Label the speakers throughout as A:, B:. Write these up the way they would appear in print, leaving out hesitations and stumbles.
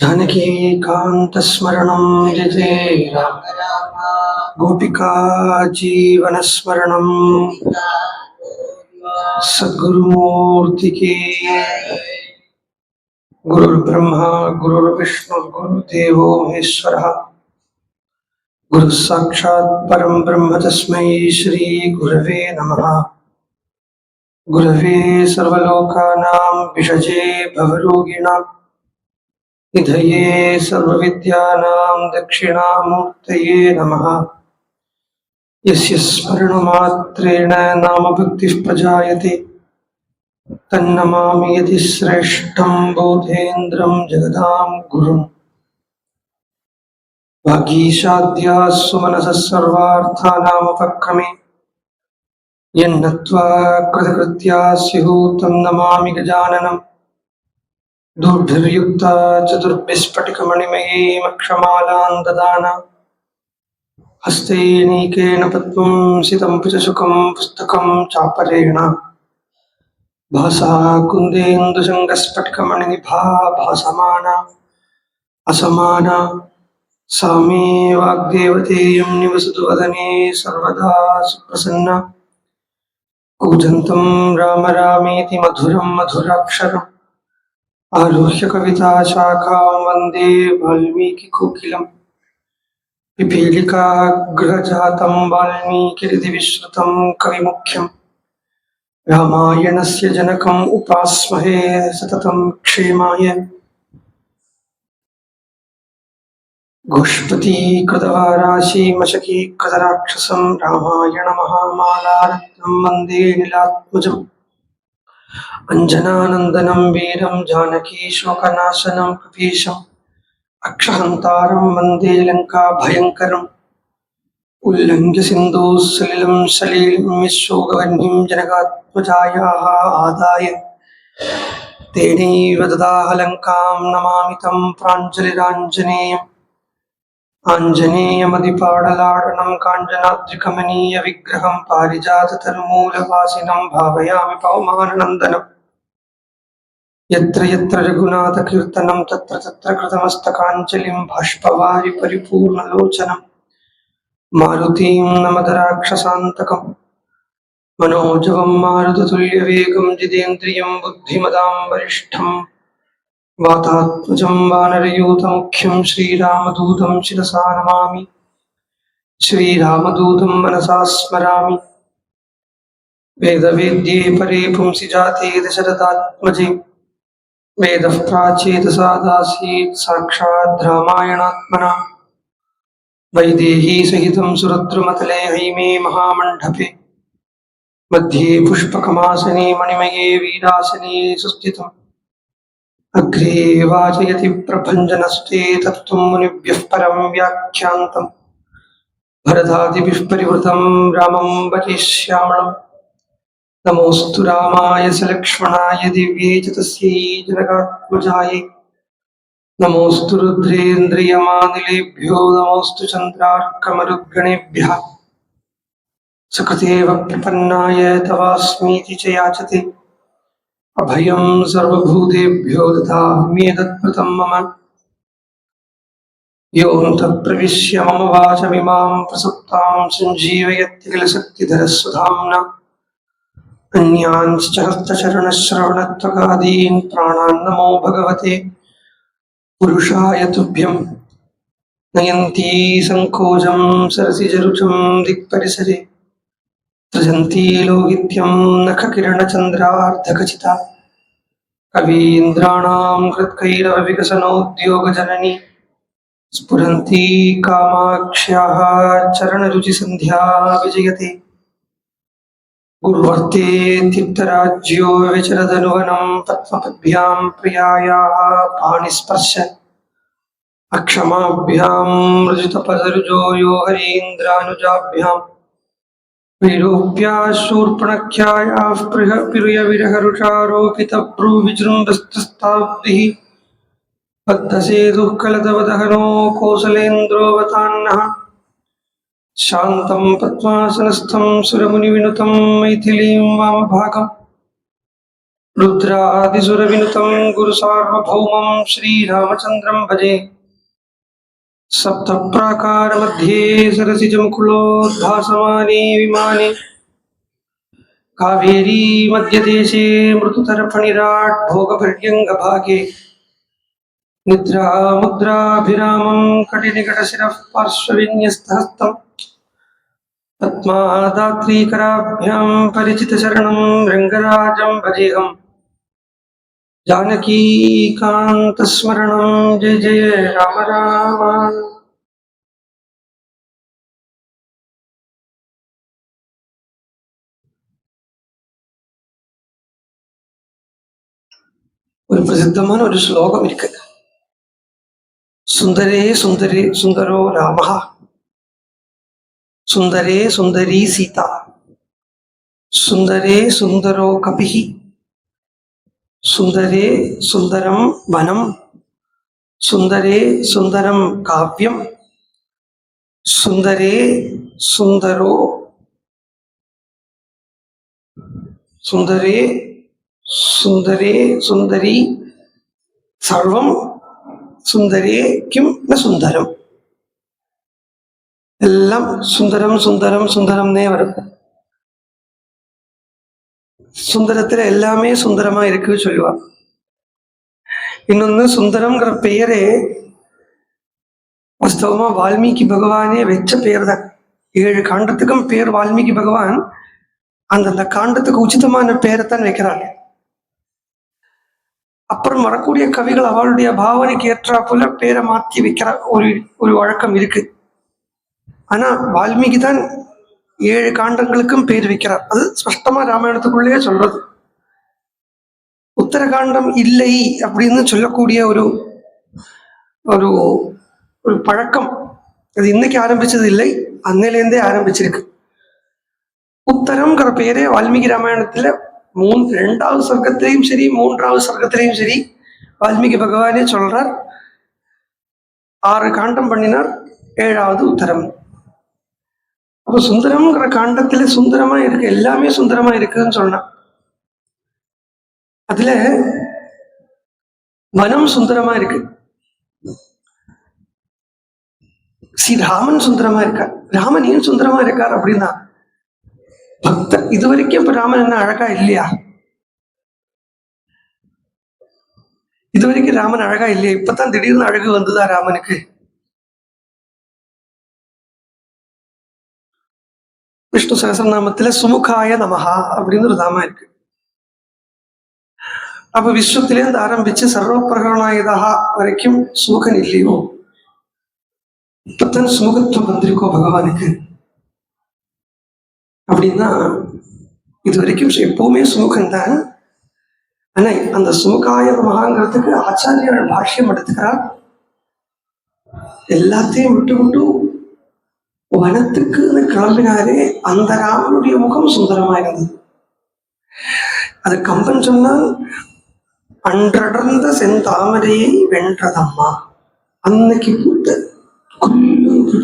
A: जानकीकान्तस्मरणं जय राम गोपिका जीवनस्मरणं सद्गुरुमूर्ति की गुरुर्ब्रह्मा गुरुर्विष्णु गुरुदेवो महेश्वरः गुरुः साक्षात् परं ब्रह्म तस्मै श्री गुरवे नमः। गुरवे सर्वलोकानां विषजे भवरोगिणां निधये सर्वविद्यानां दक्षिणामूर्तये नमः। यस्य स्मरणमात्रेण नामभक्तिः प्रजायते तन्नमामि यदि श्रेष्ठं बोधेन्द्रं जगदां गुरुम्। भागीशाद्याः सुमनसः सर्वार्थानामुपक्रमे यन्नत्वा कृतकृत्याः स्युः तं नमामि गजाननम्। दुर्भिर्युक्ता चतुर्भिस्फटिकमणिमयीमक्षमालां ददाना हस्तैनीकेन पद्मं सितं भुजसुखं पुस्तकं चापरेण भासा कुन्देन्दुशङ्खस्फटिकमणिनिभा भासमाना असमाना सा मे वाग्देवतेयं निवसतु वदने सर्वदा सुप्रसन्ना। कूजन्तं राम रामेति मधुरं मधुराक्षरम् आरुह्य कविताशाखां वन्दे वाल्मीकिकोकिलम्। पिपीलिकाग्रजातं वाल्मीकिरितिविश्रुतं कविमुख्यम् रामायणस्य जनकम् उपास्महे सततं क्षेमाय। गोष्पतीकृतवाराशीमशकीकृतराक्षसं रामायणमहामालारत्नं वन्दे नीलात्मजम्। अञ्जनानन्दनं वीरं जानकीशोकनाशनं कपीशम् अक्षहन्तारं वन्दे लङ्काभयङ्करम्। उल्लङ्घ्य सिन्धोः सलिलं सलीलं विश्वगवह्निं जनकात्मजायाः आदाय तेनैव ददाह लङ्कां नमामि तं प्राञ्जलिराञ्जनेयम्। आञ्जनेयमदिपाडलाडनं काञ्चनाद्रिकमनीयविग्रहं पारिजाततरुमूलवासिनं भावयामि पवमाननन्दनम्। यत्र यत्र रघुनाथकीर्तनं तत्र तत्र कृतमस्तकाञ्जलिं बाष्पवारि परिपूर्णलोचनम्। मारुतिं नमत राक्षसान्तकम् मनोजवं मारुततुल्यवेगं जितेन्द्रियं बुद्धिमतां वरिष्ठम् वातात्मजं वानरयूथमुख्यं श्रीरामदूतं शिरसा नमामि। श्रीरामदूतं मनसा स्मरामि। वेदवेद्ये परे पुंसि जाते दशरथात्मजे वेदः प्राचेतसादासीत् साक्षात् रामायणात्मना। वैदेही सहितं सुरद्रुमतले हैमे महामण्डपे मध्ये पुष्पकमासने मणिमये वीरासने सुस्थितम्। अग्रे वाचयति प्रभञ्जनस्ते तत्त्वं मुनिभ्यः परं व्याख्यान्तम्। भरतादिभिः परिवृतं रामं वचिष्यामणम्। नमोऽस्तु रामाय सलक्ष्मणाय दिव्ये च तस्यै जनकात्मजायै। नमोऽस्तु रुद्रेन्द्रियमानिलेभ्यो नमोऽस्तु चन्द्रार्कमरुद्गणेभ्यः। सकृतेव प्रपन्नाय तवास्मीति च याचते अभयं सर्वभूतेभ्यो ददामि यदत्कृतं मम। योऽन्तः प्रविश्य मम वाचमिमां प्रसुप्तां सञ्जीवयति किल शक्तिधरस्वधाम्ना। अन्यांश्च हस्तचरणश्रवणत्वगादीन् प्राणान् नमो भगवते पुरुषाय तुभ्यं। नयन्ती सङ्कोचं सरसिजरुचं दिक्परिसरे सृजन्ती लोहित्यं नखकिरणचन्द्रार्धखचिता। कवीन्द्राणां हृत्कैरवविकसनोद्योगजननी स्फुरन्ती कामाक्ष्याः चरणरुचिसन्ध्या विजयते। गुरुवर्ते तृप्तराज्यो विचरदनुवनं पद्मपद्भ्यां प्रियायाः पाणिस्पर्श अक्षमाभ्यां ऋजुतपदरुजो यो हरीन्द्रानुजाभ्यां विरूप्या शूर्पणख्यायाः प्रियविरहरुचारोपितभ्रूविजृम्भस्तस्ताब्धिः बद्धसेतुः कलदवदहनो कौसलेन्द्रोऽवतान्नः। शान्तं पद्मासनस्थं सुरमुनिविनुतं मैथिलीं वामभागम् रुद्रादिसुरविनुतं गुरुसार्वभौमं श्रीरामचन्द्रं भजे। सप्तप्राकारमध्ये सरसिजमुकुलोद्भासमाने विमाने कावेरी मध्यदेशे मृदुतरफणिराट् भोगभर्यङ्गभागे निद्रामुद्राभिरामं कटिनिकटशिरः पार्श्वविन्यस्तहस्तम् पद्मादात्रीकराभ्यां परिचितचरणं रङ्गराजं भजेऽहम्। जानकीकान्तस्मरणं जय जय राम राम। ஒரு பிரசித்தமான ஒரு ஸ்லோகம் இருக்கு. சுந்தரே சுந்தரே சுந்தரோ ராமஹா, சுந்தரே சுந்தரி சீதா, சுந்தரே சுந்தரோ கபிஹி, சுந்தரே சுந்தரம் வனம், சுந்தரே சுந்தரம் காவ்யம், சுந்தரே சுந்தரோ சுந்தரே சுந்தரே சுந்தரி சர்வம் சுந்தரே கிம் ந சுந்தரம். எல்லாம் சுந்தரம் சுந்தரம் சுந்தரம்னே வரும். சுந்தரத்துல எல்லாமே சுந்தரமா இருக்கு சொல்லுவா. இன்னொன்னு சுந்தரம்ங்கிற பெயரே வாஸ்தவமா வால்மீகி பகவானே வச்ச பெயர் தான். 7 காண்டத்துக்கும் பேர் வால்மீகி பகவான் அந்தந்த காண்டத்துக்கு உச்சிதமான பெயரைத்தான் வைக்கிறாங்க. அப்புறம் வரக்கூடிய கவிகள் அவளுடைய பாவனைக்கு ஏற்றா போல பேரை மாற்றி வைக்கிற ஒரு வழக்கம் இருக்கு. ஆனா வால்மீகி தான் 7 காண்டங்களுக்கும் பேர் வைக்கிறார். அது ஸ்பஷ்டமா ராமாயணத்துக்குள்ளேயே சொல்றது. உத்தரகாண்டம் இல்லை அப்படின்னு சொல்லக்கூடிய ஒரு ஒரு ஒரு பழக்கம் அது இன்னைக்கு ஆரம்பிச்சது இல்லை, அன்னையிலேருந்தே ஆரம்பிச்சிருக்கு. உத்தரம்ங்கிற பெயரே வால்மீகி ராமாயணத்துல 2வது சர்க்கத்திலையும் சரி 3வது சர்க்கத்திலையும் சரி வால்மீகி பகவானே சொல்றார். 6 காண்டம் பண்ணினார், 7வது உத்தரம். அப்ப சுந்தரம்ங்கிற காண்டத்துல சுந்தரமா இருக்கு, எல்லாமே சுந்தரமா இருக்குன்னு சொன்னான். அதுல வனம் சுந்தரமா இருக்கு, ராமன் சுந்தரமா இருக்கார். ராமன் ஏன் சுந்தரமா இருக்கார் அப்படின்னா, பக்தர் இது வரைக்கும் இப்ப ராமன் என்ன அழகா இல்லையா? இது வரைக்கும் ராமன் அழகா இல்லையா? இப்பதான் திடீர்னு அழகு வந்துதா ராமனுக்கு? விஷ்ணு சகஸ்ரநாமத்துல சுமுகாய நமஹா அப்படின்னு ஒரு நாமம் இருக்கு. அப்ப விஸ்வத்திலேருந்து ஆரம்பிச்சு சர்வ பிரகரணாயுதா வரைக்கும் சுமுகன் இல்லையோ? இப்பதான் சுமுகத்துவம் வந்திருக்கோ பகவானுக்கு அப்படின்னா, இது வரைக்கும் எப்பவுமே சுமுகன் தான். ஆனா அந்த சுமுகாய நமஹாங்கிறதுக்கு ஆச்சாரியர் பாஷ்யம் எடுத்துக்கிறார். எல்லாத்தையும் விட்டு விட்டு வனத்துக்கு கிளம்பினாரே அந்த ராமனுடைய முகம் சுந்தரமா இருந்தது. அது கம்பன் சொன்னால், அன்றடர்ந்த செந்தாமரையை வென்றதம்மா. அன்னைக்கு பூத்த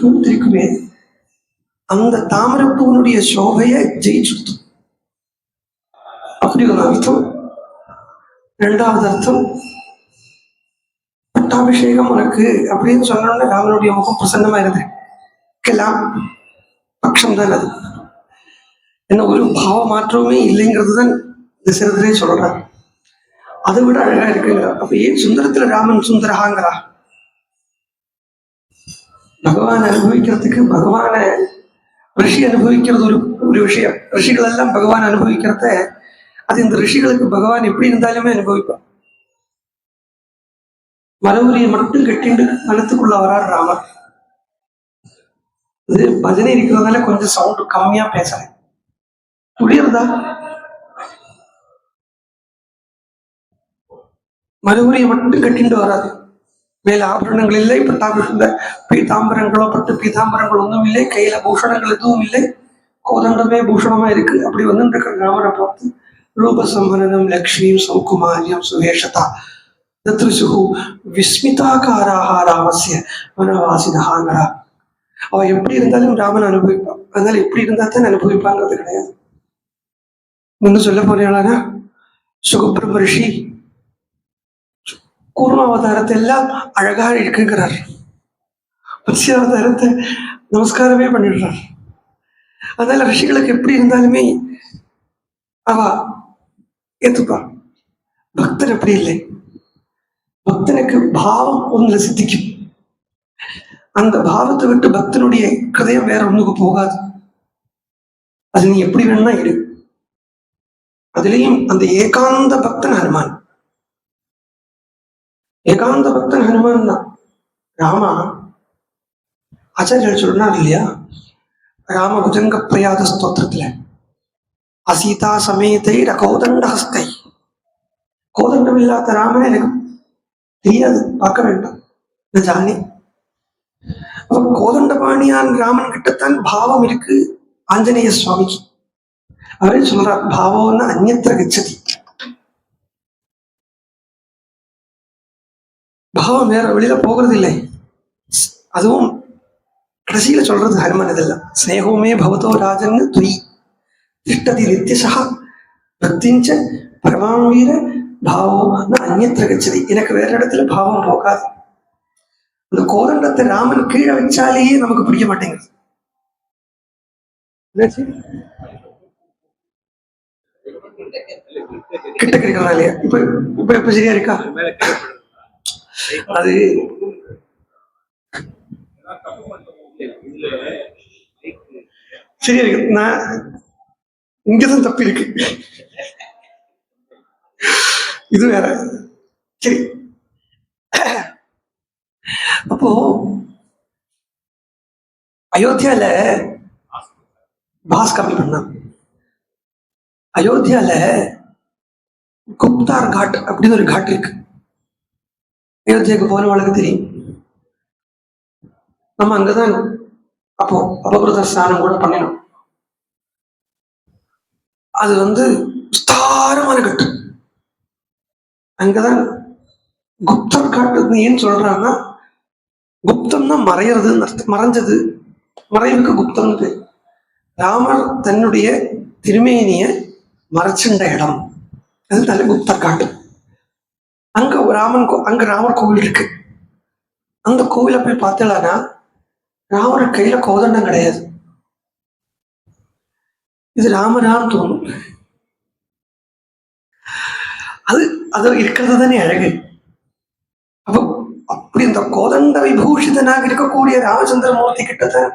A: பூத்திருக்குமே அந்த தாமரப்பூனுடைய சோபையை ஜெயிச்சுட்டு, அப்படி ஒரு அர்த்தம். 2வது அர்த்தம், பட்டாபிஷேகம் உனக்கு அப்படின்னு சொன்னோம்னா ராமனுடைய முகம் பிரசன்னமா இருந்திருக்கலாம். பட்சம் தான் அது. என்ன ஒரு பாவ மாற்றமே இல்லைங்கிறது தான் தசரதரே சொல்றாரு. அதை விட அழகா இருக்குங்க. அப்ப ஏன் சுந்தரத்துல ராமன் சுந்தரகாங்கிறா? பகவான் அனுபவிக்கிறதுக்கு, பகவான ரிஷி அனுபவிக்கிறது ஒரு விஷயம். ரிஷிகள் எல்லாம் பகவான் அனுபவிக்கிறத, அது இந்த ரிஷிகளுக்கு பகவான் எப்படி இருந்தாலுமே அனுபவிப்பான். மரபுரியை மட்டும் கட்டிண்டு மனத்துக்குள்ள வரார் ராமர். இது பஜனை இருக்கிறதால கொஞ்சம் சவுண்ட் கம்மியா பேசுறேன், புரியுறதா? மறுபடியை மட்டும் கட்டிட்டு வராது. மேல ஆபரணங்கள் இல்லை, பீதாம்பரங்களோ பட்டு பீதாம்பரங்கள் ஒன்றும் இல்லை, கையில பூஷணங்கள் எதுவும் இல்லை, கோதண்டமே பூஷணமா இருக்கு. அப்படி வந்துட்டு ராமரை பார்த்து ரூபசம்பரணம் லக்ஷ்மீம் சௌகுமாரியம் சுவேஷதா தத்ருசுகு விஸ்மிதாகாராக ராமசிய வனவாசினஹாங்கரா. அவ எப்படி இருந்தாலும் ராமன் அனுபவிப்பான். அதனால எப்படி இருந்தா தான் அனுபவிப்பாங்கிறது கிடையாது. இன்னும் சொல்ல போறீங்களா, சுகபிரம்ம ரிஷி கூர்மாவதாரத்தை எல்லாம் அழகா இருக்குங்கிறார். மத்ஸ்யாவதாரத்தை நமஸ்காரமே பண்ணிடுறார். அதனால ரிஷிகளுக்கு எப்படி இருந்தாலுமே அவ ஏத்துப்பா. பக்தர் அப்படி இல்லை. பக்தனுக்கு பாவம் ஒண்ணுல சித்திக்கும். அந்த பாவத்தை விட்டு பக்தனுடைய ஹிருதயம் வேற ஒண்ணுக்கு போகாது. அது நீ எப்படி வேணும்னா இரு. அதுலயும் அந்த ஏகாந்த பக்தன் ஹனுமான். ஏகாந்த பக்தன் ஹனுமான் தான். ராமா ஆச்சாரியர் சொல்றாரு இல்லையா, ராம புஜங்க பிரயாத ஸ்தோத்திரத்துல அசீதா சமேதை கோதண்ட ஹஸ்தை. கோதண்டம் இல்லாத ராமன் எனக்கு தெரியாது, பார்க்க வேண்டாம், நான் ஜானே. அப்ப கோதண்டபாணியான் ராமன் கிட்டத்தான் பாவம் இருக்கு ஆஞ்சநேய சுவாமிக்கு. அவரே சொல்றார், பாவம்னா அந்நியத்திர கச்சதி. பாவம் வேற வெளியில போகிறது இல்லை. அதுவும் கடைசியில சொல்றது ஹனுமன் இதெல்லாம். ஸ்னேகமே பவதோ ராஜன் துயி திஷ்டதி நித்தியசா பக்திஞ்ச பரமாவீர பாவம் அந்நியத்திர கச்சதி. எனக்கு வேற இடத்துல பாவம் போகாது. அந்த கோதண்டத்தை ராமன் கீழே வச்சாலேயே நமக்கு பிடிக்க மாட்டேங்குது. கிட்ட கிடைக்கிறதா இல்லையா? இப்ப இப்ப இப்ப சரியா இருக்கா? அது சரியா இருக்கு. நான் இங்கதான் தப்பி இருக்கு. இது வேற. சரி, அப்போ அயோத்தியால பாஸ் கம்மி பண்ண. அயோத்தியால குப்தார் காட் அப்படின்னு ஒரு காட் இருக்கு. அயோத்தியாவுக்கு போனவங்களுக்கு தெரியும். நம்ம அங்கதான் அப்போ அபகிருத ஸ்நானம் கூட பண்ணினோம். அது விஸ்தாரமான கட்டு. அங்கதான் குப்தர் காட்டு. ஏன் சொல்றாங்கன்னா, குப்தம்னா மறையறதுன்னு அர்த்தம். மறைஞ்சது, மறைவுக்கு குப்தம் பேர். ராமர் தன்னுடைய திருமேனிய மறைச்சின்ற இடம் அது தலை குப்தர் காட்டு. அங்க அங்க ராமர் கோவில் இருக்கு. அந்த கோவிலை போய் பார்த்தலான்னா ராமர் கையில கோதண்டம் கிடையாது. இது ராமரான்னு தோணும். அது இருக்கிறது தானே அழகு. அப்போ அப்படி இந்த கோதண்ட விபூஷிதனாக இருக்கக்கூடிய ராமச்சந்திரமூர்த்தி கிட்டதான்,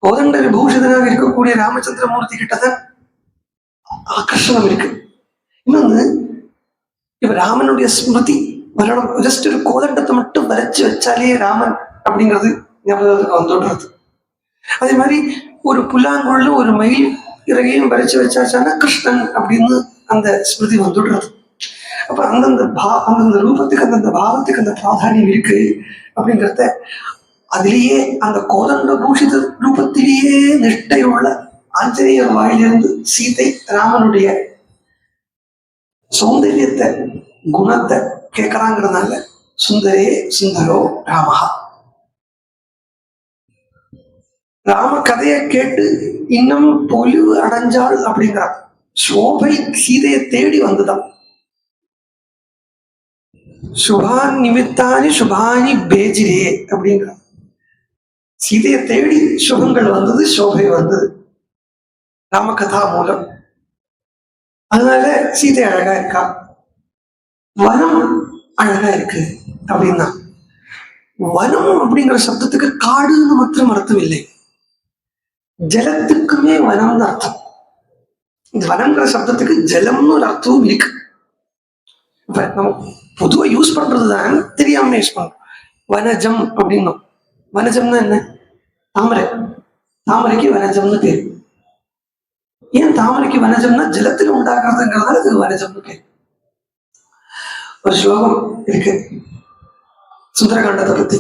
A: கோதண்ட விபூஷிதனாக இருக்கக்கூடிய ராமச்சந்திரமூர்த்தி கிட்டதான் ஆகர்ஷணம் இருக்கு. இன்னொன்னு, இப்ப ராமனுடைய ஸ்மிருதி வரணும். ஜஸ்ட் ஒரு கோதண்டத்தை மட்டும் வரைச்சு வச்சாலே ராமன் அப்படிங்கிறது ஞாபகத்துக்கு வந்துடுறது. அதே மாதிரி ஒரு புல்லாங்குழல ஒரு மயில் இறகையும் வரைச்சு வச்சாச்சானா கிருஷ்ணன் அப்படின்னு அந்த ஸ்மிருதி வந்துடுறது. அப்ப அந்தந்த ரூபத்துக்கு அந்தந்த பாவத்துக்கு அந்த பிராதானியம் இருக்கு அப்படிங்கிறத அதிலேயே அந்த கோதண்ட பூஷித ரூபத்திலேயே நிஷ்டையுள்ள ஆஞ்சநேயர் வாயிலிருந்து சீதை ராமனுடைய சௌந்தரியத்தை குணத்தை கேட்கறாங்கிறதுனால சுந்தரே சுந்தரோ ராமஹா. ராம கதையை கேட்டு இன்னும் பொலிவு அடைஞ்சாள் அப்படிங்கிறார். சோபை சீதையை தேடி வந்துதான். சுபான் நிமித்தானி சுபானி பேஜிரே அப்படிங்கிறார். சீதையை தேடி சுகங்கள் வந்தது, சோபை வந்தது ராமகதா மூலம். அதனால சீதை அழகா இருக்கா, வனம் அழகா இருக்கு அப்படின்னா. வனம் அப்படிங்கிற சப்தத்துக்கு காடுன்னு மாத்திரம் அர்த்தம் இல்லை, ஜலத்துக்குமே வனம்னு அர்த்தம். இந்த வனம்ங்கிற சப்தத்துக்கு ஜலம்னு ஒரு அர்த்தமும் இருக்கு. இப்ப நம்ம பொதுவா யூஸ் பண்றதுதான் தெரியாம யூஸ் பண்றோம். வனஜம் அப்படின்னும். வனஜம்னா என்ன? தாமரை. தாமரைக்கு வனஜம்னு பேரு. ஏன் தாமரைக்கு வனஜம்னா ஜலத்துல உண்டாக்குறதுங்கிறதால அது வனஜம்னு பேரு. ஒரு ஸ்லோகம் இருக்கு சுந்தரகாண்டத்தை பத்தி.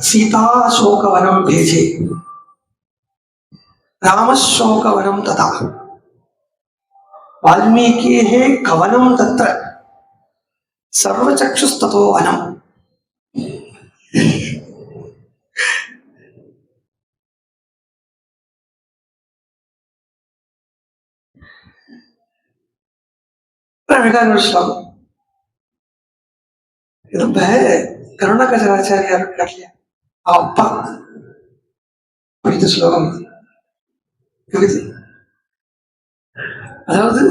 A: சீதா சோகவனம் பேஜே ராமசோகவனம் ததா வால்மீகேஹே கவனம் தத்ர சர்வசக்ஷுஸ்ததோ வனம். அழகான ஒரு ஸ்லோகம். ரொம்ப கருணாகராச்சாரியார் இருக்கார் இல்லையா, அப்பா படித்த ஸ்லோகம் கவிதை. அதாவது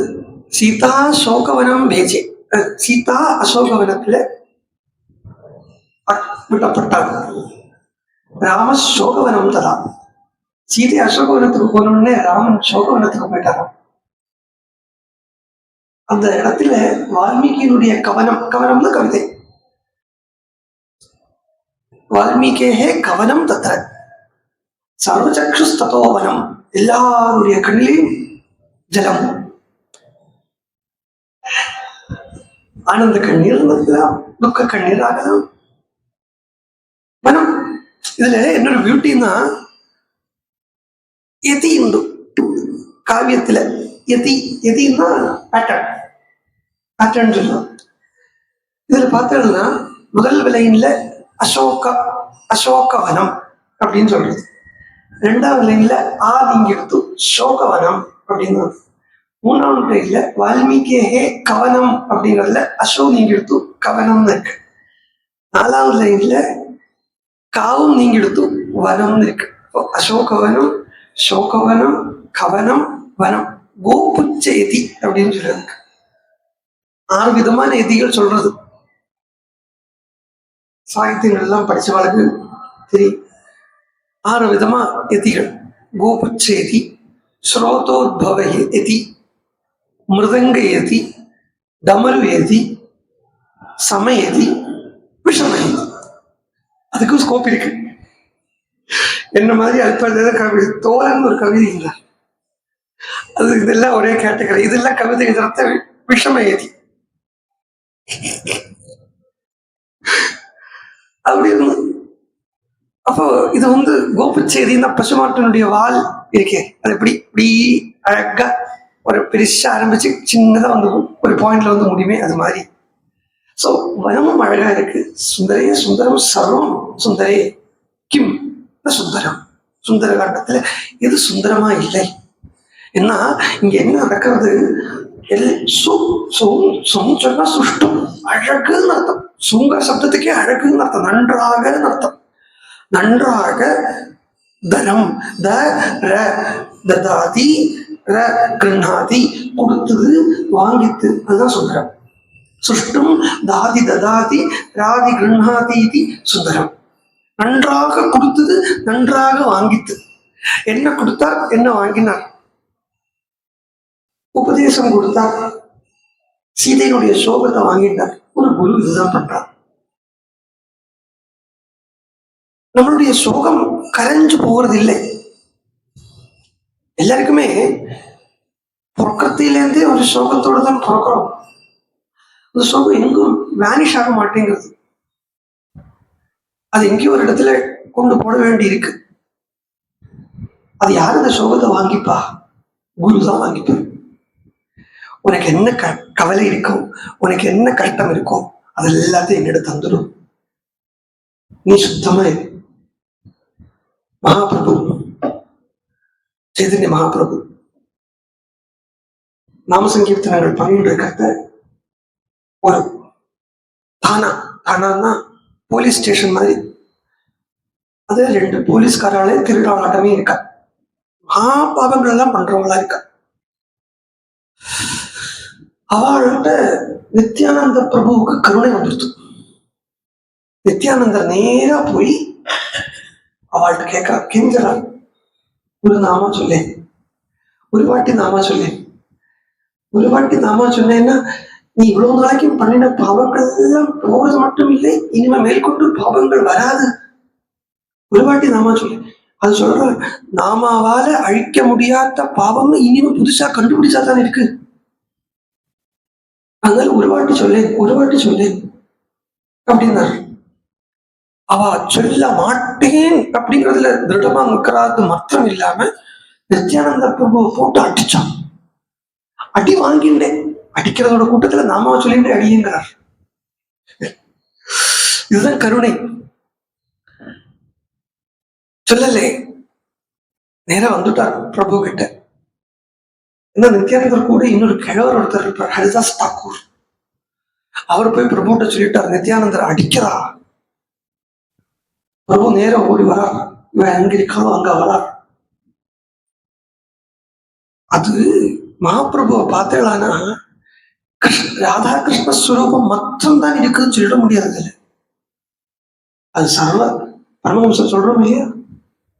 A: சீதா சோகவனம் பேஜே, சீதா அசோகவனத்துல விடப்பட்டாங்க. ராம சோகவனம் ததா, சீதை அசோகவனத்துக்கு போனோடனே ராமன் சோகவனத்துக்கு போயிட்டாராம். அந்த இடத்துல வால்மீகியினுடைய கவனம், கவனம்னு கவிதை, வால்மீகே கவனம் தத்திர சர்வச்சக்ஷுஸ்ததோவனம், எல்லாருடைய கண்ணிலையும் ஜலம், ஆனந்த கண்ணீர் இருக்கலாம், துக்க கண்ணீர் ஆகலாம், வனம். இதுல என்னோட பியூட்டின்னா எதி உண்டு காவியத்துல. எதி, எதின்னா பேட்டர்ன், பேட்டர்ன் சொல்லலாம். இதுல பார்த்தோம்னா முதல் விலையில அசோகவனம் அப்படின்னு சொல்றது, ரெண்டாவது லைன்ல நீங்க எடுத்து சோகவனம் அப்படின்னு, மூணாவது லைன்ல வால்மீகே கவனம் அப்படிங்கிறதுல நீங்க எடுத்து கவனம்னு இருக்கு, நாலாவது லைன்ல காவும் நீங்க எடுத்து வனம்னு இருக்கு. அசோகவனம், சோகவனம், கவனம், வனம். கோபுச்ச எதி அப்படின்னு சொல்றாங்க. 6 விதமான எதிகள் சொல்றது சாகித்யங்கள் எல்லாம் படிச்சவர்களுக்கு தெரியும். 6 விதமா எதிகள். கோபுச்ச எதி, ஸ்ரோதோத்பவ எதி, மிருதங்க எதி, டமரு எதி, சமயதி, விஷமயதி. அதுக்கும் ஸ்கோப் இருக்கு. என்ன மாதிரி அல்ப கவிதை தோழன் ஒரு கவிதை இருந்தார், அது இதெல்லாம் ஒரே கேட்டகரி. இதெல்லாம் கவிதை எதிர்த்த விஷமயதி அப்படி இருந்து. அப்போ இது கோபுச்சேதின்னா பசுமாட்டினுடைய வால் இருக்கே, அது எப்படி இப்படி அழகா ஒரு பெருசா ஆரம்பிச்சு சின்னதா ஒரு பாயிண்ட்ல முடியுமே, அது மாதிரி. சோ வனமும் அழகா இருக்கு. சுந்தரே சுந்தரம் சர்வம் சுந்தரே கிம் சுந்தரம். சுந்தர காண்டத்துல எது சுந்தரமா இல்லை? ஏன்னா இங்க என்ன நடக்கிறது, சொன்னா சுஷ்டம், அழகுன்னு அர்த்தம். சுங்க சப்தத்துக்கே அழகுன்னு அர்த்தம், நன்றாக அர்த்தம். நன்றாக தனம், ததாதி, கிருண்ணாதி, கொடுத்தது வாங்கித்து, அதுதான் சுந்தரம். சுஷ்டும் தாதி ததாதி ராதி கிருண்ணாதி இது சுந்தரம். நன்றாக கொடுத்தது, நன்றாக வாங்கித்து. என்ன கொடுத்தார், என்ன வாங்கினார்? உபதேசம் கொடுத்தார், சீதையினுடைய சோகத்தை வாங்கிட்டார். ஒரு குரு இதுதான் பண்றார். நம்மளுடைய சோகம் கரைஞ்சு போகிறது இல்லை. எல்லாருக்குமே பிறக்கத்திலேருந்தே ஒரு சோகத்தோடு தான் பிறக்கிறோம். அந்த சோகம் எங்கும் வேனிஷ் ஆக மாட்டேங்கிறது. அது எங்கேயோ ஒரு இடத்துல கொண்டு போட வேண்டி இருக்கு. அது யாரு அந்த சோகத்தை வாங்கிப்பா? குரு தான் வாங்கிப்பார். உனக்கு என்ன கவலை இருக்கோ, உனக்கு என்ன கஷ்டம் இருக்கோ, அது எல்லாத்தையும் என்னிட தந்துடும். நீ சுத்தமா இரு. மகாபிரபு, சைதன்ய மகாபிரபு நாம சங்கீர்த்தனங்கள் பண்ணிட்டு இருக்கிறத ஒரு தானா போலீஸ் ஸ்டேஷன் மாதிரி, அது 2 போலீஸ்காராலே திருடாட்டமே இருக்கா. பாவங்கள் எல்லாம் பண்றவங்களா இருக்கா. அவள்கிட்ட நித்யானந்த பிரபுவுக்கு கருணை வந்துருச்சு. நித்யானந்தர் நேரா போய் அவள்கிட்ட கேட்க கெஞ்சறார், ஒரு நாமா சொல்லேன், ஒரு வாட்டி நாமா சொல்லேன், ஒரு வாட்டி நாமா சொன்னேன்னா நீ இவ்வளவு நாளைக்கு பண்ணின பாவங்கள் எல்லாம் போகிறது மட்டும் இல்லை, இனிமே மேற்கொண்டு பாவங்கள் வராது. ஒரு வாட்டி நாமா சொல்லு. அது சொல்ற, நாமாவால அழிக்க முடியாத பாவம் இனிமே புதுசா கண்டுபிடிச்சாதான் இருக்கு. அதனால ஒரு வாட்டி சொல்லேன், ஒரு வாட்டி சொல்லேன் அப்படின்னாரு. அவ சொல்ல மாட்டேன் அப்படிங்கிறதுல திருடமா நிற்கிறாது மாத்திரம் இல்லாம நித்யானந்த பிரபுவை போட்டு அடிச்சான். அடி வாங்கிட்டேன், அடிக்கிறதோட கூட்டத்துல நாமாவை சொல்லிட்டு அடியுங்கிறார். இதுதான் கருணை. சொல்லலே, நேரா வந்துட்டார் பிரபு கிட்ட. இந்த நித்யானந்தர் கூட இன்னொரு கிழவர் ஒருத்தர் இருப்பார், ஹரிதாஸ் தாக்கூர். அவர் போய் பிரபுட்ட சொல்லிட்டார், நித்யானந்தர் அடிக்கிறா. பிரபு நேரம் ஓடி வரார், இவன் எங்க இருக்கானோ அங்க வரார். அது மகாபிரபுவை பார்த்தேளானா ராதா கிருஷ்ண ஸ்வரூபம் மட்டும் தான் இருக்குன்னு சொல்லிட முடியாது. அது சர்வ பரமஹம்சர் சொல்றோம் இல்லையா,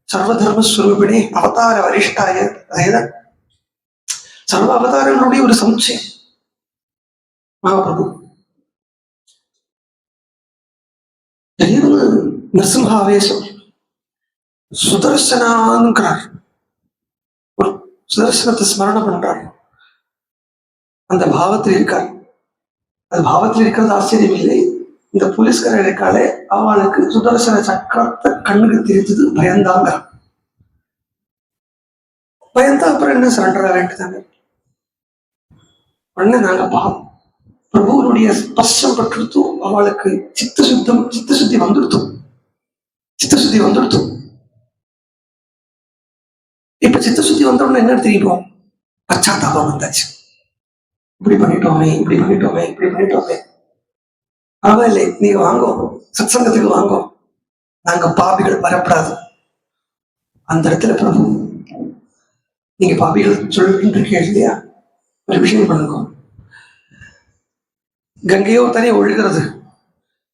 A: சர்வ தர்மஸ்வரூபிணி அவதார வரிஷ்டாய, அதேதான் சர்வ அவதாரங்களுடைய ஒரு சமுச்சயம் மகாபிரபு. திடீர்னு நரசிம்ஹாவேசம் சுதர்சனாங்கிறார், ஒரு சுதர்சனத்தை ஸ்மரணம் பண்றார், அந்த பாவத்தில் இருக்கார். அது பாவத்தில் இருக்கிறது ஆச்சரியம் இல்லை. இந்த போலீஸ்கார இருக்காளே, அவளுக்கு சுதர்சன சக்கரத்தை கண்ணுக்கு தெரிஞ்சது, பயந்தாங்க. பயந்தா அப்புறம் என்ன சரண்டர் வேண்டியதாங்க. உடனே நாங்க பாவம் பிரபுவனுடைய ஸ்பர்ஷம் பட்டுடுத்தோம், அவளுக்கு சித்தசுத்தி வந்துடுத்தோம். இப்ப சித்தசுத்தி வந்த உடனே என்ன தெரியுமோ, பச்சாத்தாபம் வந்தாச்சு. இப்படி பண்ணிட்டோமே. பரவாயில்லை, நீங்க வாங்கோ, சத்சங்கத்துக்கு வாங்கோ, நாங்க பாபிகள் வரப்படாது. அந்த இடத்துல பிரபு, நீங்க பாபிகள் சொல்லிட்டு இருக்கீங்க இல்லையா, ஒரு விஷயம் பண்ணுங்க. கங்கையோ தனியே ஒழுகிறது,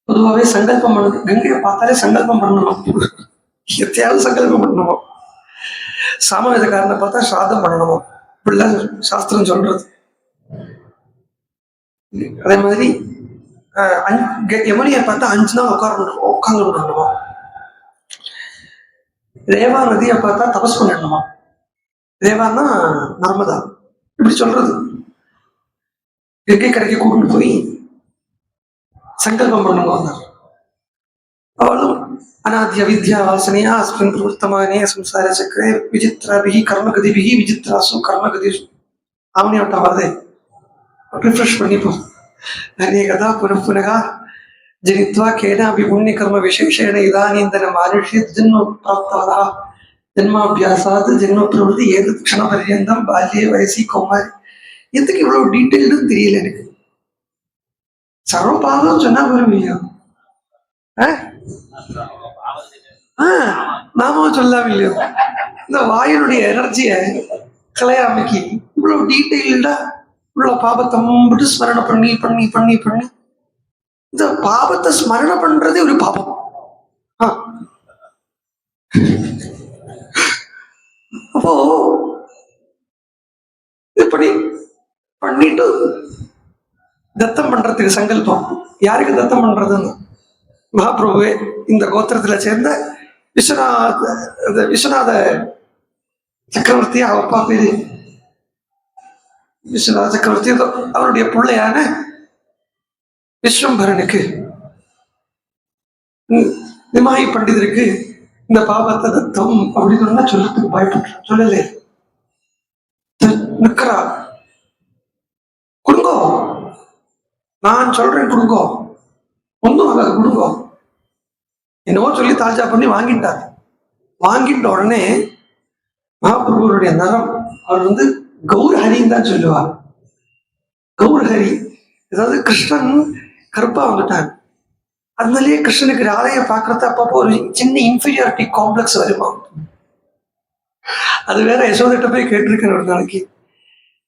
A: பொதுவாகவே சங்கல்பம் பண்ணுது. கங்கையை பார்த்தாலே சங்கல்பம் பண்ணணும், எத்தையாவது சங்கல்பம் பண்ணணுமோ. சாமவேதக்காரனை பார்த்தா சாதம் பண்ணணுமோ, இப்படிலாம் சாஸ்திரம் சொல்றது. அதே மாதிரி யமுனியை பார்த்தா 5 நாள் உட்கார்ந்து விடணுமா. ரேவா நதியை பார்த்தா தபஸ் பண்ணிடணுமா. ரேவான்னா நர்மதா, இப்படி சொல்றது. கங்கை கரைக்கு கூப்பிட்டு போய் சங்கல்பம் பண்ணுங்க. அவளும் அநாத்திய வித்யா வாசனையா அஸ்மின் பிரவர்த்தமானே சம்சார சக்கரே விசித்ராபிகி கர்மகதிபிகி விசித்ராசு கர்மகதிஷு அவனையோட்ட வரதே ரிஃப்ரெஷ் பண்ணிப்போம். அநேகதா புனః ஜனித்வா கேனாபி புண்ணியகர்ம விசேஷேண இதானீந்தன மானுஷ்ய ஜென்ம பிராப்தவதா ஜென்மாபியாசாத் ஜென்ம பிரவருத்தி ஏது க்ஷண பர்யந்தம் பால்யே வயசி கௌமாரி. எதுக்கு இவ்வளவு டீட்டெயில்டும் தெரியல எனக்கு. சர்வபாவம் சொன்னா போறோம், நாமும் சொல்லாம இல்லையோ. இந்த வாயினுடைய எனர்ஜியை கலையாமைக்கு இவ்வளவு டீட்டெயில்டா இவ்வளவு பாபத்தை மட்டும் ஸ்மரண பண்ணி பண்ணி பண்ணி பண்ணி இந்த பாபத்தை ஸ்மரண பண்றதே ஒரு பாபம். அப்போ இப்படி பண்ணிட்டு தத்தம் பண்றதுக்கு சங்கல்பம். யாருக்கு தத்தம் பண்றதுன்னு, மகாபிரபுவே இந்த கோத்திரத்துல சேர்ந்த விஸ்வநாத சக்கரவர்த்தி, அப்பா பேரு விஸ்வநாத சக்கரவர்த்தி, அவருடைய பிள்ளையான விஸ்வம்பரனுக்கு, நிமாயி பண்டிதருக்கு இந்த பாபத்தை தத்தம் அப்படின்னு சொல்றதுக்கு பயப்பட்டு சொல்லலே. நிக்கிறா, கொடுங்கோ, நான் சொல்றேன் கொடுங்கோ, ஒன்றும் ஆகாது கொடுங்கோ. என்னவோ சொல்லி தாஜா பண்ணி வாங்கிட்டார். வாங்கிட்ட உடனே மகாபிரபுடைய நரம், அவர் கௌரஹரின்னு தான் சொல்லுவார். கௌரஹரி, அதாவது கிருஷ்ணன் கருப்பா வந்துட்டார். அதனாலேயே கிருஷ்ணனுக்கு ராதையை பார்க்கறது அப்பப்போ ஒரு சின்ன இன்ஃபீரியாரிட்டி காம்ப்ளெக்ஸ் வருமா. அது வேற யசோதிட்ட போய் கேட்டிருக்கேன் ஒரு நாளைக்கு,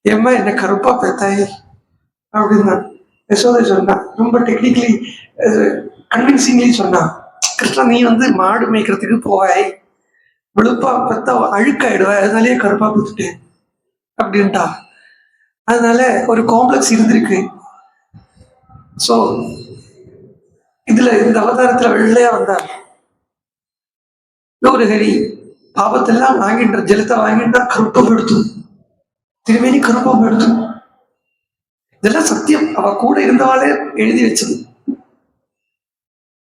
A: ஏம்மா என்ன கருப்பா பேத்தாய் அப்படின்னா. யசோதை சொன்னா, ரொம்ப டெக்னிக்கலி கன்வின்சிங்லி சொன்னா, கிருஷ்ணா நீ மாடு மேய்க்கிறதுக்கு போவாய், வெளுப்பா பெத்தா அழுக்காயிடுவ, அதனாலேயே கருப்பா பெத்துட்டேன் அப்படின்ட்டா. அதனால ஒரு காம்ப்ளெக்ஸ் இருந்திருக்கு. ஸோ இதுல இந்த அவதாரத்துல வெள்ளையா வந்தார் கௌரஹரி. பாபத்தெல்லாம் வாங்கின்ற ஜலத்தை வாங்கின்ற கருப்பம் எடுத்து திருமேனி கருப்பம் எடுத்து. இதெல்லாம் சத்தியம், அவ கூட இருந்தவாளே எழுதி வச்சது.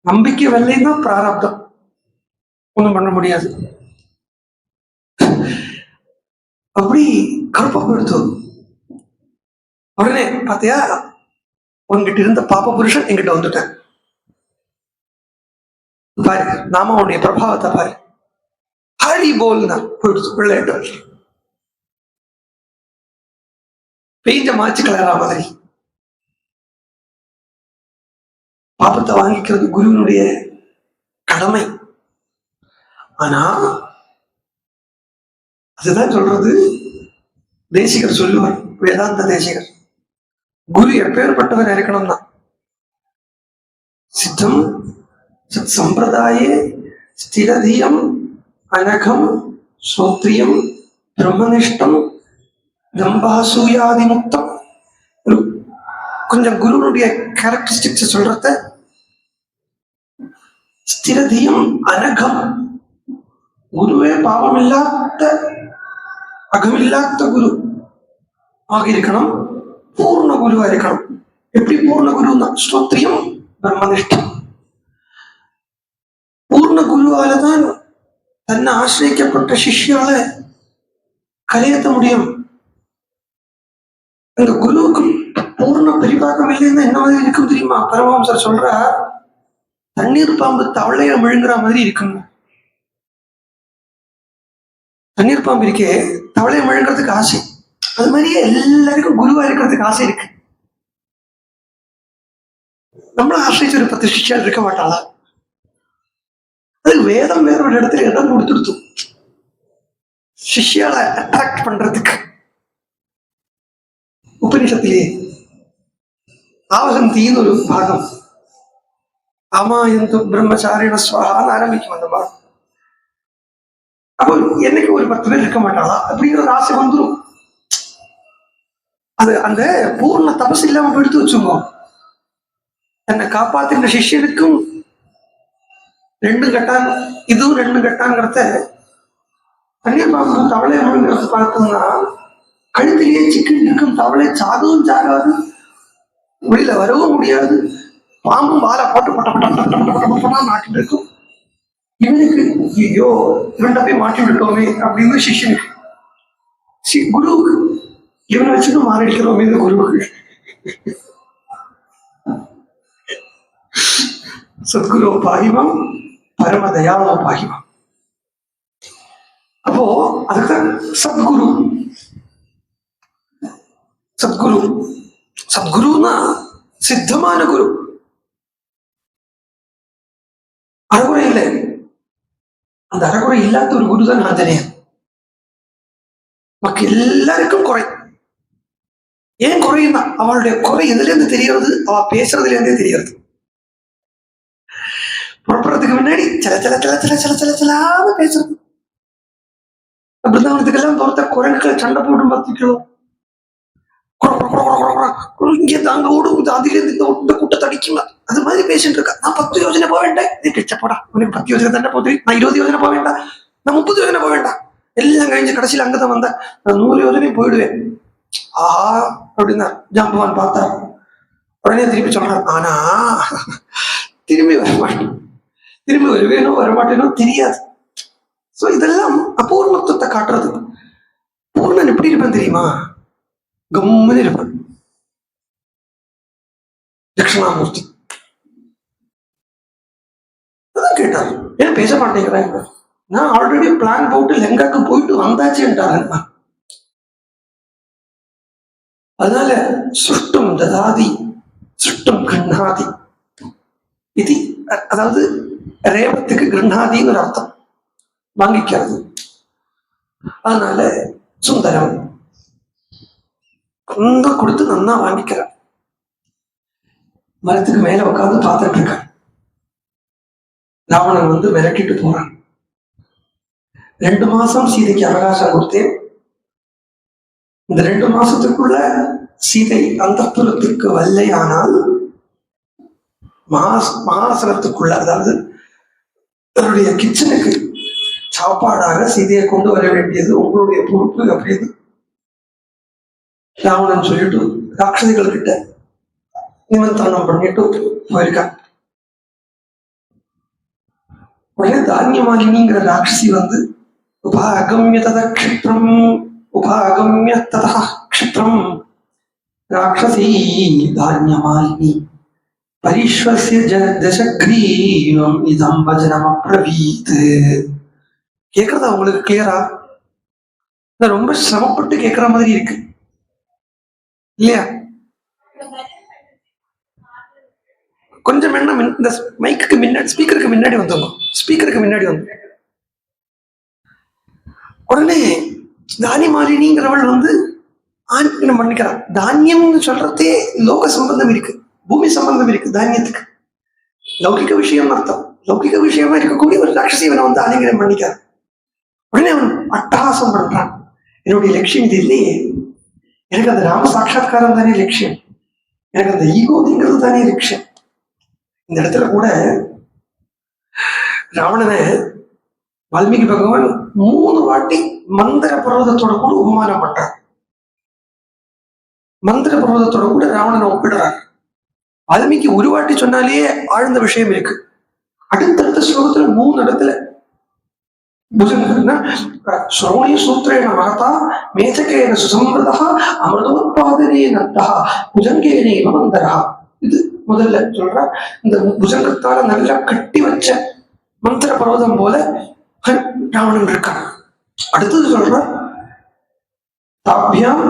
A: நம்பிக்கை வெள்ளைன்னா பிராரப்தம், ஒண்ணும் பண்ண முடியாது. அப்படி கருப்பம் எடுத்து உடனே பாத்தியா, உன்கிட்ட இருந்த பாப்ப புருஷன் என்கிட்ட வந்துட்டேன் பாரு, நாம உன்னுடைய பிரபாவத்தை பாரு, ஹரி போல்னா போயிடுச்சு பிள்ளைட்டு. பெயிண்ட மாச்சு கலரா மாதிரி. பாபத்தை வாங்கிக்கிறது குருவினுடைய கடமை. ஆனா அதுதான் சொல்றது தேசிகர் சொல்லுவார், வேதாந்த தேசிகர், குரு எப்பேற்பட்டவர் இருக்கணும்னா சித்தம் சத் சம்பிரதாயே ஸ்திரதியம் அனகம் ஸ்ரோத்ரியம் பிரம்மனிஷ்டம் தம்பாசூயாதி முக்தம். கொஞ்சம் குருனுடைய கேரக்டரிஸ்டிக்ஸ் சொல்றத, ஸ்திரதியம் அனகம், குருவே பாவமில்லாத அகமில்லாத குரு ஆக இருக்கணும், பூர்ண குருவா இருக்கணும். எப்படி பூர்ண குருன்னா ஸ்ரோத்ரியம் பிரம்மனிஷ்டம். பூர்ண குருவாலதான் தன்னை ஆசிரியக்கப்பட்ட சிஷ்யால கலையத்த முடியும். அந்த குருவுக்கு பூர்ண பரிபாகம் இல்லைன்னா என்ன மாதிரி இருக்கும் தெரியுமா? பரமஹம்சர் சொல்ற, தண்ணீர் பாம்பு தவளைய விழுங்குற மாதிரி இருக்குங்க. தண்ணீர் பாம்பு இருக்கே தவளைய விழுங்குறதுக்கு ஆசை, அது மாதிரியே எல்லாருக்கும் குருவா இருக்கிறதுக்கு ஆசை இருக்கு. நம்மள ஆசிரியர் ஒரு 10 சிஷ்யால் இருக்க மாட்டாளா? அது வேதம் வேற ஒரு இடத்துல இடம் கொடுத்துடுத்து சிஷ்யால அட்ராக்ட் பண்றதுக்கு. உபனிஷத்திலே ஆவகந்தின்னு ஒரு பாகம், ஆமாயந்து பிரம்மச்சாரிண ஸ்வாகான்னு ஆரம்பிக்கும் அந்த பாகம். அப்போ என்னைக்கு ஒரு 10 பேர் இருக்க மாட்டாளா அப்படிங்கிற ஒரு ஆசை வந்துடும். அது அந்த பூர்ண தபசு இல்லாம எடுத்து வச்சுங்க. தன்னை காப்பாத்தின சிஷ்யனுக்கும் 2 கட்டான், இதுவும் 2 கட்டாங்கிறத தண்ணீர் பாம்பு தவளை முழுங்கிறது பார்த்தோம்னா கழுத்திலேயே சிக்கன் இருக்கும். தவளை சாகவும் சாகாது, வெளியில வரவும் முடியாது. பாம்பும் வாழை போட்டு பட்ட மாட்டிட்டு இருக்கும். இவனுக்கு ஐயோ இவன்ட போய் மாட்டி விட்டோமே அப்படின்னு சிஷ்யனுக்கு, குருவுக்கு இவனை வச்சுட்டு மாரடிக்கிறோமே இந்த குருவுக்கு. சத்குரு பாகிவம் பரமதயாளோ பாகிவம். அப்போ அதுக்குதான் சத்குரு. சத்குரு சத்குருன்னா சித்தமான குரு, அறகுறை இல்லை. அந்த அறகுறை இல்லாத ஒரு குரு தான் ஆஞ்சநேயர். நமக்கு எல்லாருக்கும் குறை. ஏன் குறையுன்னா அவளுடைய குறை எதுல இருந்து தெரியறது? அவ பேசுறதுல இருந்தே தெரியறது. புறப்படுறதுக்கு முன்னாடி சில சில சில சில சில சில சிலாத பேசுறது. பிருந்தாவனத்துக்கெல்லாம் பொறுத்த குரங்குகள் சண்டை போட்டு பார்த்துக்கலாம். இங்கே தாங்க ஓடும், அதிலிருந்து இந்த கூட்டத்தை அடிக்குமா அது மாதிரி பேசிட்டு இருக்கா. நான் 10 யோஜனை போக வேண்டாம், நீ கிச்சப்படா, உனக்கு 10 யோஜனை தானே போகுது. நான் 20 யோஜனை போக வேண்டாம், நான் 30 யோஜனை போக வேண்டாம், எல்லாம் கழிஞ்சு கடைசியில் அங்கதான் வந்தேன், நான் 100 யோஜனையும் போயிடுவேன். ஆஹா அப்படின்னா ஜாம்பவான் பார்த்தார். உடனே திருப்பி சொல்றார், ஆனா திரும்பி வரமாட்டேன், திரும்பி வருவேனோ வரமாட்டேனோ தெரியாது. சோ இதெல்லாம் அபூர்ணத்துவத்தை காட்டுறது. பூர்ணன் எப்படி இருப்பேன் தெரியுமா? கம்முன்னு இருப்பேன். தட்சிணாமூர்த்தி அதான் கேட்டார், ஏன் பேச மாட்டேங்கிறாங்க? நான் ஆல்ரெடி பிளான் போட்டு லெங்காக்கு போயிட்டு வந்தாச்சுன்றாங்க. அதனால சுஷ்டும் ததாதி சுஷ்டும் கிருண்ணாதி இது, அதாவது ரேவத்துக்கு கிருண்ணாதின்னு ஒரு அர்த்தம், வாங்கிக்கிறது. அதனால சுந்தரம் கொஞ்சம் கொடுத்து நன்னா வாங்கிக்கிறார். மரத்துக்கு மேல உட்காந்து பார்த்துட்டு இருக்க ராவணன் வந்து விரட்டிட்டு போறான். 2 மாசம் சீதைக்கு அவகாசம் கொடுத்தேன். இந்த 2 மாசத்துக்குள்ள சீதை அந்தப்புறத்துக்கு வல்லையானால் மகாசனத்துக்குள்ள, அதாவது தன்னுடைய கிச்சனுக்கு சாப்பாடாக சீதையை கொண்டு வர வேண்டியது உங்களுடைய பொறுப்பு அப்படின்னு ராவணன் சொல்லிட்டு ராட்சதிகள் கிட்ட நிமந்திரணம் பண்ணிட்டு போயிருக்கான். உடனே தானியமாலினிங்கிற ராட்சசி வந்து உபாகம்ய தத க்ஷிப்ரம் உபாகம்ய ததா க்ஷிப்ரம் ராட்சசி தானியமாலினி பரிஷ்வஸ்ய தசக்ரீவம் இதம் வஜனம் அப்ரவீத். கேக்குறதா உங்களுக்கு கிளியரா? ரொம்ப சிரமப்பட்டு கேட்கிற மாதிரி இருக்கு. இல்லையா? கொஞ்சம் என்ன இந்த மைக்கு முன்னாடி ஸ்பீக்கருக்கு முன்னாடி வந்துடும், ஸ்பீக்கருக்கு முன்னாடி வந்து உடனே தானி மாலினிங்கிறவள் வந்து ஆன்மீகம் பண்ணிக்கிறான். தானியம்னு சொல்றதே லோக சம்பந்தம் இருக்கு, பூமி சம்பந்தம் இருக்கு தானியத்துக்கு. லௌகிக விஷயம் அர்த்தம். லௌகிக விஷயமா இருக்கக்கூடிய ஒரு ராட்சசி இவனை வந்து ஆலிங்கனம் பண்ணிக்கிறான். உடனே அவன் அட்டகாசம் பண்றான், என்னுடைய லட்சியம் இது இல்லையே, எனக்கு அந்த ராம சாட்சா்காரம் தானே லட்சியம், எனக்கு அந்த ஈகோங்கிறது தானே லட்சியம். இந்த இடத்துல கூட ராவணனை வால்மீகி பகவான் 3 வாட்டி மந்திர பர்வதத்தோட கூட உபமானம் பண்றார். மந்திர பர்வதத்தோட கூட ராவணனை ஒப்பிடுறார். வால்மீகி ஒரு வாட்டி சொன்னாலேயே ஆழ்ந்த விஷயம் இருக்கு. அடுத்தடுத்த ஸ்லோகத்துல 3 இடத்துல புஜங்கள்னா ஸ்ரோணி சூத்திரேன மகதா மேதகேன சுசம்பிரதா அமிர்தோத்பாதனே நத்தா புஜங்கேனே மந்தரா. இது முதல்ல சொல்ற இந்த புஜங்கத்தால நல்லா கட்டி வச்ச மந்திர பர்வதம் போல ராவணன் இருக்கான். அடுத்தது சொல்ற தாபியாம்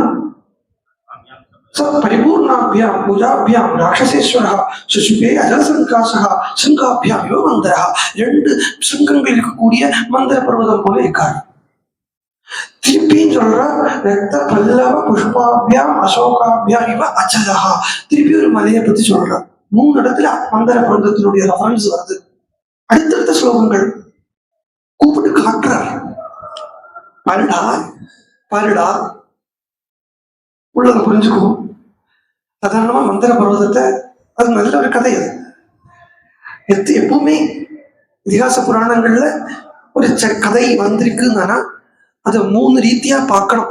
A: பரிபூர்ணாபியாம் பூஜாபியாம் ராட்சசேஸ்வரா சுசுபே அஜலசங்காசா சங்காபியாம் இவ மந்திரா. 2 சிங்கங்கள் இருக்கக்கூடிய மந்திர பர்வதம் போல இருக்காரு. திருப்பியும் சொல்ற ரத்த பல்லவ புஷ்பாபியாம் அசோகாபியாம் இவ அச்சலஹா. திருப்பி ஒரு மலையை பத்தி சொல்ற. 3 இடத்துல மந்திர பர்வதத்தினுடைய ரெஃபரன்ஸ் வருது. அடுத்தடுத்த ஸ்லோகங்கள் கூப்பிட்டு காட்டுறார், பாருடா பாருடா, உள்ளதை புரிஞ்சுக்கும். சாதாரணமா மந்திர பர்வதத்தை அது நல்ல ஒரு கதை. அது எப்பவுமே இதிகாச புராணங்கள்ல ஒரு கதை வந்திருக்குன்னா அதை 3 ரீதியா பார்க்கணும்.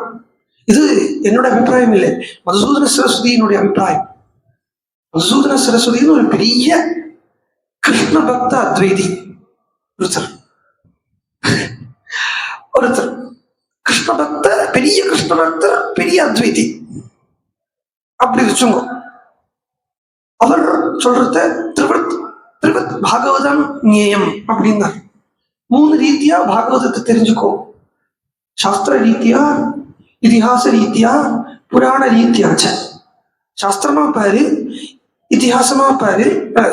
A: இது என்னோட அபிப்பிராயம் இல்லை, மதுசூதன சரஸ்வதியினுடைய அபிப்பிராயம். மதுசூதன சரஸ்வதினு ஒரு பெரிய கிருஷ்ண பக்த அத்வைதி ஒருத்தர் கிருஷ்ண பக்த, பெரிய கிருஷ்ண பக்தர், பெரிய அத்வைதி அப்படி வச்சுங்க. அவர் சொல்றத திருவத் பாகவதம் ஞேயம் அப்படின்னா 3 ரீதியா பாகவதத்தை தெரிஞ்சுக்கோ. சாஸ்திர ரீதியா, இதிகாச ரீதியா, புராண ரீதியாச்ச. சாஸ்திரமா பாரு, இதிகாசமா பாரு,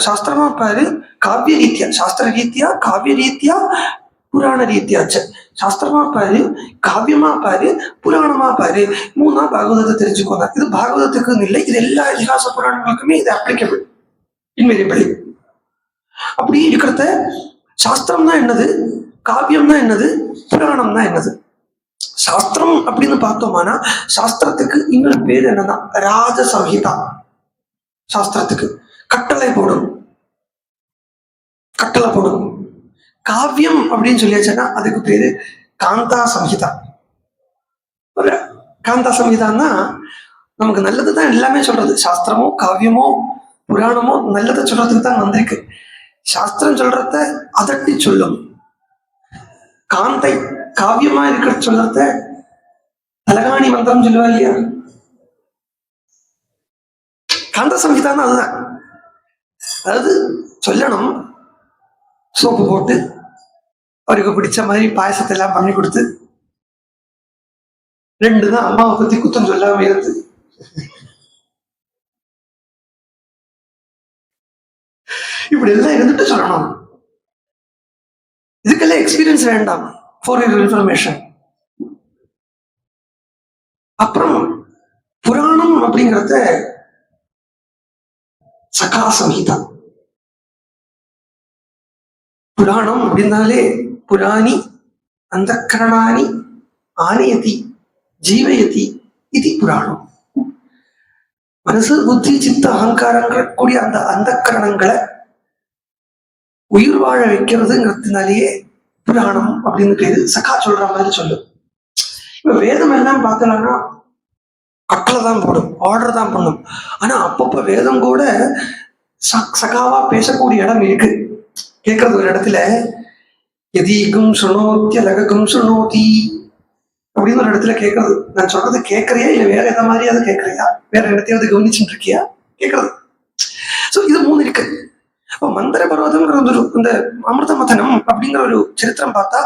A: சாஸ்திரமா பாரு, காவிய ரீதியா, சாஸ்திர ரீதியா, காவிய ரீதியா, புராண ரீதியாச்ச. சாஸ்திரமா பாரு, காவியமா பாரு, புராணமா பாரு, 3 பாகவதத்தை தெரிஞ்சுக்கோங்க. இது பாகவதத்துக்கு இல்லை, இது எல்லா இதிகாச புராணங்களுக்குமே இது அப்ளிகபிள், இன்வேரியபிள். அப்படி இருக்கிறத சாஸ்திரம்னா என்னது, காவியம்னா என்னது, புராணம்னா என்னது. சாஸ்திரம் அப்படின்னு பார்த்தோம்னா சாஸ்திரத்துக்கு இன்னொரு பேர் என்னன்னா ராஜ சம்ஹிதா. சாஸ்திரத்துக்கு கட்டளை போடும், கட்டளை போடும். காவியம் அப்படின்னு சொல்லியாச்சுன்னா அதுக்கு பேரு காந்தா சம்ஹிதா. காந்தா சம்ஹிதான்னா நமக்கு நல்லதுதான் எல்லாமே சொல்றது. சாஸ்திரமோ காவியமோ புராணமோ நல்லதை சொல்றதுக்கு தான் வந்திருக்கு. சாஸ்திரம் சொல்றத அதட்டி சொல்லும், காந்தை காவியமா இருக்கிற சொல்றத தலகாணி மந்திரம் சொல்லுவா இல்லையா. காந்த சம்ஹிதான்னு அதுதான். அதாவது சொல்லணும், சோப்பு போட்டு அவருக்கு பிடிச்ச மாதிரி பாயசத்தை எல்லாம் பண்ணி கொடுத்து 2 தான் அம்மாவை பத்தி குத்தம் சொல்லாம இருந்து இப்படி எல்லாம் இருந்துட்டு சொல்லணும். இதுக்கெல்லாம் எக்ஸ்பீரியன்ஸ் வேண்டாம், ஃபார் யுவர் இன்ஃபர்மேஷன். அப்புறம் புராணம் அப்படிங்கிறத சகா சம்ஹிதா. புராணம் அப்படின்னாலே புராணி அந்த கரணானி ஆனயதி ஜீவயதி இது புராணம். மனசு புத்தி சித்த அகங்காரங்கள் கூடிய அந்த அந்த கரணங்களை உயிர் வாழ வைக்கிறதுங்கிறதுனாலேயே புராணம் அப்படின்னு பேரு. சகா சொல்ற மாதிரி சொல்லு. இப்ப வேதம் எல்லாம் பார்த்தோம்னா கட்டளை தான் போடும், ஆர்டர் தான் பண்ணும். ஆனா அப்பப்ப வேதம் கூட சகாவா பேசக்கூடிய இடம் இருக்கு. கேட்கறது ஒரு இடத்துல எதீகும் சுணோத்திய லககும் சுணோதி அப்படின்னு ஒரு இடத்துல கேட்கறது. நான் சொல்றது கேட்கறியா இல்ல வேற எதை மாதிரியாவது கேட்கறியா, வேற இடத்தையாவது கவனிச்சுட்டு இருக்கியா கேட்கறது. சோ இது 3 இருக்கு. அப்ப மந்திர பர்வதம்ங்கிற இந்த அமிர்த மதனம் அப்படிங்கிற ஒரு சரித்திரம் பார்த்தா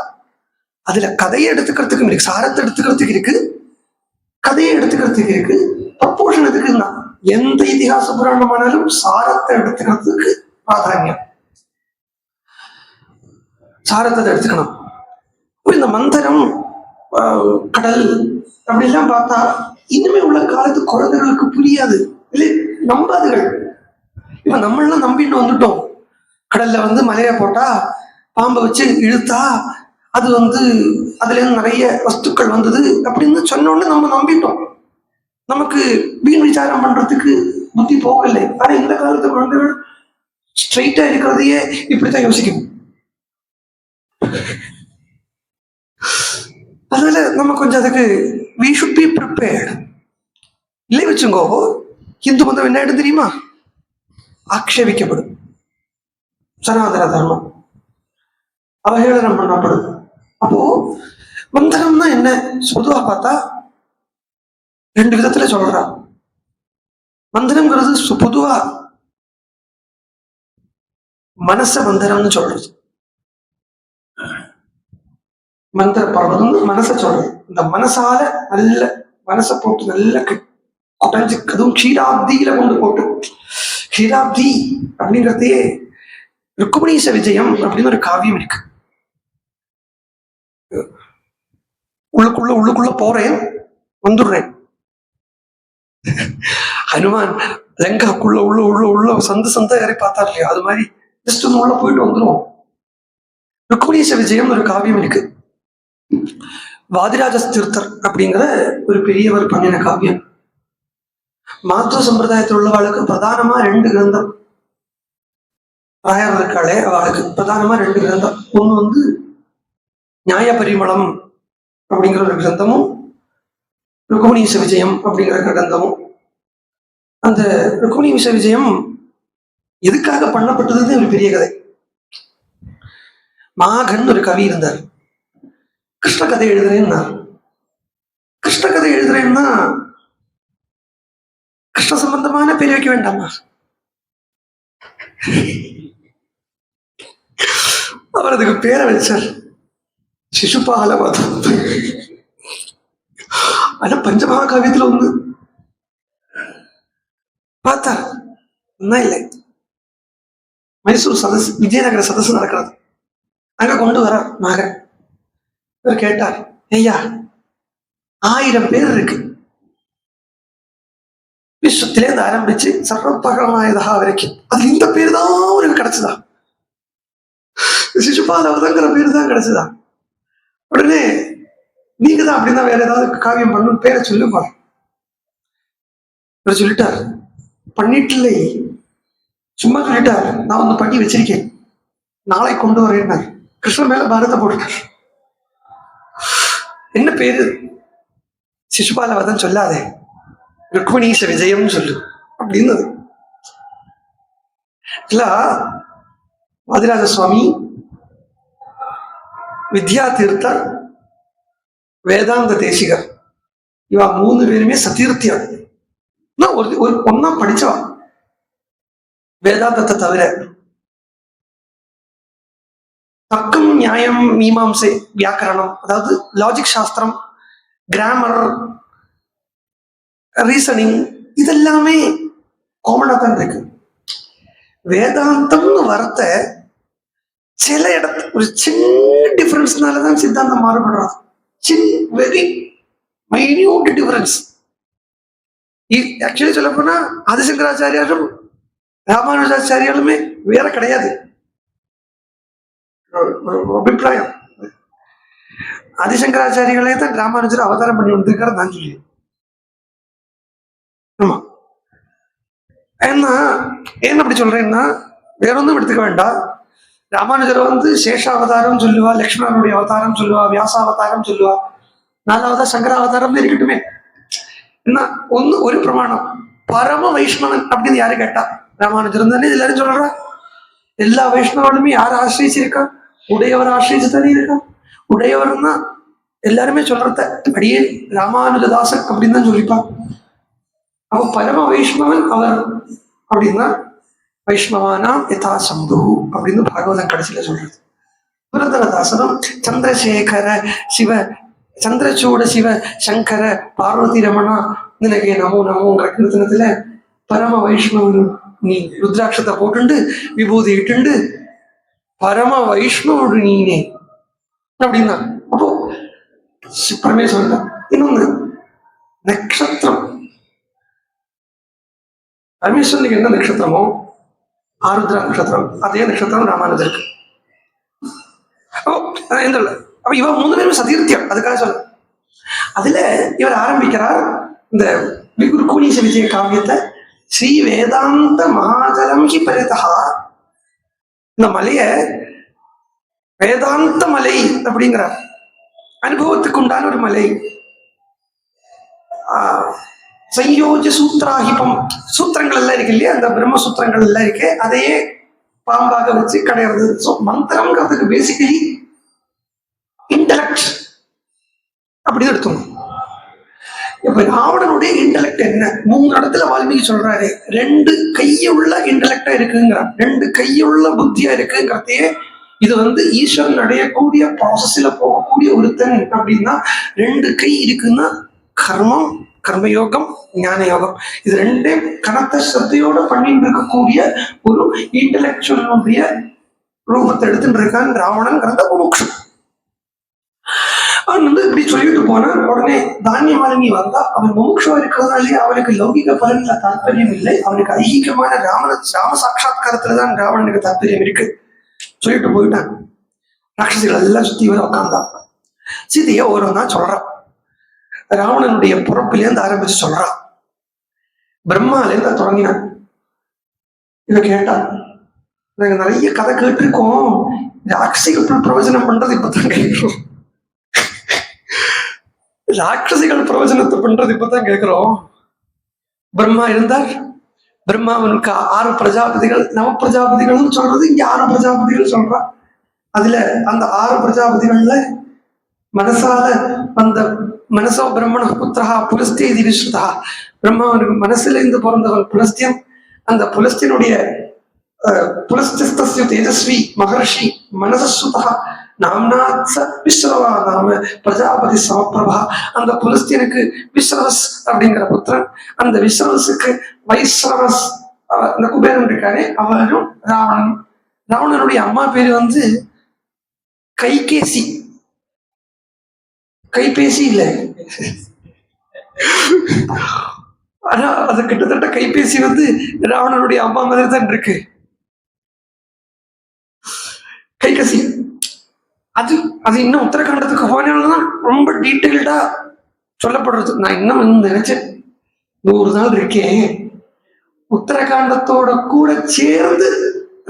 A: அதுல கதையை எடுத்துக்கிறதுக்கும் இருக்கு, சாரத்தை எடுத்துக்கிறதுக்கு இருக்கு, கதையை எடுத்துக்கிறதுக்கு இருக்கு, ப்ரப்போர்ஷன் எதுக்குன்னா எந்த இதிகாச புராணமானாலும் சாரத்தை எடுத்துக்கிறதுக்கு பிராதானியம், சாரத்தை எடுத்துக்கணும். இந்த மந்திரம் கடல் அப்படிலாம் பார்த்தா இனிமே உள்ள காலத்து குழந்தைகளுக்கு புரியாது, இல்லை நம்பாதுகள். இப்ப நம்மளாம் நம்பிட்டு வந்துட்டோம். கடல்ல மலையை போட்டா பாம்பை வச்சு இழுத்தா அது அதுல இருந்து நிறைய வஸ்துக்கள் வந்தது அப்படின்னு சொன்னோன்னு நம்ம நம்பிட்டோம். நமக்கு வீண் விசாரம் பண்றதுக்கு புத்தி போகலை. ஆனா இந்த காலத்து குழந்தைகள் ஸ்ட்ரைட்டா இருக்கிறதையே இப்படித்தான் யோசிக்கும். அதனால நம்ம கொஞ்சம் அதுக்கு we should be prepared. இல்லை வச்சுங்கோ, இந்து மதம் என்ன ஆயிடும் தெரியுமா? ஆக்ஷேபிக்கப்படும், சனாதன தர்மம் அவஹேளனம் பண்ணப்படும். அப்போ மந்திரம்னா என்ன பொதுவா பார்த்தா ரெண்டு விதத்துல சொல்றா. மந்திரம்ங்கிறது பொதுவா மனச மந்திரம்னு சொல்றது. மந்திர பர்வதம் மனச சொல்றது. இந்த மனசால நல்ல மனசை போட்டு நல்ல குடைஞ்சு, அதுவும் க்ஷீராப்தியில கொண்டு போட்டு, க்ஷீராப்தி அப்படிங்கிறதே ருக்குமணீச விஜயம் அப்படின்னு ஒரு காவியம் இருக்கு. உள்ளுக்குள்ள போறேன், வந்துடுறேன். ஹனுமான் லங்காக்குள்ள உள்ள சந்த ஏறி பார்த்தார் இல்லையா, அது மாதிரி ஜஸ்ட் உள்ள போயிட்டு வந்துடும். ருக்குமணீச விஜயம் ஒரு காவியம் இருக்கு. வாதிராஜ தீர்த்தர் அப்படிங்கிற ஒரு பெரியவர் பண்ணின காவியம். மாத்துவ சம்பிரதாயத்தில் உள்ளவாளுக்கு பிரதானமா 2 கிரந்தம், ராயர் இருக்காளே அவளுக்கு பிரதானமா 2 கிரந்தம். ஒண்ணு நியாய பரிமளம் அப்படிங்கிற ஒரு கிரந்தமும், ருக்குமணீச விஜயம் அப்படிங்கிற கிரந்தமும். அந்த ருக்குமணீச விஜயம் எதுக்காக பண்ணப்பட்டதுன்னு ஒரு பெரிய கதை. மாகன் ஒரு கவி இருந்தார், கிருஷ்ண கதை எழுதுறேன்னா. கிருஷ்ண கதை எழுதுறேன்னா கிருஷ்ண சம்பந்தமான பேர் வைக்க வேண்டாமா? அவர் அதுக்கு பேரை வச்சார் சிசுபால வதம். ஆனா பஞ்சமகாவியத்துல ஒண்ணு பார்த்தா என்ன இல்லை, மைசூர் சதஸ், விஜயநகர சதஸ் நடக்கிறது. அங்க கொண்டு வர மகன். இவர் கேட்டார், ஐயா 1000 பேர் இருக்கு, விஸ்வத்திலேருந்து ஆரம்பிச்சு சர்வபகமாயதா வரைக்கும், அது இந்த பேர் தான் அவருக்கு கிடைச்சதா? சிசுபாலவதங்கிற பேரு தான் கிடைச்சதா? உடனே நீங்க தான் அப்படின்னா வேற ஏதாவது காவியம் பண்ணணும், பேரை சொல்லுங்க. இவர் சொல்லிட்டார், பண்ணிட்டு இல்லை, சும்மா சொல்லிட்டார், நான் பண்ணி வச்சிருக்கேன், நாளை கொண்டு வரேன். கிருஷ்ணன் மேல பாரத போட்டுட்டார். என்ன பேரு? சிசுபாலவதம் சொல்லாதே, ருக்மணீச விஜயம் சொல்லு அப்படின்னு. இல்ல வாதிராஜ சுவாமி, வித்யா தீர்த்தர், வேதாந்த தேசிகர், இவா 3 பேருமே சதீர்த்தியார். ஒன்னா படிச்சவா வேதாந்தத்தை தவிர. தர்க்கம், நியாயம், மீமாம்சை, வியாக்கரணம், அதாவது லாஜிக் சாஸ்திரம், கிராமர், ரீசனிங், இதெல்லாமே காமனா தான் இருக்கு. வேதாந்தம்னு வரத்த சில இடத்துல ஒரு சின்ன டிஃபரன்ஸ்னாலதான் சித்தாந்தம் மாறுபடுறது. Very minute difference. ஆக்சுவலி சொல்ல போனா ஆதிசங்கராச்சாரியாரும் ராமானுஜாச்சாரியாலுமே வேற கிடையாது. அபிப்பிராயம், ஆதிசங்கராச்சாரிகளே தான் ராமானுஜர் அவதாரம் பண்ணி வந்திருக்காரு நான் சொல்லி. ஆமா, ஏன்னா ஏன் அப்படி சொல்றேன்னா, வேற ஒன்றும் எடுத்துக்க வேண்டாம். ராமானுஜர் சேஷாவதாரம் சொல்லுவா, லக்ஷ்மணனுடைய அவதாரம் சொல்லுவா, வியாசாவதாரம் சொல்லுவா, 4வதா சங்கராவதாரம் இருக்கட்டுமே. என்ன ஒரு பிரமாணம், பரம வைஷ்ணவன் அப்படின்னு யாரு கேட்டா ராமானுஜர் தானே எல்லாரும் சொல்றா. எல்லா வைஷ்ணவனுமே யாரை ஆசிரிச்சிருக்கா? உடையவர் ஆசிரிச்சு தானே இருக்கா. உடையவர்னா எல்லாருமே சொல்றத அடியே ராமானுஜதாசன் அப்படின்னு தான் சொல்லிப்பா. அவ பரம வைஷ்ணவன் அவர் அப்படின்னா வைஷ்ணவானாம் யதா சம்பு அப்படின்னு பாகவதம் கடைசியில சொல்றது. புரந்தரதாசனம் சந்திரசேகர சிவ, சந்திரசூட சிவ சங்கர பார்வதி ரமணா நினைக்கே நமோ நமோங்கிற கீர்த்தனத்துல பரம வைஷ்ணவன் நீ ருத்ராட்சத்தை போட்டுண்டு விபூதி இட்டுண்டு பரம வைஷ்ணவோடு நீனே அப்படின்னா அப்போ பரமேஸ்வரன் தான். இன்னொன்னு நட்சத்திரம், பரமேஸ்வரனுக்கு என்ன நட்சத்திரமோ ஆருத்ரா நட்சத்திரம், அதே நட்சத்திரம் ராமானுஜருக்கு. அப்போ எந்த அப்ப இவ 3 பேரும் சதீர்த்தியம், அதுக்காக சொல்ல. அதுல இவர் ஆரம்பிக்கிறார் இந்த விகுர்கூனி விஜய காவியத்தை. ஸ்ரீ வேதாந்த மகாஜலம் ஹி பரிதா, இந்த மலைய வேதாந்த மலை அப்படிங்கிறார், அனுபவத்துக்கு உண்டான ஒரு மலை. சயோஜ சூத்ராஹிபம், சூத்திரங்கள் எல்லாம் இருக்கு இல்லையா, அந்த பிரம்ம சூத்திரங்கள் எல்லாம் இருக்கு, அதையே பாம்பாக வச்சு கிடையாது. மந்திரம்ங்கிறதுக்கு பேசிக்கலி இன்டலெக்ட் அப்படின்னு எடுத்தோம். இப்ப ராவணனுடைய இன்டலெக்ட் என்ன? 3 இடத்துல வால்மீகி சொல்றாரு 2 கையுள்ள இன்டலெக்டா இருக்குங்கிறார், 2 கையுள்ள புத்தியா இருக்குங்கிறதையே. இது ஈஸ்வரன் அடையக்கூடிய ப்ராசஸ்ல போகக்கூடிய ஒருத்தன் அப்படின்னா 2 கை இருக்குன்னா கர்மம், கர்மயோகம், ஞான யோகம், இது 2 கனத்த சத்தையோட பண்ணிட்டு இருக்கக்கூடிய ஒரு இன்டலெக்சுவலுடைய ரூபத்தை எடுத்துட்டு இருக்கான் ராவணன்கிறத மோட்சம். அவன் இப்படி சொல்லிட்டு போனா உடனே தானியமாலினி வந்தா அவன் மோட்சம் இருக்கிறதுனாலே அவனுக்கு லௌகிக பலன்ல தாற்பயம் இல்லை, அவனுக்கு ஐகிகமான ராம சாட்சா்காரத்துலதான் ராவணனுக்கு தாற்பயம் இருக்கு சொல்லிட்டு போயிட்டான். ராட்சசிகள் எல்லாம் சுத்தி வர உட்கார்ந்தான். சீதைய ஒருவனா சொல்றான், ராவணனுடைய பிறப்பிலேருந்து ஆரம்பிச்சு சொல்றான், பிரம்மாலேருந்து தொடங்கினான். இவ கேட்டான், நாங்க நிறைய கதை கேட்டிருக்கோம், ராட்சசிகள் பிரவச்சனம் பண்றது இப்பதான் கேட்கிறோம், ராட்சசிகள் பிரவச்சனத்தை பண்றது இப்பதான் கேட்கிறோம். பிரம்மா இருந்தார், பிரம்மாவனுக்கு 6 பிரஜாபதிகள், நவ பிரஜாபதிகள் சொல்றது இங்க 6 பிரஜாபதிகள் சொல்றா. அதுல அந்த 6 பிரஜாபதிகள்ல மனசால அந்த மனசோ பிரம்மண புத்திரா புலஸ்தேதி விஸ்ருதா, பிரம்மாவனுக்கு மனசுல இருந்து பிறந்தவன் புலஸ்தியன். அந்த புலஸ்தியனுடைய புலஸ்திய தேஜஸ்வி மகர்ஷி மனசஸ்வதா நாம்னாத்ச விஸ்ரவா நாம பிரஜாபதி சமப்பிரபா. அந்த புலஸ்தியனுக்கு விஸ்ரவஸ் அப்படிங்கிற புத்திரன், அந்த விஸ்ரவஸுக்கு வைஸ்ரவஸ் அந்த குபேரன் இருக்கானே அவரும் ராவணன். ராவணனுடைய அம்மா பேரு கைகேசி, கைபேசி இல்ல, ஆனா அது கிட்டத்தட்ட கைபேசி ராவணனுடைய அம்மா மாதிரி தான் இருக்கு, கைகசி. அது அது இன்னும் உத்தரகாண்டத்துக்கு போனால்தான் ரொம்ப டீட்டெயில்டா சொல்லப்படுறது. நான் இன்னும் நினைச்சேன் 100 நாள் இருக்கேன், உத்தரகாண்டத்தோட கூட சேர்ந்து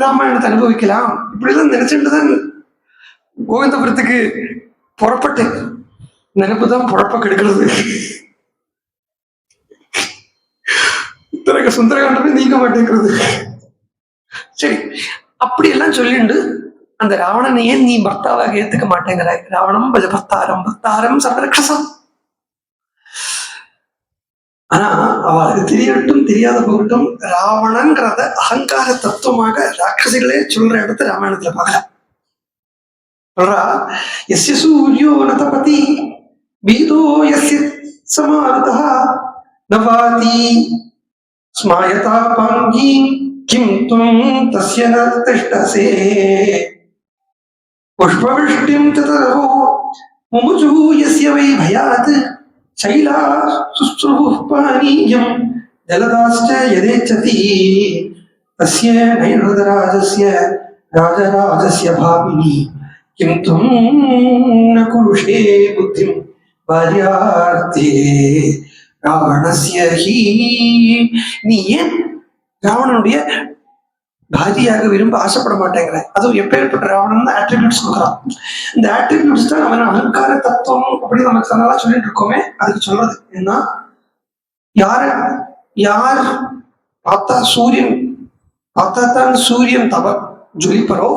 A: ராமாயணத்தை அனுபவிக்கலாம் இப்படிதான் நினைச்சுட்டுதான் கோவிந்தபுரத்துக்கு புறப்பட்டேன். நினைப்புதான் புறப்ப கெடுக்கிறது. சுந்தரகாண்டமே நீங்க மாட்டேங்கிறது. சரி, அப்படியெல்லாம் சொல்லிண்டு அந்த ராவணனை ஏன் நீ பர்த்தாவாக ஏத்துக்க மாட்டேங்கிறாய்? ராவணம் பஜ பர்த்தாரம் பர்த்தாரம் சர்வரக்ஷசம். ஆனா அவளுக்கு தெரியட்டும் தெரியாத போகட்டும், ராவணங்கிறத அகங்கார தத்துவமாக ராட்சசிகளே சொல்ற இடத்த ராமாயணத்துல பார்க்கலாம். சொல்றா, எஸ்ய சூரியோ நதபதி பீதோ யஸ்ய சமாருதா நவாதி ஸ்மாயதா பாங்கி கிம் தும் தஸ்ய ந திஷ்டசே புஷ்பவிஷ்டிம் ததரோ முமுஜு யஸ்ய வை பயாத் சைலா சுஸ்ருஹுः பானீயம் ஜலதாஸ்ச யதேச்சதி தஸ்ய நைருதராஜஸ்ய ராஜராஜஸ்ய பாபினி கிம் தும் ந குருஷே புத்திம் பாரியார்த்தே ராவணஸ்ய ஹி. நீ ஏன் ராவணனுடைய பாரியாக விரும்ப ஆசைப்பட மாட்டேங்கிற? அதுவும் எப்பேற்பட்ட ராவணன் ஆட்ரிபியூட்ஸ் கொடுக்குறான். இந்த ஆட்ரிபியூட்ஸ் தான் அவன் அகங்கார தத்துவம் அப்படின்னு நம்ம நல்லா சொல்லிட்டு இருக்கோமே, அதுக்கு சொல்றது என்ன? யார் பார்த்தா தான் சூரியன் ஜொலிப்பரோ,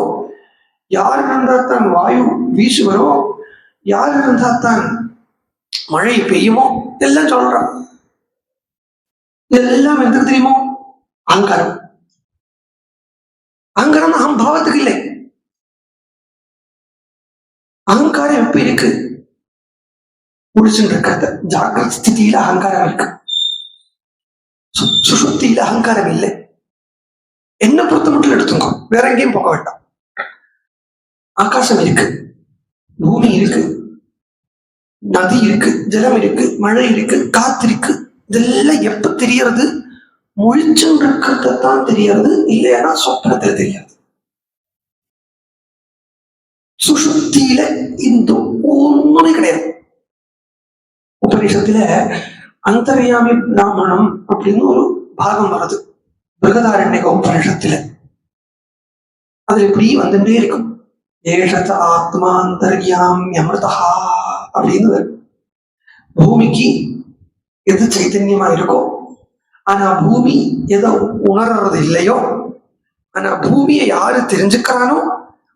A: யார் இருந்தால்தான் வாயு வீசுவரோ, யார் இருந்தால்தான் மழை பெய்யுமோ, எல்லாம் சொல்றான். இதெல்லாம் எதுக்கு தெரியுமோ? அகங்காரம். அகங்காரம் அகம்பாவத்துக்கு இல்லை. அகங்காரம் எப்ப இருக்கு? முடிச்சுட்டு இருக்காது ஜாகிரத ஸ்திதியில அகங்காரம் இருக்கு. சுஷுப்தியில அகங்காரம் இல்லை. என்ன பொறுத்த மட்டும் எடுத்துக்கோ, வேற எங்கேயும் போக வேண்டாம். ஆகாசம் இருக்கு, பூமி இருக்கு, நதி இருக்கு, ஜலம் இருக்கு, மழை இருக்கு, காத்து இருக்கு. இதெல்லாம் எப்ப தெரியறது? முழிச்சுன்னு இருக்கிறதான் தெரியறது, இல்லையா சொப்னத்துல தெரியாது. சுஷுப்தியில இந்த ஒண்ணுமே கிடையாது. உபநிஷத்துல அந்தர்யாமி பிராமணம் அப்படின்னு ஒரு பாகம் வருது பிருகதாரண்யக உபநிஷத்துல. அதுல இப்படி வந்துட்டே இருக்கும், ஏஷத ஆத்மா அந்தர்யாமியமிருதா அப்படின்னு. பூமிக்கு எது சைத்தன்யமா இருக்கோ, ஆனா பூமி எதை உணர்றது இல்லையோ, ஆனா பூமியை யாரு தெரிஞ்சுக்கிறானோ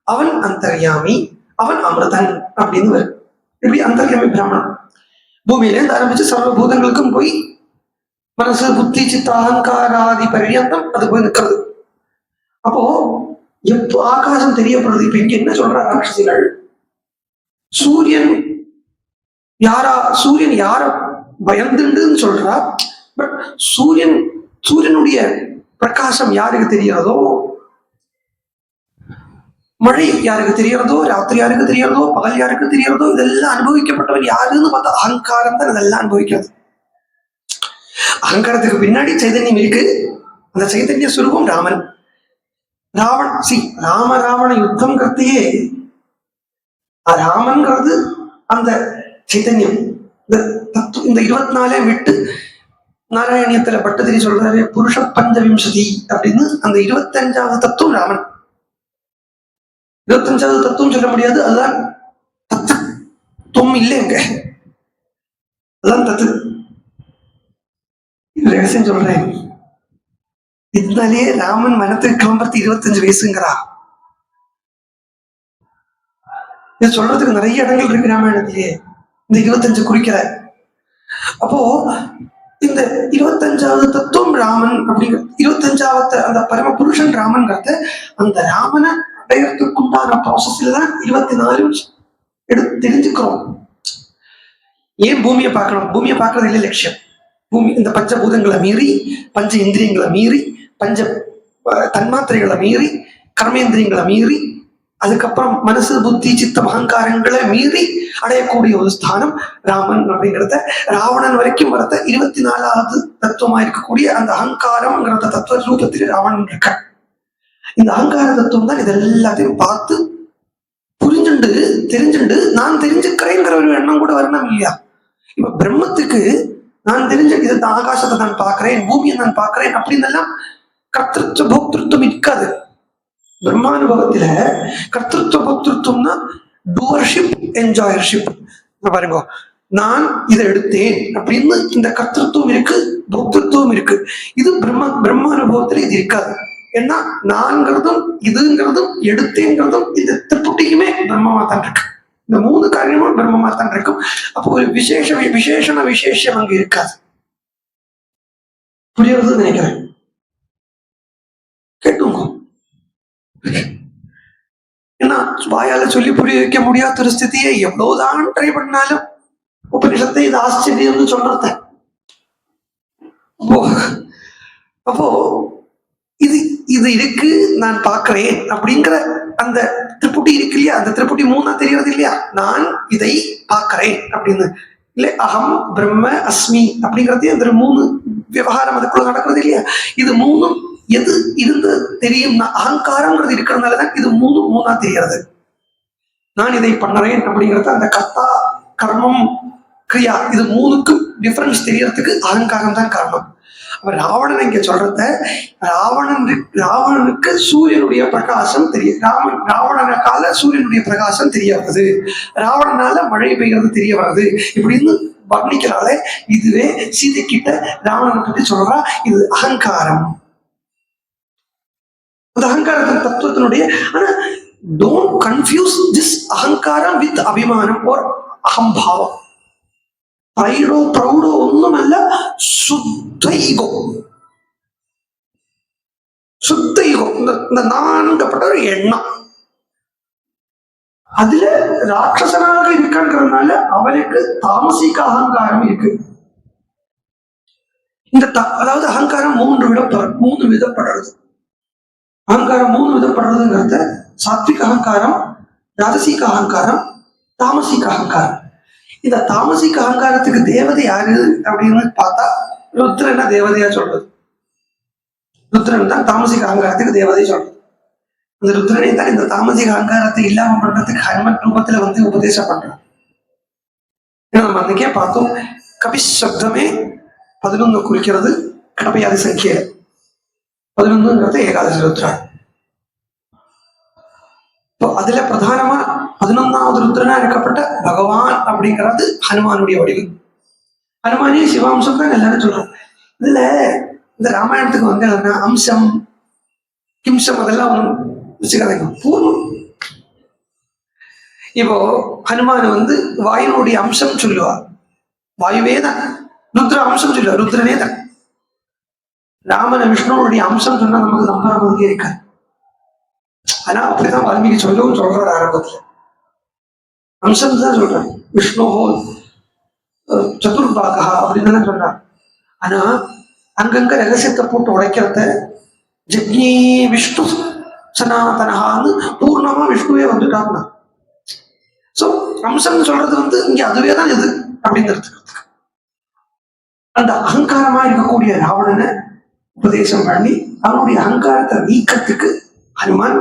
A: அவன் அந்தர்யாமி, அவன் அமிர்தன் அப்படின்னு வரும். இப்படி அந்தர்யாமி பிராமணன் பூமியிலேருந்து ஆரம்பிச்சு சர்வ பூதங்களுக்கும் போய் மனசு புத்தி சித்த அகங்காராதி பரியந்தம் அது போய் நிற்கிறது. அப்போ எப்போ ஆகாசம் தெரியப்படுறது? இப்ப இங்க என்ன சொல்ற ராட்சசிகள், சூரியன் யார பயந்துன்னு சொல்றா. பட் சூரியனுடைய பிரகாசம் யாருக்கு தெரியாதோ, மழை யாருக்கு தெரியறதோ, ராத்திரி யாருக்கு தெரியறதோ, பகல் யாருக்கு தெரியறதோ, இதெல்லாம் அனுபவிக்கப்பட்டவன் யாருன்னு பார்த்தா அகங்காரம் தான் இதெல்லாம் அனுபவிக்கிறது. அகங்காரத்துக்கு பின்னாடி சைதன்யம் இருக்கு. அந்த சைதன்ய சுரூபம் ராமன். ராவண யுத்தம்ங்கிறதையே ராமன்கிறது அந்த சைதன்யம். இந்த 24 விட்டு நாராயணியத்துல பட்டதிரி சொல்றாரு புருஷ பஞ்சவிம்சதி அப்படின்னு. அந்த 25வது தத்துவம் ராமன். 25வது தத்துவம் சொல்ல முடியாது, அதுதான் தத்துவம் இல்லைங்க, அதுதான் தத்து. ரகசியம் சொல்றேன். இதனாலேயே ராமன் மனத்துக்கு கிளம்புறது 25 வயசுங்கிறா. இது சொல்றதுக்கு நிறைய இடங்கள் இருக்கு ராமாயணத்திலேயே, இந்த 25 குறிக்கிற. அப்போ இந்த 25வது தத்துவம் ராமன் அப்படிங்கிற 25வது அந்த பரம புருஷன் ராமன்கிறத, அந்த ராமனை அடையறதுக்குண்டான ப்ராசஸ்ல தான் 24 எடுத்து தெரிஞ்சுக்கிறோம். ஏன் பூமியை பார்க்கணும்? பூமியை பார்க்கறது இல்லை லட்சியம். பூமி இந்த பஞ்சபூதங்களை மீறி, பஞ்ச இந்திரியங்களை மீறி, பஞ்ச தன்மாத்திரைகளை மீறி, கர்மேந்திரியங்களை மீறி, அதுக்கப்புறம் மனசு புத்தி சித்தம் அகங்காரங்களை மீறி அடையக்கூடிய ஒரு ஸ்தானம் ராமன் அப்படிங்கிறத, ராவணன் வரைக்கும் வரத 24வது தத்துவமா இருக்கக்கூடிய அந்த அகங்காரம்ங்கிறத தத்துவ ரூபத்தில் ராவணன் இருக்க. இந்த அகங்கார தத்துவம் தான் இது எல்லாத்தையும் பார்த்து புரிஞ்சுண்டு தெரிஞ்சுண்டு நான் தெரிஞ்சுக்கிறேங்கிற ஒரு எண்ணம் கூட வரணும் இல்லையா? இப்ப பிரம்மத்துக்கு நான் தெரிஞ்ச இது ஆகாசத்தை நான் பார்க்கிறேன், பூமியை நான் பார்க்கிறேன் அப்படின்னு எல்லாம் கர்த்திருவ போக்திருத்தம் இருக்காது. பிரம்மானுபவத்துல கர்த்திருவ போக்திருத்தம்னா டூவர்ஷிப், என்ஜாயர்ஷிப். பாருங்க, நான் இதை எடுத்தேன் அப்படின்னு இந்த கர்த்திருவம் இருக்கு, போக்திருத்துவம் இருக்கு. இது பிரம்மானுபவத்துல இது இருக்காது. ஏன்னா நான்கிறதும் இதுங்கிறதும் எடுத்தேங்கிறதும் இந்த திருப்புட்டிக்குமே பிரம்மமா தான் இருக்கு. இந்த 3 காரியமும் பிரம்மமா தான் இருக்கும். அப்போ ஒரு விசேஷம் அங்க இருக்காது. புரியுறது நினைக்கிறேன். கேட்டுங்க. ஏன்னா வாயால சொல்லி புரிய வைக்க முடியாத ஒரு ஸ்திதியை எவ்வளவுதான் ட்ரை பண்ணாலும் உபநிஷத்தை இது ஆச்சரியம்னு சொல்றத. அப்போ இது இருக்கு, நான் பார்க்கிறேன் அப்படிங்கிற அந்த திருப்புட்டி இருக்கு இல்லையா? அந்த திருப்புட்டி 3ஆ தெரியறது இல்லையா? நான் இதை பார்க்கிறேன் அப்படின்னு இல்லை, அகம் பிரம்ம அஸ்மி அப்படிங்கிறதே அந்த 3 விவகாரம் அதுக்குள்ள நடக்கிறது இல்லையா? இது 3ம் எது இருந்து தெரியும்னா அகங்காரங்கிறது இருக்கிறதுனாலதான் இது 3ஆ தெரியறது. நான் இதை பண்ணுறேன் அப்படிங்கிறது அந்த கர்த்தா கர்மம் கிரியா, இது 3க்கும் டிஃபரன்ஸ் தெரியறதுக்கு அகங்காரம் தான் காரணம். அப்ப ராவணன் இங்க சொல்றத, ராவணனுக்கு சூரியனுடைய பிரகாசம் தெரியும். ராவணனுக்கால சூரியனுடைய பிரகாசம் தெரிய வருது, ராவணனால மழை பெய்யறது தெரிய வருது இப்படின்னு வர்ணிக்கிறாளே. இதுவே சீதை கிட்ட ராவணனை பத்தி சொல்றா, இது அகங்காரம். அந்த அகங்காரத்தின் தத்துவத்தினுடைய, ஆனா டோன்ட் கன்ஃபியூஸ் திஸ் அகங்காரம் வித் அபிமானம் ஓர் அகம்பாவம். ப்ரைடோ ப்ரௌடோ ஒண்ணுமல்ல, சுத்த ஈகோ. சுத்த ஈகோ, இந்த நான்கப்பட்ட ஒரு எண்ணம். அதுல ராட்சசனாக இருக்காங்கிறதுனால அவனுக்கு தாமசிக அகங்காரம் இருக்கு. அதாவது அகங்காரம் மூணு விதப்படுறது. அகங்காரம் மூணு விதப்படுறதுங்கிறத சாத்விக அகங்காரம், ராஜசிக அகங்காரம், தாமசிக அகங்காரம். இந்த தாமசிக அகங்காரத்துக்கு தேவதை யாரு அப்படின்னு பார்த்தா ருத்ரனை தேவதையா சொல்றது. ருத்ரன் தான் தாமசிக அகங்காரத்துக்கு தேவதை சொல்றது. இந்த ருத்ரனை தான் இந்த தாமசிக அகங்காரத்தை இல்லாம பண்றதுக்கு ஹனுமன் ரூபத்துல உபதேசம் பண்றான். நம்ம அன்னைக்கே பார்த்தோம், கபிஷ் சப்தமே 11 குறிக்கிறது. கடப்பையாதி சங்கிய 11ங்கிறது ஏகாதசி ருத்ரன். இப்போ அதுல பிரதானமா 11வது ருத்ரனா இருக்கப்பட்ட பகவான் அப்படிங்கிறது ஹனுமானுடைய வடிவு. ஹனுமானே சிவாம்சம் தான் எல்லாரும் சொல்றோம். இதுல இந்த ராமாயணத்துக்கு வந்து அம்சம் கிம்சம் அதெல்லாம் வச்சுக்காதீங்க, பூர்வம். இப்போ ஹனுமான் வந்து வாயுனுடைய அம்சம் சொல்லுவார், வாயுவே தான். ருத்ர அம்சம் சொல்லுவார், ருத்ரனே தான். ராமன விஷ்ணுனுடைய அம்சம் சொன்னா நமக்கு நம்புற மாதிரி இருக்காது. ஆனா அப்படிதான் வால்மீகி சொல்லவும் சொல்றாரு ஆரம்பத்துல. அம்சம் தான் சொல்றாரு, விஷ்ணு சதுர்பாகா அப்படின்னு தானே சொல்றாரு. ஆனா அங்கங்க ரகசியத்தை போட்டு உடைக்கிறத ஜக்ஞி விஷ்ணு சனாதனஹான்னு பூர்ணமா விஷ்ணுவே வந்துட்டாருன்னா, சோ அம்சம்னு சொல்றது வந்து இங்க அதுவே தான் இது அப்படிங்கிறது. அந்த அகங்காரமா இருக்கக்கூடிய ராவணனை உபதேசம் பண்ணி அவனுடைய அகங்காரத்தை நீக்கத்துக்கு ஹனுமான்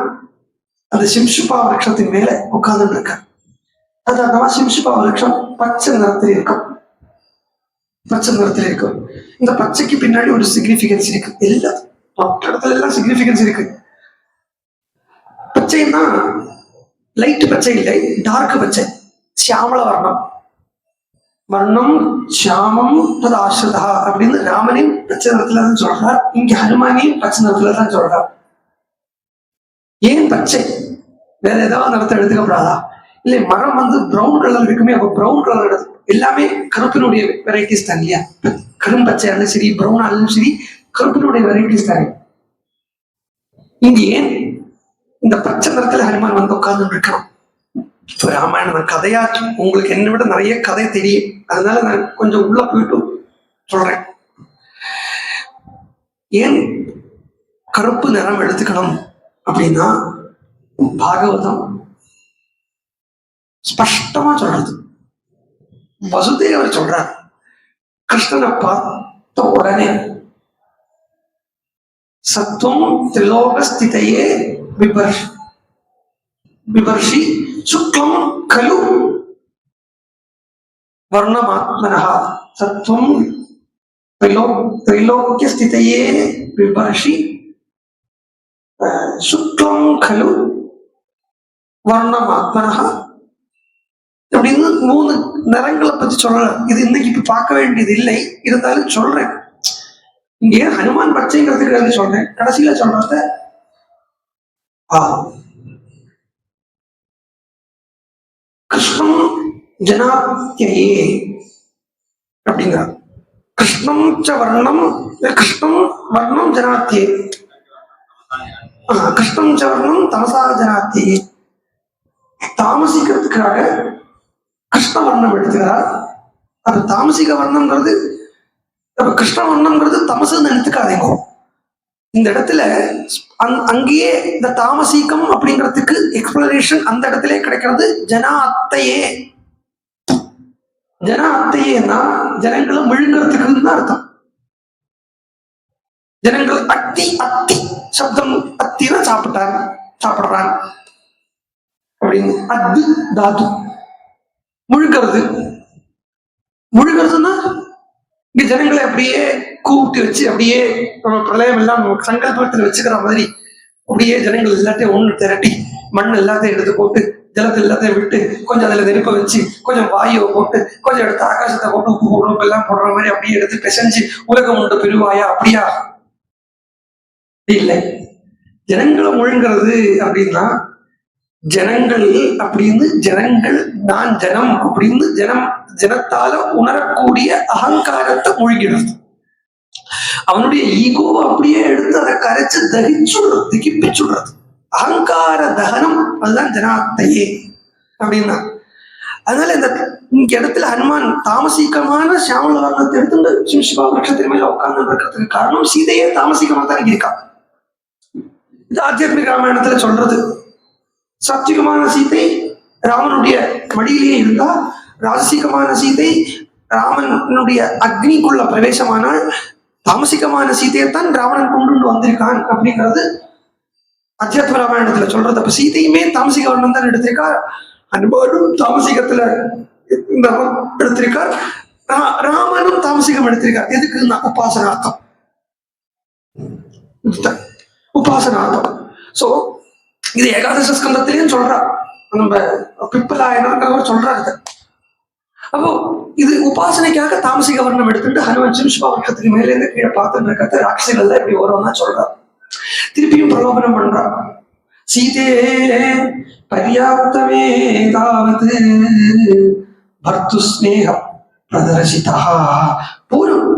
A: அந்த சிம்சுபா விரக்ஷத்தின் மேல உட்கார்ந்து இருக்க. அது சிம்சுபா விரக்ஷம் பச்சை நிறத்தில் இருக்கும். பச்சை நிறத்தில் இருக்கும். இந்த பச்சைக்கு பின்னாடி ஒரு சிக்னிபிகன்ஸ் இருக்கு. எல்லா இடத்துல எல்லாம் சிக்னிபிகன்ஸ் இருக்கு. பச்சைன்னா லைட் பச்சை இல்லை, டார்க் பச்சை, சியாமள வர்ணம். வர்ணம் சியாமம் அது ஆசிரதா அப்படின்னு ராமனையும் பச்சை நிறத்துல தான் சொல்றார். இங்க ஹனுமானையும் பச்சை நிறத்துல தான் சொல்றார். ஏன் பச்சை? வேற ஏதாவது நிறத்தை எடுத்துக்கப்படாதா? இல்லை, மரம் வந்து பிரவுன் கலர் இருக்குமே, அப்ப பிரவுன் கலர் எடுத்து எல்லாமே கருப்பினுடைய வெரைட்டிஸ் தான் இல்லையா? கரும்பச்சையாலும் சரி, பிரவுனாலும் சரி, கருப்பினுடைய வெரைட்டிஸ் தானே. இங்க ஏன் இந்த பச்சை நிறத்துல ஹனுமான் வந்து உட்கார்ந்து இருக்கணும்? இப்ப ராமாயணம் கதையா உங்களுக்கு என்னை விட நிறைய கதை தெரியும், அதனால நான் கொஞ்சம் உள்ள போயிட்டு சொல்றேன். ஏன் கருப்பு நிறம் எடுத்துக்கணும் அப்படின்னா, பாகவதம் ஸ்பஷ்டமா சொல்றது. வசுதேவர் சொல்றார், கிருஷ்ணனை பார்த்த உடனே சத்துவம் திரிலோகஸ்திதையே விபர்ஷி சுக்லம் கலு வர்ணமாத்மனஹ சத்வம் திரைலோக்கியஸ்திதையே விபர்ஷி சுக்லம் கலு வர்ணமாத்மனஹ அப்படின்னு 3 நிறங்களை பத்தி சொல்றேன். இது இன்னைக்கு இப்ப பார்க்க வேண்டியது இல்லை, இருந்தாலும் சொல்றேன். இங்கே ஹனுமான் பச்சைங்கிறதுக்கு சொல்றேன். கடைசியில சொல்றத கிருஷ்ணம் ஜனாத்யே அப்படிங்கிறார். கிருஷ்ணம் ச வர்ணம், கிருஷ்ணம் வர்ணம் ஜனாத்யே, கிருஷ்ணம் ச வர்ணம் தமசா ஜனாத்யே. தாமசிக்கிறதுக்காக கிருஷ்ண வர்ணம் எடுத்துக்கிறார். அப்ப தாமசிக வர்ணம்ங்கிறது, அப்ப கிருஷ்ண வர்ணம்ங்கிறது தமசுன்னு எடுத்துக்காதீங்க. இந்த இடத்துல அங்கேயே இந்த தாமசீகம் அப்படிங்கிறதுக்கு எக்ஸ்பிளனேஷன் அந்த இடத்துல கிடைக்கிறது. ஜனா அத்தையே, ஜனா அத்தையேன்னா ஜனங்களை விழுங்கிறதுக்குன்னு தான் அர்த்தம். ஜனங்கள் அத்தி சப்தம் அத்தினா சாப்பிடுறாங்க அப்படின்னு. அது தாது முழுகிறதுன்னா இங்க ஜனங்களை அப்படியே கூப்பிட்டு வச்சு அப்படியே நம்ம பிரளயம் எல்லாம் சங்கல்பத்தில் வச்சுக்கிற மாதிரி அப்படியே ஜனங்கள் எல்லாத்தையும் ஒண்ணு திரட்டி மண் எல்லாத்தையும் எடுத்து போட்டு ஜலத்தை எல்லாத்தையும் விட்டு கொஞ்சம் அதுல நெருப்ப வச்சு கொஞ்சம் வாயுவை போட்டு கொஞ்சம் எடுத்து ஆகாசத்தை போட்டு உப்பு உப்பு எல்லாம் போடுற மாதிரி அப்படியே எடுத்து பிசைஞ்சு உலகம் உண்டு பெருவாயா அப்படியா? இல்லை. ஜனங்களை முழுங்கிறது அப்படின்னா ஜனங்கள் அப்படின்னு ஜனங்கள் நான் ஜனம் அப்படின்னு ஜனத்தால உணரக்கூடிய அகங்காரத்தை முழுகிடுறது. அவனுடைய ஈகோவை அப்படியே எடுத்து அதை கரைச்சு தகிச்சுடுறது, திகிப்பிச்சுடுறது. அகங்கார தகனம், அதுதான் ஜனாத்தையே அப்படின்னா. அதனால இந்த இடத்துல ஹனுமான் தாமசிகமான சியாமல வர்ணத்தை எடுத்துட்டு சிம்சிபா விருட்சத்தின் மேல உட்கார்ந்து இருக்கிறதுக்கு காரணம் சீதையே தாமசிகமா தான் இருக்கா. இது ஆத்தியாத்மிக ராமாயணத்துல சொல்றது. சாத்விகமான சீதை ராமனுடைய மடியிலேயே இருந்தா, ராஜசிகமான சீதை ராமனுடைய அக்னிக்குள்ள பிரவேசமானால், தாமசிகமான சீதையைத்தான் ராவணன் கொண்டு வந்திருக்கான் அப்படிங்கிறது அத்தியாத்ம ராமாயணத்துல சொல்றது. அப்ப சீதையுமே தாமசிக வர்ணம் தான் எடுத்திருக்கார், அனுபவம் தாமசிகத்துல எடுத்திருக்கார், ராமனும் தாமசிகம் எடுத்திருக்கார். எதுக்கு? உபாசனார்த்தம், உபாசனார்த்தம். சோ இது ஏகாதச ஸ்கந்தத்திலேயும் சொல்றா, நம்ம பிப்பலாயனர் சொல்றாரு. அப்போ இது உபாசனைக்காக தாமசிக வர்ணம் எடுத்துட்டு ஹனுமன் சிம்சிபா விருட்சத்துக்கு மேல இருந்து கீழே பார்த்துட்டு இருக்கிறத ராட்சசிகள் தான் இப்படி வரும்னா சொல்றா. திருப்பியும் பிரலோபனம் பண்றா. சீதே பர்யாப்தமே தாவது பர்த்து ஸ்நேகம் பிரதர்சிதா. போரும்,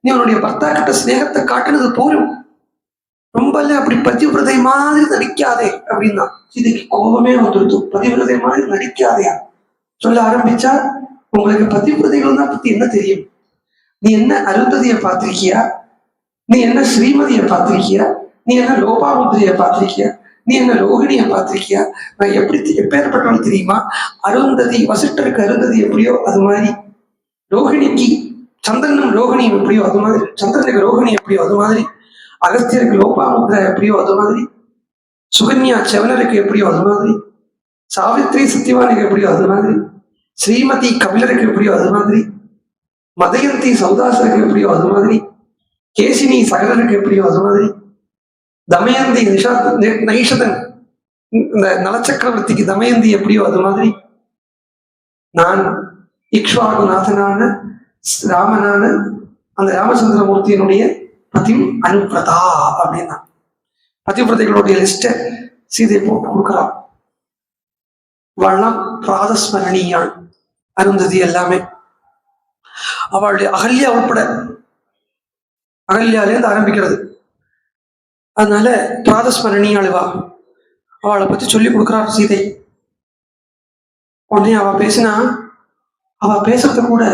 A: நீ உன்னுடைய பர்த்தா கிட்ட ஸ்நேகத்தை காட்டுனது போரும், ரொம்ப இல்ல அப்படி பதிவிரதை மாதிரி நடிக்காதே அப்படின்னா. சீதைக்கு கோபமே வந்துருது. பதிவிரதை மாதிரி நடிக்காதையா சொல்ல ஆரம்பிச்சா, உங்களுக்கு பதிவிரதைகள் தான் பத்தி என்ன தெரியும்? நீ என்ன அருந்ததியை பார்த்திருக்கியா? நீ என்ன ஸ்ரீமதியை பார்த்திருக்கியா? நீ என்ன லோபாமுத்திரையை பார்த்திருக்கியா? நீ என்ன ரோகிணியை பார்த்திருக்கியா? நான் எப்பேற்பட்டவள் தெரியுமா? அருந்ததி, வசிஷ்டருக்கு அருந்ததி எப்படியோ அது மாதிரி, ரோகிணிக்கு சந்திரனும் ரோகிணியும் எப்படியோ அது மாதிரி, சந்திரனுக்கு ரோகிணி எப்படியோ அது மாதிரி, அகஸ்தியருக்கு லோபாமுத்திரை எப்படியோ அது மாதிரி, சுகன்யா செவனருக்கு எப்படியோ அது மாதிரி, சாவித்ரி சத்தியவானுக்கு எப்படியோ அது மாதிரி, ஸ்ரீமதி கபிலருக்கு எப்படியோ அது மாதிரி, மதயந்தி சௌதாசருக்கு எப்படியோ அது மாதிரி, கேசினி சகலருக்கு எப்படியோ அது மாதிரி, தமயந்தி நைஷதன் இந்த நலச்சக்கரவர்த்திக்கு தமயந்தி எப்படியோ அது மாதிரி, நான் இக்ஷ்வாகுநாதனான ராமனான அந்த ராமச்சந்திரமூர்த்தியினுடைய பதிம் அனுப்பிரதா அப்படின்னா பதிவிரதைகளுடைய லிஸ்ட சீதை போட்டு கொடுக்கலாம். வளம் பிராதஸ்மரணியாள் அருந்ததி எல்லாமே அவளுடைய அகல்யா உட்பட, அகல்யாலேருந்து ஆரம்பிக்கிறது. அதனால பிராதஸ்மரணியாளுவா அவளை பத்தி சொல்லி கொடுக்குறார் சீதை. உடனே அவ பேசினா, அவ பேசுறது கூட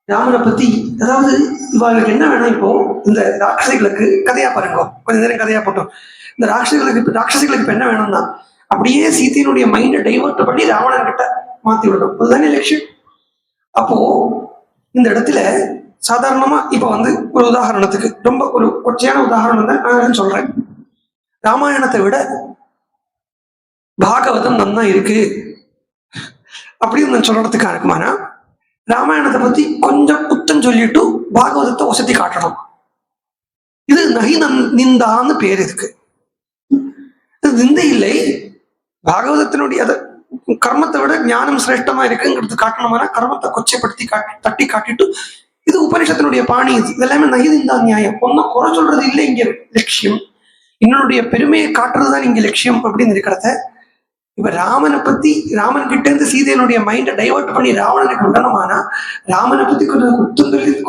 A: ராமனை பத்தி, அதாவது இவளுக்கு என்ன வேணும், இப்போ இந்த ராட்சசிகளுக்கு கதையா பாருங்க, கொஞ்ச நேரம் கதையா போட்டோம். இந்த ராட்சசிகளுக்கு இப்ப என்ன வேணும்னா, அப்படியே சீதையினுடைய மைண்டை டைவர்ட் பண்ணி ராவணன் கிட்ட மாத்தி விடணும், அதுதானே லட்சியம். அப்போ இந்த இடத்துல சாதாரணமா இப்ப ஒரு உதாரணத்துக்கு, ரொம்ப ஒரு கொச்சையான உதாரணம் தான் நான் சொல்றேன். ராமாயணத்தை விட பாகவதம் நன்னா இருக்கு அப்படின்னு நான் சொல்றதுக்கு இருக்குமானா, ராமாயணத்தை பத்தி கொஞ்சம் குத்தம் சொல்லிட்டு பாகவதத்தை வசதி காட்டணும். இது நகி நிந்தான்னு பேர். இதுக்கு இது நிந்தை இல்லை. பாகவதத்தினுடைய கர்மத்தை விட ஞானம் சிரேஷ்டமா இருக்குங்கிறது காட்டணும்னா கர்மத்தை கொச்சைப்படுத்தி தட்டி காட்டிட்டு, இது உபனிஷத்தினுடைய பாணி, இது எல்லாமே நகி நிந்தா நியாயம். ஒன்னும் குறை சொல்றது இல்லை இங்க லட்சியம், என்னுடைய பெருமையை காட்டுறதுதான் இங்க லட்சியம் அப்படின்னு இருக்கிறத. இப்ப ராமனை பத்தி, ராமன் கிட்ட இருந்து சீதையனுடைய மைண்டை டைவர்ட் பண்ணி ராவணனுக்கு விடணுமானா, ராமனை பத்தி கொஞ்சம்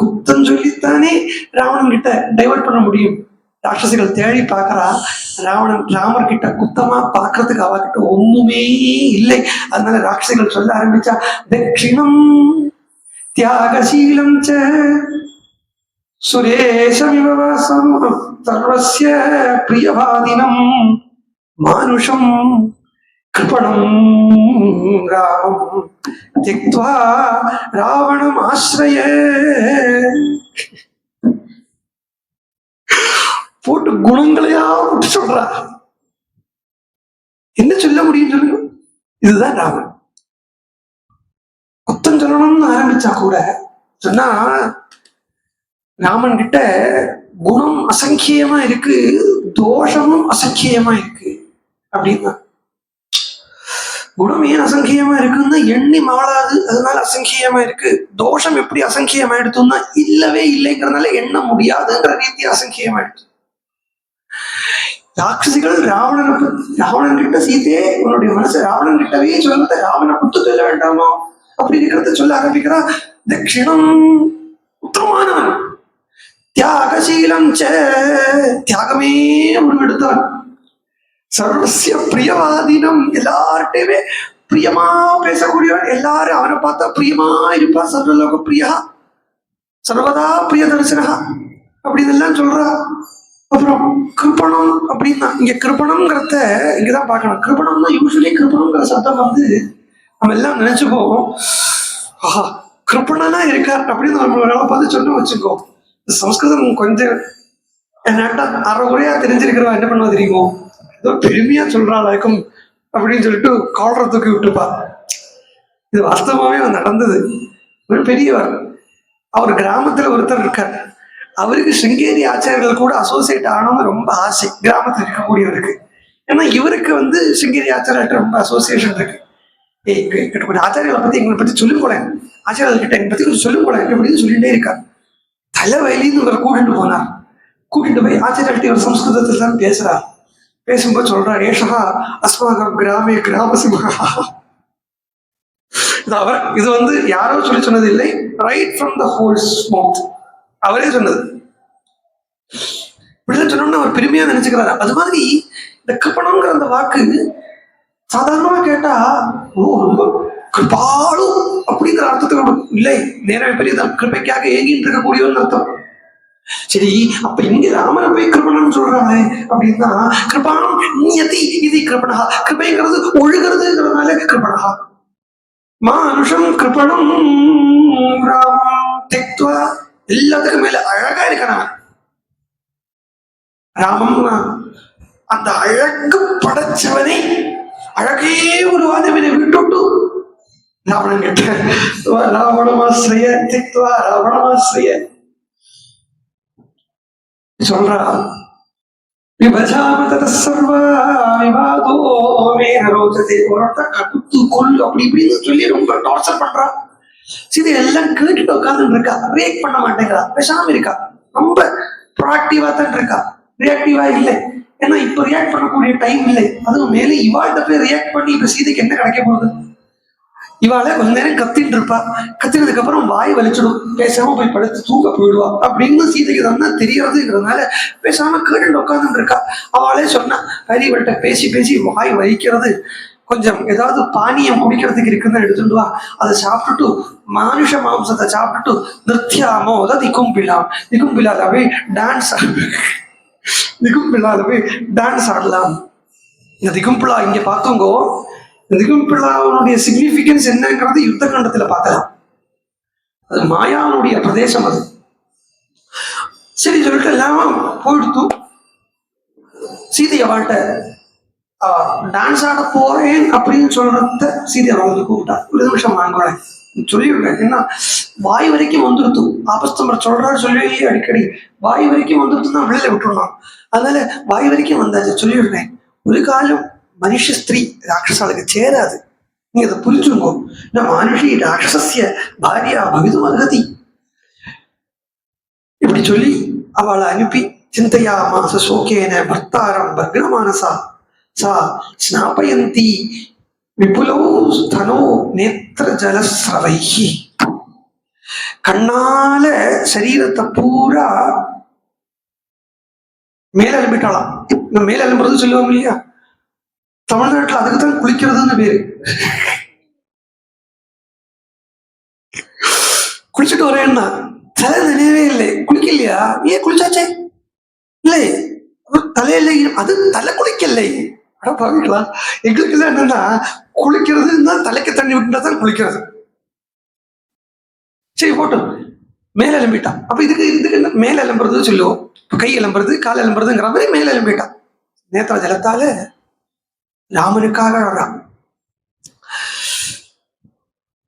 A: குத்தம் சொல்லித்தானே ராவணன் கிட்ட டைவர்ட் பண்ண முடியும். ராட்சசிகள் தேடி பார்க்கறா, ராமர் கிட்ட குத்தமா பாக்குறதுக்கு அவகிட்ட ஒண்ணுமே இல்லை. அதனால ராட்சசிகள் சொல்ல ஆரம்பிச்சா, தட்சிணம் தியாகசீலம் சுரேஷமிவாசம் சர்வஸ்ய பிரியவாதினம் மானுஷம் கிருபணம் ராமம் திக்த்வா ராவணம் ஆஸ்ரய. போட்டு குணங்களையா விட்டு சொல்றா. என்ன சொல்ல முடியும் சொல்லுங்க? இதுதான் ராமன். குத்தம் சொல்லணும்னு ஆரம்பிச்சா கூட சொன்னா, ராமன் கிட்ட குணம் அசங்கியமா இருக்கு, தோஷமும் அசங்கியமா இருக்கு அப்படின்னா. குணம் ஏன் அசங்கியமா இருக்குன்னா எண்ணி மாளாது, அதனால அசங்கியமா இருக்கு. தோஷம் எப்படி அசங்கியமா எடுத்தோம்னா இல்லவே இல்லைங்கிறதுனால எண்ண முடியாதுங்கிற ரீதி அசங்கியமா எடுத்து. ராட்சசிகள் ராவணன் கிட்ட சீதையே உன்னுடைய மனசு ராவணன் கிட்டவே சொல்றத ராவண குத்து சொல்ல வேண்டாமோ அப்படி இருக்கிறத சொல்ல ஆரம்பிக்கிறா. தட்சிணம் உத்தமமானவன், தியாகசீலம் தியாகமே முடிவெடுத்தவன், சர்வசிய பிரியவாதீனம் எல்லார்ட்டையுமே பிரியமா பேசக்கூடியவன், எல்லாரும் அவனை பார்த்தா பிரியமா இருப்பா. சர்வலோக பிரியா சர்வதா பிரிய தரிசனகா அப்படின்னு எல்லாம் சொல்றா. அப்புறம் கிருப்பணம் அப்படின்னா இங்க கிருப்பணம்ங்கிறத இங்கதான் பார்க்கணும். கிருப்பணம்னா யூஸ்வலி கிருப்பணம்ங்கிற சத்தம் வந்து நம்ம எல்லாம் நினைச்சுப்போம், ஆஹா கிருப்பணனா இருக்கார் அப்படின்னு நம்ம பார்த்து சொன்ன வச்சுக்கோ. சம்ஸ்கிருதம் கொஞ்சம் என்னாட்டா அறகுறையா தெரிஞ்சிருக்கிறவா என்ன பண்ணுவா தெரியுமோ, ஏதோ பெருமையா சொல்றாளாக்கும் அப்படின்னு சொல்லிட்டு காலரை தூக்கி விட்டுப்பா. இது வாஸ்தவமாவே நடந்தது. ஒரு பெரியவர், அவர் கிராமத்துல ஒருத்தர் இருக்கார். அவருக்கு சிருங்கேரி ஆச்சாரியர்கள் கூட அசோசியேட் ஆகணும்னு ரொம்ப ஆசை கிராமத்தில் இருக்கக்கூடியவருக்கு. ஏன்னா இவருக்கு வந்து சிருங்கேரி ஆச்சாரியர்கிட்ட ரொம்ப அசோசியேஷன் இருக்கு. கொஞ்சம் ஆச்சாரியர்களை பத்தி எங்களை பத்தி சொல்லும் போல, ஆச்சாரியர்கிட்ட எங்களை பத்தி கொஞ்சம் சொல்லும் போல அப்படின்னு சொல்லிட்டே இருக்கார். தலைவலின்னு இவர் கூட்டிட்டு போனார். கூட்டிட்டு போய் ஆச்சாரியர்கிட்ட இவர் சம்ஸ்கிருதத்தில் தான் பேசுறார். பேசும்போது சொல்றார், ஏஷா அஸ்மாகம் கிராமே கிராம சிம்ஹா. இது வந்து யாரோ சொல்லி சொன்னது இல்லை, ரைட் ஃப்ரம் த ஹோல்ஸ் மவுத் அவரே சொன்னது. இப்படிதான் சொன்னோம்னா அவர் பெருமையா நினைச்சுக்கிறாரு. அது மாதிரி இந்த கிருப்பணம்ங்கிற அந்த வாக்கு சாதாரணமா கேட்டா ரொம்ப கிருபாலு அப்படிங்கிற அர்த்தத்துக்கு இல்லை, நேரம் பெரியதான், கிருப்பைக்காக ஏங்கிட்டு இருக்கக்கூடியவன்னு அர்த்தம். சரி, அப்ப இங்க ராமனை போய் கிருப்பணம் சொல்றாங்க அப்படின்னா, கிருபானம் நியதி இது கிருப்பணா, கிருப்பைங்கிறது ஒழுகிறதுங்கிறதுனால கிருப்பணா. மானுஷம் கிருப்பணம் ராமம் தெக்த்வா, எல்லாத்துக்கும் மேல அழகா இருக்கிறான் ராமம்னா. அந்த அழகு படைச்சவனை, அழகே உருவாதவனை விட்டுட்டு ராவணன் கிட்ட ராவணமாசிரிய தெக்த்வா ராவணமாசிரிய சொல்றா. அப்படி இப்படின்னு சொல்லி ரொம்ப டார்ச்சர் பண்றா. சரி, எல்லாம் கேட்டுட்டு உட்காந்துட்டு இருக்கா, ரியாக்ட் பண்ண மாட்டேங்கிறா, பேசாம இருக்கா. ரொம்ப ப்ரோஆக்டிவா தான் இருக்கா, ரியாக்டிவா இல்லை. ஏன்னா இப்ப ரியாக்ட் பண்ணக்கூடிய டைம் இல்லை. அதுவும் மேலே இவாள்கிட்ட போய் ரியாக்ட் பண்ணி இப்ப சீதைக்கு என்ன கிடைக்க போகுது? இவாளை கொஞ்ச நேரம் கத்தின்னு இருப்பா, கத்தினதுக்கு அப்புறம் வாய் வலிச்சிடும், பேசாம போய் படுத்து தூங்க போயிடுவா அப்படின்னு சீதைக்கு தான் தெரியறதுங்கிறதுனால பேசாம கேட்டு உட்காந்துட்டு இருக்கா. அவளே சொன்னா, ஹரிவள்கிட்ட பேசி பேசி வாய் வலிக்கிறது, கொஞ்சம் ஏதாவது பானியம் குடிக்கிறதுக்கு இருக்குன்னு எடுத்துட்டு வா, அதை சாப்பிட்டுட்டு மானுஷ மாம்சத்தை சாப்பிட்டுட்டு நிறுத்தியாமோ அதாவது திகும்பில்லாதவே டான்ஸ் திகும்பில்லாதவே டான்ஸ் ஆடலாம். இந்த திகும்பிள்ளா இங்க பார்த்தோங்கோ, திகும்பிள்ளாவுடைய சிக்னிபிகன்ஸ் என்னங்கிறது யுத்த கண்டத்துல பார்க்கலாம். அது மாயாவுடைய பிரதேசம் அது. சரி சொல்லிட்டு எல்லாம் போயிடுத்து. சீதை அவள்கிட்ட டான்ஸ் ஆட போறேன் அப்படின்னு சொல்றத சீதை அவளுக்கு கூப்பிட்டா, ஒரு நிமிஷம் வாங்கல சொல்லிவிடுறேன். ஏன்னா வாய் வரைக்கும் வந்துடுத்து, ஆபஸ்தம்பர் சொல்றாரு சொல்லி அடிக்கடி வாய் வரைக்கும் வந்துடுத்து தான் வெளியில விட்டுருந்தான். அதனால வாய் வரைக்கும் வந்தாச்சு சொல்லிவிடுறேன். ஒரு காலம் மனுஷ ஸ்திரீ ராட்சசாளுக்கு சேராது, நீ அதை புரிஞ்சுங்கோ. மனுஷி ராட்சசிய பாரியா பவிதும் அருகதி இப்படி சொல்லி அவளை அனுப்பி, சிந்தையா மாச சோகேன பர்த்தாரம் பக்னமானசா சா ஸ்நாபயந்தி விபுலோ ஸ்தனோ நேத்திர ஜலஸ்ரவைஹி. கண்ணால சரீரத்தை பூரா மேல எழுப்பிட்டாளாம். இந்த மேல எழுப்புறது சொல்லுவாங்க இல்லையா, தமிழ்நாட்டுல அதுக்குதான் குளிக்கிறதுன்னு பேரு. குளிச்சுட்டு வரேன்னா தலை நினைவே இல்லை, குளிக்கலையா? ஏன் குளிச்சாச்சே இல்லை, தலையில அது தலை குளிக்கலை. அட பாக்கலாம், எங்களுக்கு எல்லாம் என்னன்னா குளிக்கிறதுன்னா தலைக்கு தண்ணி விட்டுனா தான் குளிக்கிறது. சரி போட்டோம், மேல எழும்பிட்டான். அப்ப இதுக்கு என்ன மேல எழும்புறது சொல்லுவோம், கை எழும்புறது கால் எழும்புறதுங்கிற மாதிரி மேல எழும்பிட்டான். நேத்திர ஜலத்தால ராமனுக்காக அழறான்,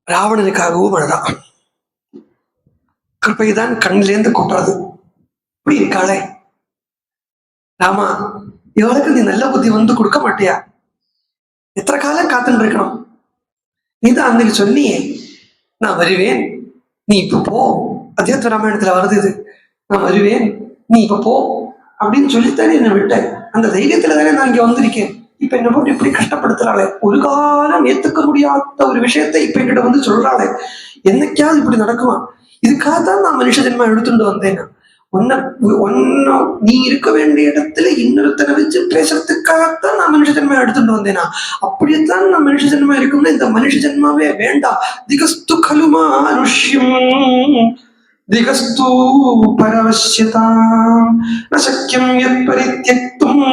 A: ராவணனுக்காகவும் அழறான். கிருப்பைதான் கண்ணிலேருந்து கொட்டுறது. இப்படி இருக்காளே ராமா, இவளுக்கு நீ நல்ல புத்தி வந்து கொடுக்க மாட்டியா? எத்தனை காலம் காத்துட்டு இருக்கணும்? நீ தான் அன்னைக்கு சொன்னியே நான் வருவேன், நீ இப்ப போ. அத்தியாத்ம ராமாயணத்துல வருது இது, நான் வருவேன் நீ இப்ப போ அப்படின்னு சொல்லித்தானே என்னை விட்ட. அந்த தைரியத்துல தானே நான் இங்க வந்திருக்கேன். இப்ப என்ன போட்டு இப்படி கஷ்டப்படுத்துறாளே, ஒரு காலம் ஏத்துக்க முடியாத ஒரு விஷயத்த இப்ப என்கிட்ட வந்து சொல்றாளே, என்னைக்காவது இப்படி நடக்குமா? இதுக்காகத்தான் நான் மனுஷ ஜென்மா எடுத்துட்டு வந்தேன். நீ இருக்க வேண்டிய இடத்துல இன்னொருத்தனை வச்சு பேசுறதுக்காகத்தான் நான் மனுஷ ஜென்மா எடுத்துட்டு வந்தேனா? அப்படியேத்தான் நான் மனுஷ ஜென்மா இருக்கும்னா இந்த மனுஷ ஜென்மாவே வேண்டாம். திகஸ்து கலுமா ருஷ்யம் திகஸ்து பரவசியதாம் நசக்கியம் யத் பரித்யக்தும்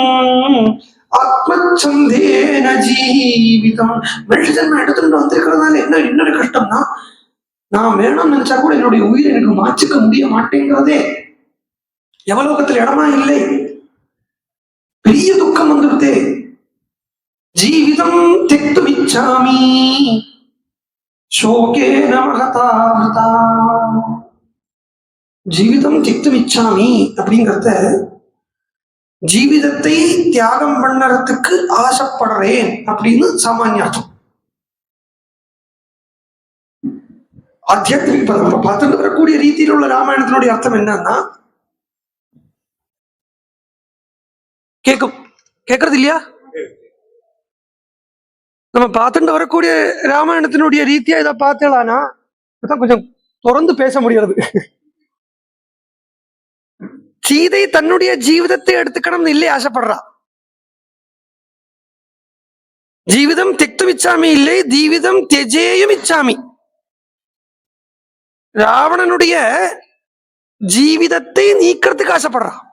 A: ஆத்மச்சந்தேன ஜீவிதம். மனுஷ ஜென்மா எடுத்துட்டு வந்திருக்கிறதுனால என்ன இன்னொரு கஷ்டம்னா, நான் வேணும்னு நினைச்சா கூட என்னுடைய உயிரை எனக்கு மாற்றிக்க முடிய மாட்டேங்கிறதே. எவலோகத்தில் இடமா இல்லை, பெரிய துக்கம் வந்துடுதே. ஜீவிதம் தெக்துமிச்சாமி சோகேன மகதாவிருதா. ஜீவிதம் தெக்துமிச்சாமி அப்படிங்கிறத ஜீவிதத்தை தியாகம் பண்ணறதுக்கு ஆசைப்படுறேன் அப்படின்னு சாமானிய அர்த்தம். ஆத்தியாத்மிக நம்ம பார்த்துட்டு வரக்கூடிய ரீதியில் உள்ள ராமாயணத்தினுடைய அர்த்தம் என்னன்னா, கேட்கறது இல்லையா? நம்ம பார்த்துட்டு வரக்கூடிய ராமாயணத்தினுடைய ரீதியா இதை பார்த்தலானா கொஞ்சம் தொடர்ந்து பேச முடியாது. சீதை தன்னுடைய ஜீவிதத்தை எடுத்துக்கணும்னு இல்லை ஆசைப்படுறா. ஜீவிதம் தெக்தும் இச்சாமி இல்லை, ஜீவிதம் தெஜேயும் இச்சாமி. ராவணனுடைய ஜீவிதத்தை நீக்கிறதுக்கு ஆசைப்படுறான்.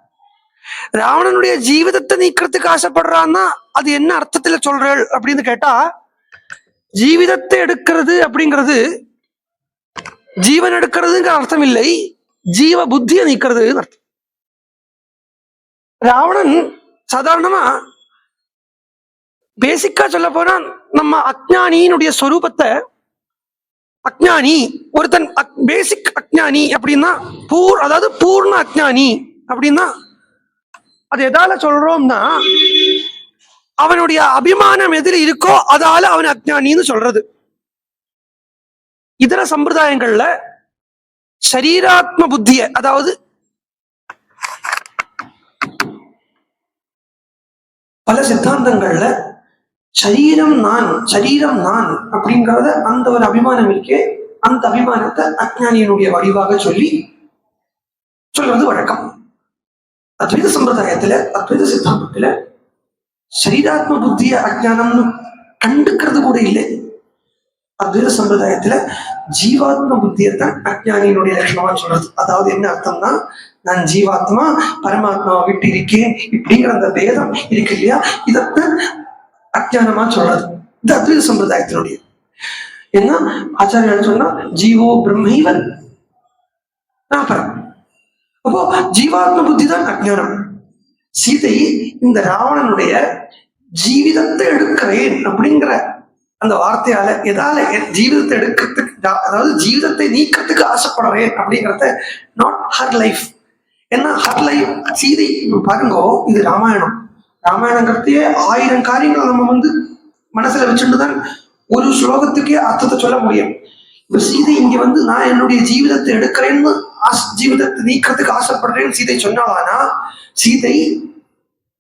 A: ராவணனுடைய ஜீவிதத்தை நீக்கிறதுக்கு ஆசைப்படுறான்னா அது என்ன அர்த்தத்துல சொல்றேன் அப்படின்னு கேட்டா, ஜீவிதத்தை எடுக்கிறது அப்படிங்கிறது ஜீவன் எடுக்கிறதுங்கிற அர்த்தம் இல்லை, ஜீவ புத்தியை நீக்கிறது அர்த்தம். ராவணன் சாதாரணமா பேசிக்கா சொல்ல போனா நம்ம அஜ்ஞானியினுடைய ஸ்வரூபத்தை, அஜ்ஞானி ஒருத்தன் பேசிக் அஜ்ஞானி அப்படின்னா அதாவது பூர்ண அஜ்ஞானி அப்படின்னா அது எதால சொல்றோம்னா, அவனுடைய அபிமானம் எதில் இருக்கோ அதால அவன் அஜ்ஞானின்னு சொல்றது. இதர சம்பிரதாயங்கள்ல சரீராத்ம புத்திய, அதாவது பல சித்தாந்தங்கள்ல சரீரம் நான் அப்படிங்கறத அந்த ஒரு அபிமானம் இருக்கே, அந்த அபிமானத்தை அஜ்ஞானியினுடைய வடிவாக சொல்றது வழக்கம். அத்வைத சம்பிரதாயத்துல, அத்வைத சித்தாந்தத்துல சரீராத்ம புத்திய அஜ்ஞானம்னு கண்டுக்கிறது கூட இல்லை. அத்வைத சம்பிரதாயத்துல ஜீவாத்ம புத்தியத்தான் அஜ்ஞானியினுடைய லட்சணமா சொல்றது. அதாவது என்ன அர்த்தம்னா, நான் ஜீவாத்மா பரமாத்மாவை விட்டு இருக்கேன் இப்படிங்கிற அந்த பேதம் இருக்கு இல்லையா, இதத்தான் அஜ்ஞானமா சொல்றது. இது அத்வைத சம்பிரதாயத்தினுடைய. ஏன்னா ஆச்சாரியன் சொன்னா ஜீவோ பிரம்மைவன் நாபரம். அப்போ ஜீவாத்ம புத்தி தான் அஜ்ஞானம். சீதை இந்த ராவணனுடைய ஜீவிதத்தை எடுக்கிறேன் அப்படிங்கிற அந்த வார்த்தையால எதால ஜீவிதத்தை எடுக்கிறதுக்கு, அதாவது ஜீவிதத்தை நீக்கிறதுக்கு ஆசைப்படுறேன் அப்படிங்கிறத, நாட் ஹர் லைஃப். ஏன்னா ஹர் லைஃப் சீதை பாருங்க, இது ராமாயணங்கிறதையே 1000 காரியங்களை நம்ம மனசுல வச்சுட்டு தான் ஒரு ஸ்லோகத்துக்கே அர்த்தத்தை சொல்ல முடியும். இப்ப சீதை இங்க நான் என்னுடைய ஜீவிதத்தை எடுக்கிறேன்னு, ஜீவிதத்தை நீக்கிறதுக்கு ஆசைப்படுறேன்னு சீதை சொன்னாலானா, சீதை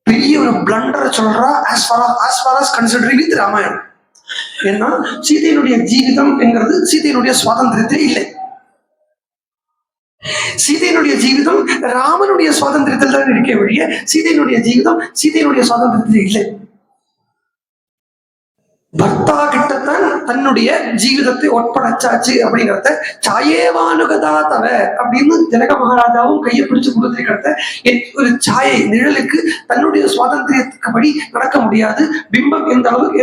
A: பெரிய ஒரு பிளண்டரை சொல்றா as far as considering with Ramayanam. ஏன்னா சீதையினுடைய ஜீவிதம் என்கிறது சீதையினுடைய சுவாதந்திரத்திலே இல்லை. சீதையினுடைய ஜீவிதம் ராமனுடைய சுவாதந்திரத்தில் தான் இருக்க வழிய சீதையினுடைய ஜீவிதம் சீதையினுடைய சுவாதந்திரத்தில் இல்லை. பர்த்தா கிட்டத்தான் தன்னுடைய ஜீவிதத்தை ஒப்படைச்சாச்சு அப்படிங்கிறத, சாயேவானுகதா தவ அப்படின்னு ஜனக மகாராஜாவும் கையை பிடிச்சு கொடுத்திருக்கிறத, ஒரு சாயை நிழலுக்கு தன்னுடைய சுவாதந்திரத்துக்கு படி நடக்க முடியாது. பிம்பம் எந்த அளவுக்கு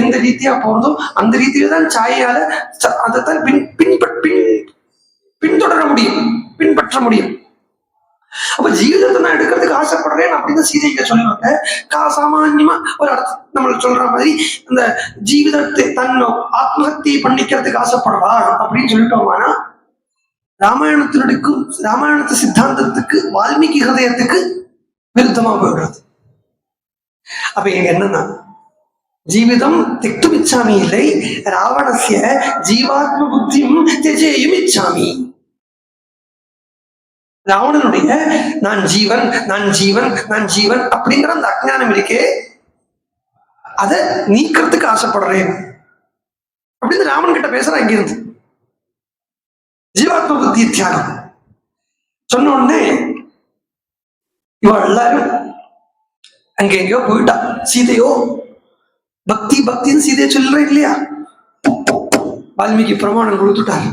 A: எந்த ரீதியா போறதோ அந்த ரீதியில தான் சாயையால அதைத்தான் பின்தொடர முடியும், பின்பற்ற முடியும். அப்ப ஜீவிதத்தை நான் எடுக்கிறதுக்கு ஆசைப்படுறேன் அப்படின்னு சீதைக்கு சொல்லுவாங்க. சாமான்யமா ஒரு அர்த்தம் நம்மளுக்கு சொல்ற மாதிரி அந்த ஜீவிதத்தை தன்னோ ஆத்மஹத்தியை பண்ணிக்கிறதுக்கு ஆசைப்படுவார் அப்படின்னு சொல்லிட்டோம்னா, ராமாயணத்து சித்தாந்தத்துக்கு, வால்மீகி ஹதயத்துக்கு விருத்தமா போயிடுறது. அப்ப இங்க என்னன்னா, ஜீவிதம் தெக்தும் இச்சாமி இல்லை, ராவணஸ்ய ஜீவாத்ம புத்தியும் தெஜேயும் இச்சாமி. ராவணனுடைய நான் ஜீவன் அப்படிங்கிற அந்த அஜ்ஞானம் இருக்கே, அதை நீக்கிறதுக்கு ஆசைப்படுறேன் அப்படின்னு ராவணன் கிட்ட பேசுறான். இங்கிருந்து ஜீவாத்ம புத்தி தியாகம். சொன்ன உடனே இவள் எல்லாரும் அங்க எங்கேயோ போயிட்டா. சீதையோ பக்தி பக்தின்னு சீதையை சொல்றேன் இல்லையா, வால்மீகி பிரமாணம் கொடுத்துட்டார்.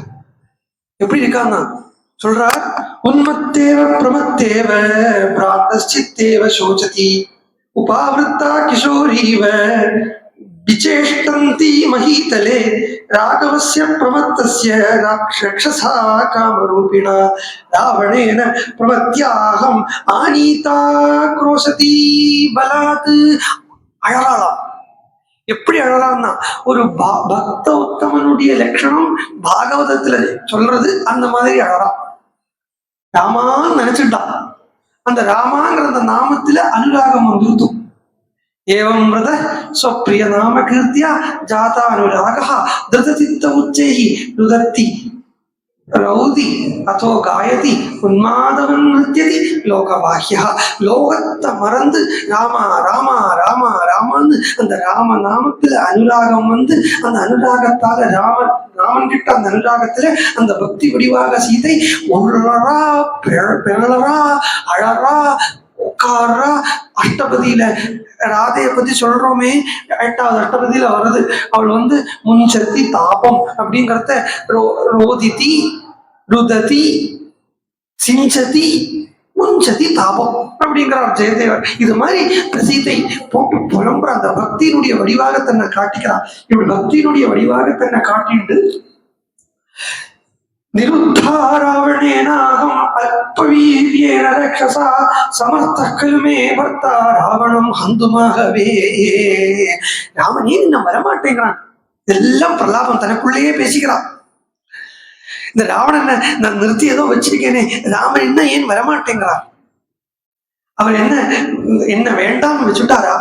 A: எப்படி இருக்கான்னா சொல்றார், உன்மத்தேவ பிரமத்தேவ பிராந்தஸ்சித்தேவ சோசதி உபாவிருத்தா கிஷோரீவ விசேஷ்டந்தி மஹீதலே ராகவஸ்ய பிரமத்தஸ்ய ராட்சசா காமரூபிணா ராவணேன பிரமத்யாஹம் ஆனீதா க்ரோசதி பலாத். அழகாளாம். எப்படி அழகான்னா ஒரு பக்த உத்தமனுடைய லட்சணம் பாகவதத்துல சொல்றது அந்த மாதிரி அழகா. ராமான்னு நினைச்சுட்டான். அந்த ராமாங்கிற அந்த நாமத்துல அனுராகம் வந்துருது. ஏவம் விரத ஸ்வப்ரிய நாம கீர்த்தியா ஜாதா அனுராகா திருதசித்த உச்சைஹி ருதத்தி ரௌதி அதோ காயதி உன்மாதவன் நிருத்தியதி லோகவாஹ்யா. லோகத்தை மறந்து ராமா ராமா ராமா ராமான்னு அந்த ராம நாமத்துல அனுராகம் வந்து அந்த அனுராகத்தால ராமன் கிட்ட அந்த அனுராகத்துல அந்த பக்தி வடிவாக சீதை உள்ளரா பிறளரா அழறா உட்காரா. அஷ்டபதியில ராதையை பத்தி சொல்றோமே, 8வது அஷ்டபதியில வருது. அவள் வந்து முன்சத்தி தாபம் அப்படிங்கிறத ரோதிதி ருததி சிஞ்சதி முன்சதி தாபம் அப்படிங்கிறார் ஜெயதேவர். இது மாதிரி சீதை போட்டு புலம்புற அந்த பக்தியினுடைய வடிவாக தன்னை காட்டிக்கிறார். இவள் பக்தியினுடைய வடிவாக தன்னை காட்டிண்டு நிருத்தாராவணேனாகம் அல்பவீர்யேன ரக்ஷசா சமர்த்தக்கலுமே பர்த்தா ராவணம் ஹந்துமாகவே. ராமன் ஏன் இன்னும் வரமாட்டேங்கிறான்? எல்லாம் பிரலாபம் தனக்குள்ளேயே பேசிக்கிறான். இந்த ராவணனை நான் நிறுத்தி ஏதோ வச்சிருக்கேனே, ராமன் என்ன ஏன் வரமாட்டேங்கிறார்? அவர் என்ன வேண்டாம்னு வச்சுட்டாரா?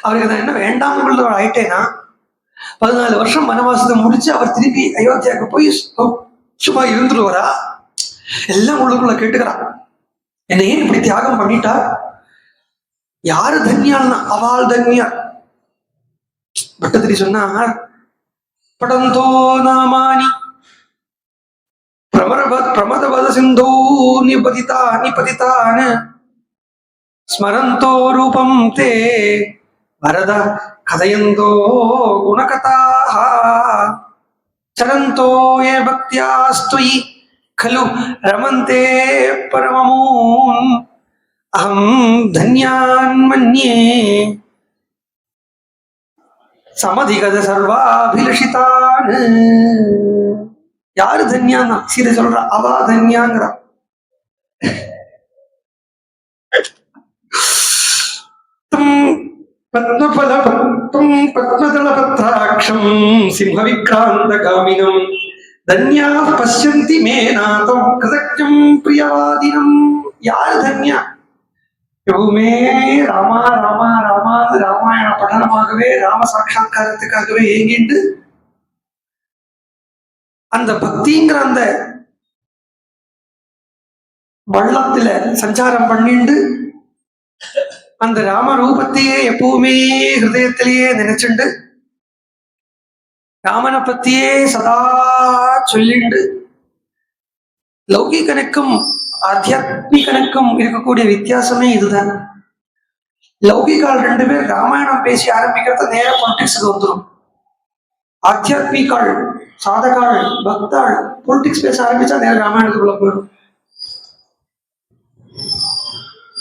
A: அவருக்கு நான் என்ன வேண்டாம்னு ஆயிட்டேனா? 14 வருஷம் வனவாசத்தை முடிச்சு அவர் திருப்பி அயோத்தியாவுக்கு போய் சும்மா இருந்துருவாரா? எல்லாம் உள்ளுக்குள்ள கேட்டுக்கிறான். என்ன ஏன் இப்படி தியாகம் பண்ணிட்டா? யாரு தன்யாள்னா அவள் தன்யா. பட்டத்திரி சொன்னார், படந்தோ நாமானி பிரமதபத சிந்தோ நிபதிதான் ஸ்மரந்தோ ரூபம் தே வரத கதயந்தோ குணகதாஹ சரந்தோ ஏ பக்தியாஸ்துயி खलु रमन्ते परममून् अहं धन्यान् मन्ये समधिगत सर्वाभिलषितान्. யாரு தன்யான்னா சீதை சொல்ற, அவா தன்யாங்கிற. பத்மதளபத்ராட்சம் சிம்ஹவிக்ராந்தகாமினம் தன்யா பஷ்யந்தி மேநாதம் கிருதஜம் பிரியவாதினம். யாரு தன்யா? எப்பவுமே ராமா ராமா ராமா ராமாயண படனமாகவே ராம சாட்சா்காரத்துக்காகவே ஏங்கிட்டு அந்த பக்திங்கிற அந்த வள்ளத்துல சஞ்சாரம் பண்ணிண்டு அந்த ராம ரூபத்தையே எப்பவுமே ஹிருதயத்திலேயே நினைச்சுண்டு ராமனை பத்தியே சதா சொல்லிண்டு லௌகிகனுக்கும் ஆத்தியாத்மிகனுக்கும் இருக்கக்கூடிய வித்தியாசமே இதுதான். லௌகிகால் 2 பேர் ராமாயணம் பேசி ஆரம்பிக்கிறத நேர பொலிட்டிக்ஸுக்கு வந்துடும். ஆத்தியாத்மிகாள் சாதகாள் பக்தாள் பொலிட்டிக்ஸ் பேச ஆரம்பிச்சா நேர ராமாயணத்துக்குள்ள போயிடும்.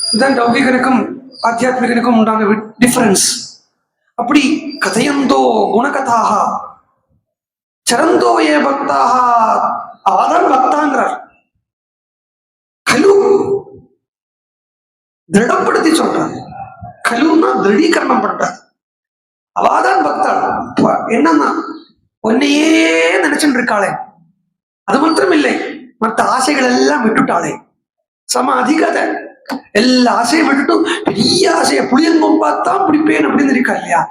A: இதுதான் லௌகிகனுக்கும் ஆத்தியாத்மிகனுக்கும் உண்டான டிஃபரன்ஸ். அப்படி கதையந்தோ குணகதாக சரந்தோ ஏ பக்தாக, அவதான் பக்தாங்கிறார். கலு திருடப்படுத்தி சொல்றாரு. கலுன்னா திருடீகரணம் பண்றாரு. அவாதான் பக்தாள். என்னன்னா உன்னையே நினைச்சுட்டு இருக்காளே, அது மாத்திரம் இல்லை, மற்ற ஆசைகள் எல்லாம் விட்டுட்டாளே. சம அதிகத எல்லா ஆசையும் விட்டுட்டு பெரிய ஆசையை புளியங்கொம்பாத்தான் பிடிப்பேன் அப்படின்னு இருக்கா இல்லையா,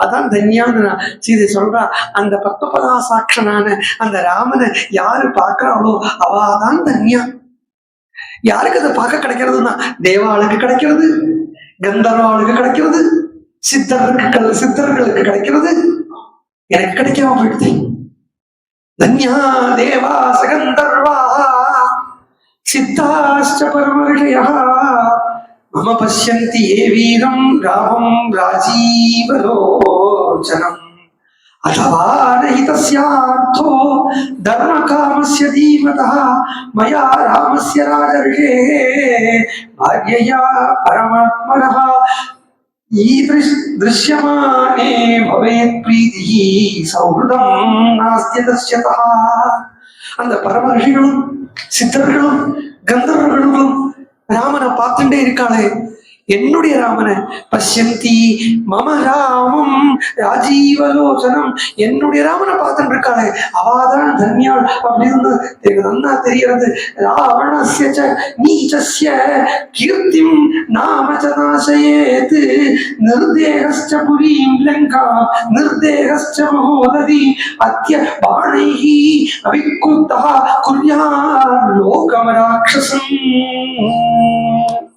A: அதான் தன்யான்னு சீதை சொல்றா. அந்த பத்மபதா சாட்சனான அந்த ராமனை யாரு பார்க்கிறாளோ அவாதான் தன்யா. யாருக்கு அதை பார்க்க கிடைக்கிறதுன்னா தேவாளுக்கு கிடைக்கிறது, கந்தர்வாளுக்கு கிடைக்கிறது, சித்தர்களுக்கு கிடைக்கிறது. எனக்கு கிடைக்காம போயிடுது. தன்யா தேவா சகந்தர்வா சித்தாச்ச பரமர்ஷயः மம பஷ்யந்தி ஏ வீரம் ராமம் ராஜீவலோச்சனம் अथवा नहि तस्यार्थो धर्मकामस्य धीमतः मया रामस्य राजर्षेः भार्यया परमात्मनः दृश्यमाने भवेत् प्रीतिः सौहृदं नास्ति तस्यतः. அந்த பரம ரிஷிகளும் சித்தர்களும் கந்தர்வர்களும் ராமனை பார்த்துட்டே இருக்காளே, என்னுடைய ராமனை பஷ்யந்தி மம ராமம் ராஜீவலோசனம், என்னுடைய ராமனை பார்த்துட்டு இருக்காளே அவாதான் தன்யாள் அப்படின்னு எனக்கு நன்னா தெரிகிறது. ராவணஸ்ய நீச்சஸ்ய கீர்த்திம் நாம ச நாசயேத் நிர்தேகஸ்ச புரீம் லங்கா நிர்தேகஸ்ச மகோததி அத்ய பாணைஹி அவிக்ருத்தः குர்யாத் லோகம் ராட்சசம்.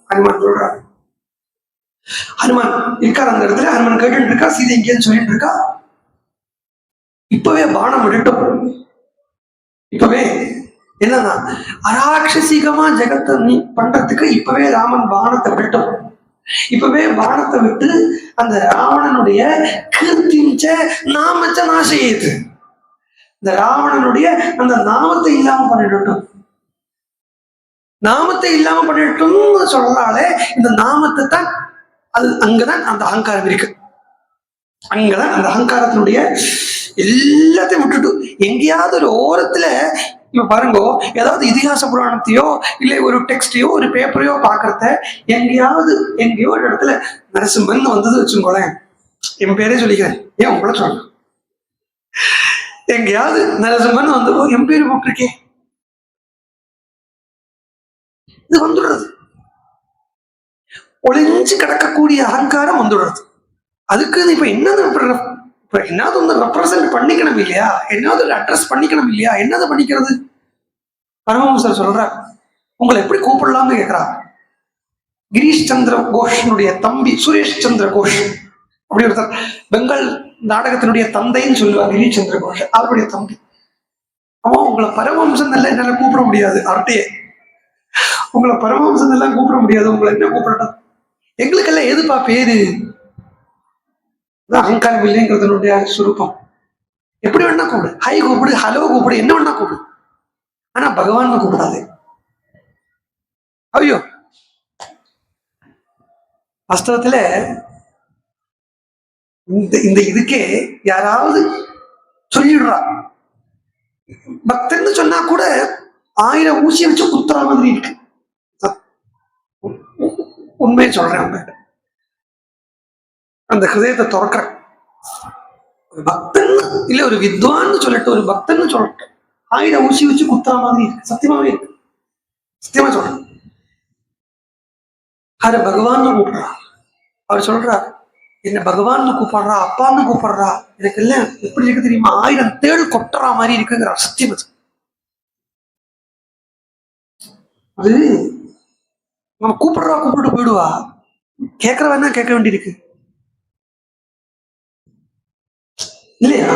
A: ஹனுமான் சொல்றார். ஹனுமான் இருக்கார் அந்த இடத்துல. ஹனுமான் கேட்டு இருக்கா, சீதை எங்கேன்னு சொல்லிட்டு இருக்கா. இப்பவே பானம் விடட்டும். இப்பவே என்னன்னா அராட்சசிகமா ஜெகத்தை நீ பண்றதுக்கு இப்பவே ராமன் பானத்தை விடட்டும். இப்பவே பானத்தை விட்டு அந்த ராவணனுடைய கீர்த்திஞ்ச நாமச்ச நாசையது, இந்த ராவணனுடைய அந்த நாமத்தை இல்லாம பண்ணிடட்டும். நாமத்தை இல்லாம பண்ணிடட்டும்னு சொல்றாலே இந்த நாமத்தை தான், அது அங்கதான் அந்த அகங்காரம் இருக்கு. அங்கதான் அந்த அகங்காரத்தினுடைய எல்லாத்தையும் விட்டுட்டு எங்கேயாவது ஒரு ஓரத்துல இப்ப பாருங்க, ஏதாவது இதிகாச புராணத்தையோ இல்லை ஒரு டெக்ஸ்டையோ ஒரு பேப்பரையோ பாக்குறத எங்கேயோ ஒரு இடத்துல நரசிம்மன் வந்தது வச்சுக்கோளேன், என் பேரே சொல்லிக்கிறேன், ஏன் உங்களை சொல்றேன், எங்கேயாவது நரசிம்மன் வந்து என் பேரு போட்டிருக்கேன், இது வந்துடுறது. ஒளிஞ்சு கிடக்கக்கூடிய அகங்காரம் வந்துடுறது. அதுக்கு இப்ப என்னது என்னது வந்து ரெப்ரசன்ட் பண்ணிக்கணும் இல்லையா, என்னது அட்ரஸ் பண்ணிக்கணும் இல்லையா, என்னது பண்ணிக்கிறது? பரமஹம்சர் சொல்றார், உங்களை எப்படி கூப்பிடலாம்னு கேட்கிறார். கிரீஷ் சந்திர கோஷனுடைய தம்பி சுரேஷ் சந்திர கோஷ் அப்படி ஒருத்தர், பெங்கால் நாடகத்தினுடைய தந்தைன்னு சொல்லுவார் கிரீஷ் சந்திர கோஷ், அவருடைய தம்பி. அவன் உங்களை பரமஹம்சன் எல்லாம் என்னால கூப்பிட முடியாது, அவர்கிட்டயே உங்களை பரமஹம்சன் எல்லாம் கூப்பிட முடியாது, உங்களை என்ன கூப்பிடட்டும், எங்களுக்கெல்லாம் எதுப்பா பேரு? அகங்காரம் இல்லைங்கிறதுனுடைய சுரூபம். எப்படி வேணா கூப்பிடு, ஹை கூப்பிடு, ஹலோ கூப்பிடு, என்ன வேணா கூப்பிடு, ஆனா பகவான் கூப்பிடாது. ஐயோ, வாஸ்தவத்துல இந்த இதுக்கே யாராவது சொல்லிடுறா, பக்தன்னு சொன்னா கூட 1000 ஊசியை வச்சு குத்துற மாதிரி இருக்கு. உண்மையை சொல்றேன், அந்த ஹிருதயத்தை திறக்கிற பக்தன் இல்ல ஒரு வித்வான்னு சொல்லிட்டு ஒரு பக்தன்னு சொல்லிட்டு 1000 ஊசி வச்சு குத்துற மாதிரி இருக்கு. சத்தியமாவே இருக்கு, சத்தியமா சொல்றேன். அது பகவான் கூப்பிடுறா. அவர் சொல்றார், என்ன பகவான் கூப்பிடுறா, அப்பான்னு கூப்பிடுறா, எனக்கு எல்லாம் எப்படி இருக்கு தெரியுமா, 1000 தேள் கொட்டுறா மாதிரி இருக்குங்கிற சத்தியம். அது நம்ம கூப்பிட்டு போயிடுவா, கேட்கற வேணா கேட்க வேண்டியிருக்கு இல்லையா?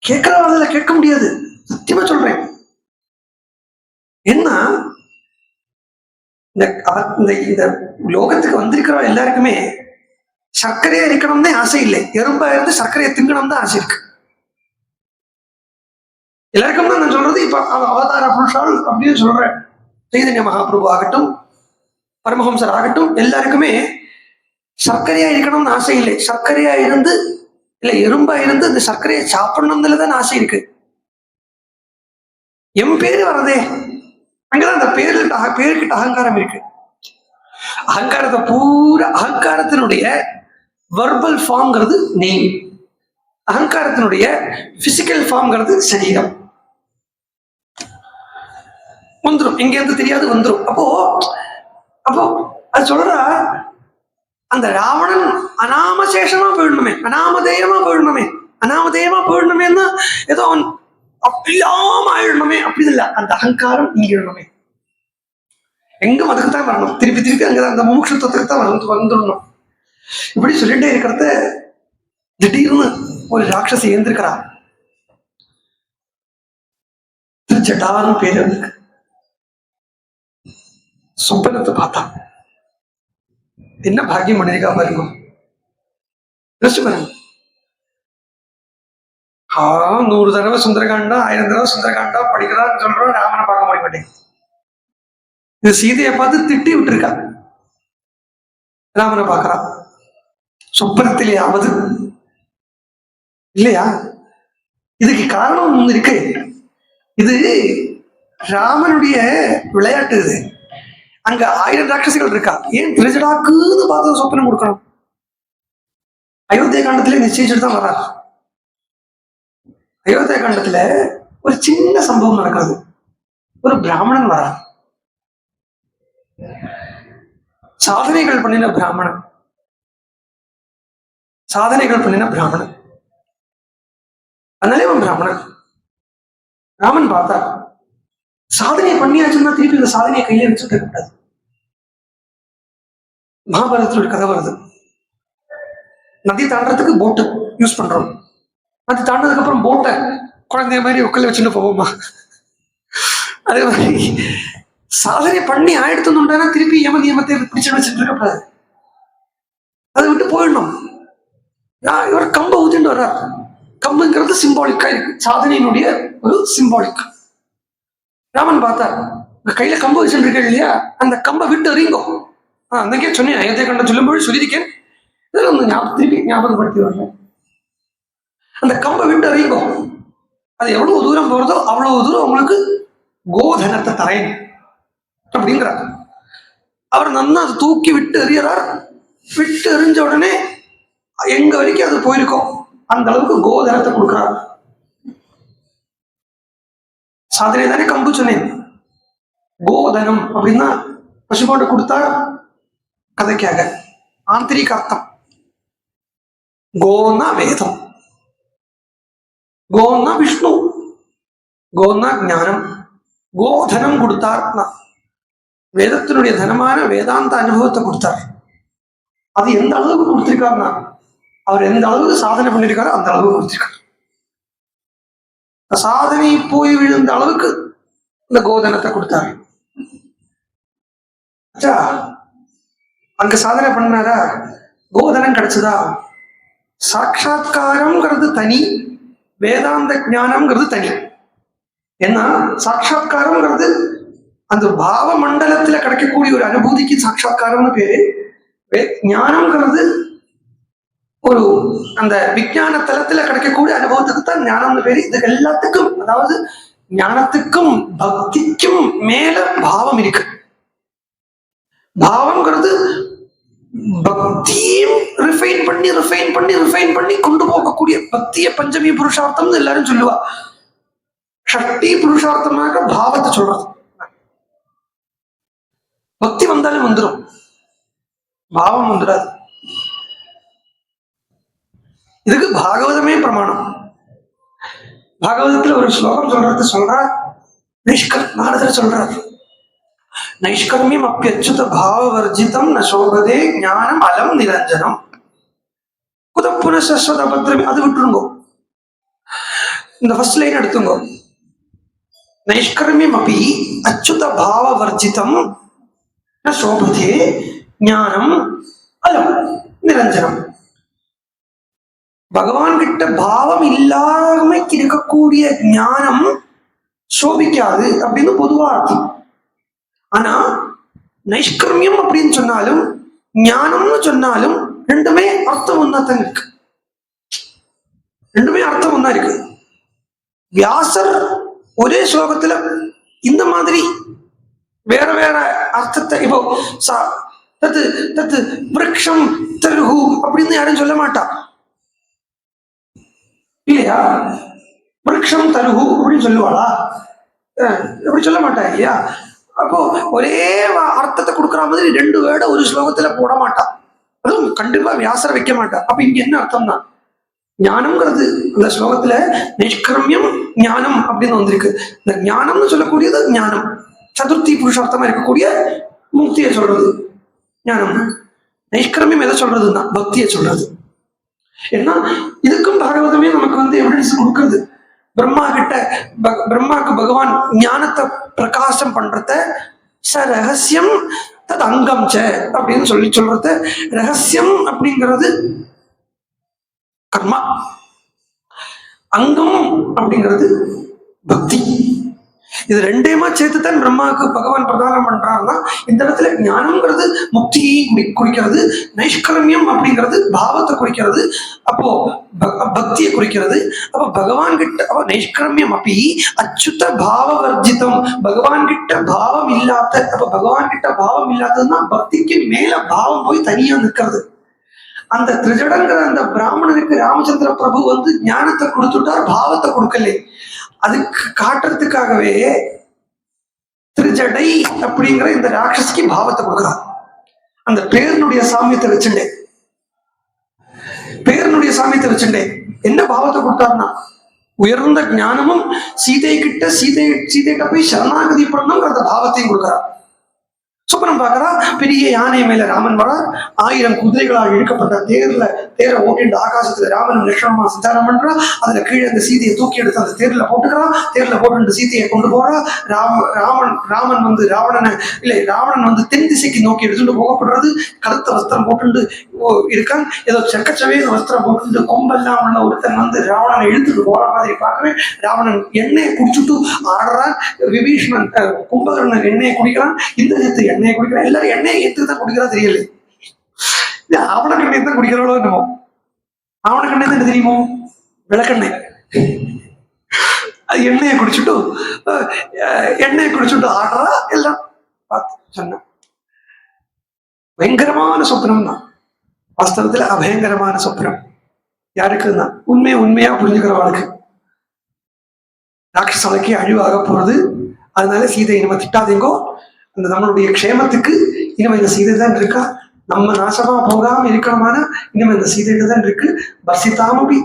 A: கேட்கறவாத கேட்க முடியாது, சத்தியமா சொல்றேன். என்ன இந்த லோகத்துக்கு வந்திருக்கிற எல்லாருக்குமே சர்க்கரையா இருக்கணும்னே ஆசை இல்லை, எறும்பா இருந்து சர்க்கரையை திங்கணும் தான் ஆசை இருக்கு எல்லாருக்கும். தான் நான் சொல்றது, இப்ப அவதார புருஷால் அப்படின்னு சொல்றேன், சைதன்ய மகாபிரபு ஆகட்டும், பரமஹம்சர் ஆகட்டும், எல்லாருக்குமே சர்க்கரையா இருக்கணும்னு ஆசை இல்லை, சர்க்கரையா இருந்து இல்ல எறும்பா இருந்து இந்த சர்க்கரையை சாப்பிடணும்னுதான் ஆசை இருக்கு. என் பேரு வரதே, அங்கதான் அந்த பேருக்கிட்ட அகங்காரம் இருக்கு. அகங்காரத்தை பூரா, அகங்காரத்தினுடைய வெர்பல் ஃபார்ம்ங்கிறது நேம், அகங்காரத்தினுடைய பிசிக்கல் ஃபார்ம்ங்கிறது சரீரம். வந்துடும், எங்க இருந்து தெரியாது வந்துடும். அப்போ அது சொல்ற, அந்த ராவணன் அனாமசேஷமா போயிடணுமே, அனாமதேயமா போயிடணுமேன்னா ஏதோ அவன் இல்லாம ஆயிடணுமே அப்படி இல்ல, அந்த அகங்காரம் நீங்கிடணுமே. எங்கும் அதுக்கு தான் வரணும், திருப்பி அங்கதான் அந்த முமுட்சுத்துவத்துக்கு தான் வந்துடணும். இப்படி சொல்லிட்டே இருக்கிறத திடீர்னு ஒரு ராட்சசி எழுந்திருக்கிறா, திருச்சட்டான்னு பேரு. சொப்பனத்தை பார்த்தான். என்ன பாக்கியம் பண்ணிருக்கா பாருங்க. யோசிச்சு பாருங்க. 100 தடவை சுந்தரகாண்டா 1000 தடவை சுந்தரகாண்டா படிக்கிறான்னு சொல்றோம், ராமனை பார்க்க முடிய மாட்டேங்குது. இது சீதையை பார்த்து திட்டி விட்டுருக்கா, ராமனை பார்க்கறான் சொப்பனத்திலேயாவது இல்லையா? இதுக்கு காரணம் ஒண்ணு இருக்கு. இது ராமனுடைய விளையாட்டு. இது அங்க 1000 ராட்சசிகள் இருக்கா, ஏன் திருஜடாக்குன்னு பார்த்து சொப்பனம் கொடுக்கணும்? அயோத்தியா காண்டத்துல நிச்சயிச்சுட்டு தான் வர்றார். அயோத்தியா காண்டத்துல ஒரு சின்ன சம்பவம் நடக்கிறது. ஒரு பிராமணன் வரார், சாதனைகள் பண்ணின பிராமணன், சாதனைகள் பண்ணின பிராமணன். அதனாலே அவன் பிராமணன். ராமன் பார்த்தா சாதனை பண்ணியாச்சுன்னா திருப்பி இந்த சாதனையை கையில வச்சுட்டு இருக்கக்கூடாது. மகாபாரதத்தோட கதை வருது. நதி தாண்டறதுக்கு போட்டு யூஸ் பண்றோம். நதி தாண்டதுக்கு அப்புறம் போட்டை குழந்தைய மாதிரி உட்கால வச்சுட்டு போவோமா? அதே மாதிரி சாதனை பண்ணி ஆயிடுத்துன்னா திருப்பி யம நியமத்தை பிடிச்சு வச்சுட்டு இருக்கக்கூடாது. அதை விட்டு போயிடணும். இவர் கம்பை ஊத்திட்டு வர்றார். கம்புங்கிறது சிம்பாலிக்கா இருக்கு, சாதனையினுடைய ஒரு சிம்பாலிக். ராமன் பார்த்தார், கையில கம்பு வச்சுட்டு இருக்கேன் இல்லையா, அந்த கம்பை விட்டு அறிங்கோ. அன்னைக்கே சொன்னேன், அயோத்தியா கண்டம் சொல்லும்போது சொல்லியிருக்கேன், திருப்பி ஞாபகப்படுத்தி வரேன். அந்த கம்பை விட்டு அறிங்கோ, அது எவ்வளவு தூரம் போறதோ அவ்வளவு தூரம் உங்களுக்கு கோதனத்தை தரேன் அப்படிங்கிறார். அவர் நன்னா அதை தூக்கி விட்டு எறியறார். விட்டு எறிஞ்ச உடனே எங்க வரைக்கும் அது போயிருக்கோம் அந்த அளவுக்கு கோதனத்தை கொடுக்கிறார். சாதனை தானே கம்பு சொன்னேன். கோதனம் அப்படின்னா பசுமாட்டு கொடுத்தா கதைக்காக ஆந்தரிக அர்த்தம். கோன்னா வேதம், கோன்னா விஷ்ணு, கோன்னா ஞானம். கோதனம் கொடுத்தார், வேதத்தினுடைய தனமான வேதாந்த அனுபவத்தை கொடுத்தார். அது எந்த அளவுக்கு கொடுத்திருக்காருன்னா, அவர் எந்த அளவுக்கு சாதனை பண்ணிருக்காரோ அந்த அளவுக்கு கொடுத்திருக்காரு. சாதனை போய் விழுந்த அளவுக்கு இந்த கோதனத்தை கொடுத்தாரு. அங்க சாதனை பண்ணாரா, கோதனம் கிடைச்சதா? சாட்சா்காரம்ங்கிறது தனி, வேதாந்த ஞானம்ங்கிறது தனி. ஏன்னா சாட்சா்காரம்ங்கிறது அந்த பாவ மண்டலத்துல கிடைக்கக்கூடிய ஒரு அனுபூதிக்கு சாட்சா்காரம்னு பேரு. ஞானம்ங்கிறது ஒரு அந்த விஞ்ஞான தளத்துல கிடைக்கக்கூடிய அனுபவத்துக்கு தான் ஞானம்னு பேரு. இது எல்லாத்துக்கும், அதாவது ஞானத்துக்கும் பக்திக்கும் மேல பாவம் இருக்கு. பாவம்ங்கிறது பக்தியும் ரிஃபைன் பண்ணி ரிஃபைன் பண்ணி ரிஃபைன் பண்ணி கொண்டு போகக்கூடிய பக்திய பஞ்சமி புருஷார்த்தம்னு எல்லாரும் சொல்லுவா. ஷஷ்டி புருஷார்த்தமாக பாவத்தை சொல்றது. பக்தி வந்தாலும் வந்துடும், பாவம் வந்துடாது. இதுக்கு பாகவதமே பிரமாணம். பாகவதத்துல ஒரு ஸ்லோகம் சொல்ற நாரதர் சொல்றார், நைஷ்கர்மியம் அப்பியச்சுத பாவவர்ஜிதம் ந சோபதே ஞானம் அலம் நிரஞ்சனம் குதப்புன சஸ்வத பத்ரமி. அது விட்டுருங்கோ, இந்த ஃபர்ஸ்ட் லைன் எடுத்துங்கோ. நைஷ்கர்மியம் அப்படி அச்சுத பாவவர்ஜிதம் ந சோபதே ஞானம் அலம் நிரஞ்சனம். பகவான் கிட்ட பாவம் இல்லாம இருக்கக்கூடிய ஞானம் சோபிக்காது அப்படின்னு பொதுவா அர்த்தம். ஆனா நைஷ்கர்மியம் அப்படின்னு சொன்னாலும் ஞானம்னு சொன்னாலும் ரெண்டுமே அர்த்தம் ஒன்னாத்தான் இருக்கு. ரெண்டுமே அர்த்தம் ஒன்னா இருக்கு. வியாசர் ஒரே ஸ்லோகத்துல இந்த மாதிரி வேற வேற அர்த்தத்தை, இப்போ தத்து தத்து விரக்ஷம் தருகு அப்படின்னு யாரும் சொல்ல மாட்டா இல்லையா? விரக்ஷம் தருகு அப்படின்னு சொல்லுவாளா? எப்படி சொல்ல மாட்டா இல்லையா? அப்போ ஒரே அர்த்தத்தை கொடுக்குற மாதிரி ரெண்டு வேர்டை ஒரு ஸ்லோகத்துல போட மாட்டா. அதுவும் கண்டிப்பா வியாசரை வைக்க மாட்டா. அப்ப இங்க என்ன அர்த்தம்னா, ஞானம்ங்கிறது அந்த ஸ்லோகத்துல நிஷ்கர்மியம் ஞானம் அப்படின்னு வந்திருக்கு. இந்த ஞானம்னு சொல்லக்கூடியது ஞானம், சதுர்த்தி புருஷார்த்தமா இருக்கக்கூடிய முக்தியை சொல்றது ஞானம். நைஷ்கர்மியம் எதை சொல்றதுன்னா பக்தியை சொல்றது. ஏன்னா இதுக்கும் பாகவதமே நமக்கு எவிடன்ஸ் கொடுக்கறது. பிரம்மாவுக்கு பகவான் ஞானத்தை பிரகாசம் பண்றத ச ரகசியம் தது அங்கம் ச அப்படின்னு சொல்றது. ரகசியம் அப்படிங்கிறது கர்மா, அங்கம் அப்படிங்கிறது பக்தி. இது ரெண்டையுமா சேர்த்துத்தான் பிரம்மாவுக்கு பகவான் பிரதானம் பண்றாருன்னா, இந்த இடத்துல ஞானம்ங்கிறது முக்தியை குறிக்கிறது, நைஷ்கர்மியம் அப்படிங்கிறது பாவத்தை குறிக்கிறது, அப்போ பக்தியை குறிக்கிறது. அப்போ பகவான் கிட்ட நைஷ்கர்மியம் அப்படி அச்சுத்த பாவ வர்ஜிதம், பகவான் கிட்ட பாவம் இல்லாத, அப்ப பகவான் கிட்ட பாவம் இல்லாததுன்னா பக்திக்கு மேல பாவம் போய் தனியா நிற்கிறது. அந்த திரிஜடங்கிற அந்த பிராமணனுக்கு ராமச்சந்திர பிரபு வந்து ஞானத்தை கொடுத்துட்டார், பாவத்தை கொடுக்கல. அதுக்கு காட்டுறதுக்காகவே திரிஜடை அப்படிங்கிற இந்த ராட்சசிக்கு பாவத்தை கொடுக்குறார். அந்த பேரனுடைய சாமியத்தை வச்சுட்டே என்ன பாவத்தை கொடுத்தாருன்னா, உயர்ந்த ஞானமும் சீதை கிட்ட போய் சரணாகதி பண்ணுங்கிற அந்த பாவத்தையும் கொடுக்குறார். சுப்பரம் பார்க்கறா, பெரிய யானை மேல ராமன் வரார், 1000 குதிரைகளால் இழுக்கப்பட்ட தேரை ஓட்டிட்டு ஆகாசத்துல ராமன் லட்சணமா சஞ்சாரம் பண்றா. அதுல கீழே அந்த சீதையை தூக்கி எடுத்து அந்த தேர்ல போட்டுக்கிறான். தேர்ல போட்டு சீதையை கொண்டு போறா. ராமன் வந்து ராவணன் வந்து தென் திசைக்கு நோக்கி எடுத்துட்டு போகப்படுறது. கருத்த வஸ்திரம் போட்டு இருக்கான், ஏதோ செக்கச்சவையான வஸ்திரம் போட்டு கொம்பெல்லாம் உள்ள ஒருத்தன் வந்து ராவணனை இழுத்துட்டு போற மாதிரி பார்க்கிறேன். ராவணன் எண்ணெயை குடிச்சுட்டு ஆடுறான். விபீஷணன் கும்பகர்ணன் எண்ணெயை குடிக்கிறான். இந்த எண்ணெயை குடிக்கிறான். எல்லாரும் எண்ணெயை எடுத்துதான் குடிக்கிறா தெரியல. ஆவணக்கெண்ணெய் தான் குடிக்கிறாளோ என்னமோ. ஆவணக்கெண்ணெய் தான் தெரியுமோ, விளக்கெண்ணெய். அது எண்ணெயை குடிச்சுட்டு ஆடுறா. எல்லாம் பார்த்து சொன்ன பயங்கரமான சொப்னம் தான். வாஸ்தவத்துல அபயங்கரமான சொப்னம். யாருக்குன்னா உண்மையா புரிஞ்சுக்கிறவளுக்கு. ராட்சசனுக்கே அழிவாக போறது. அதனால சீதை நம்ம திட்டாதீங்கோ, அந்த நம்மளுடைய க்ஷேமத்துக்கு இனிமே இந்த சீதை தான் இருக்கா, நம்ம நாசமா போகாம இருக்கணுமான இனிமே இந்த சீதையில தான் இருக்கு. வர்ஷிதாமபி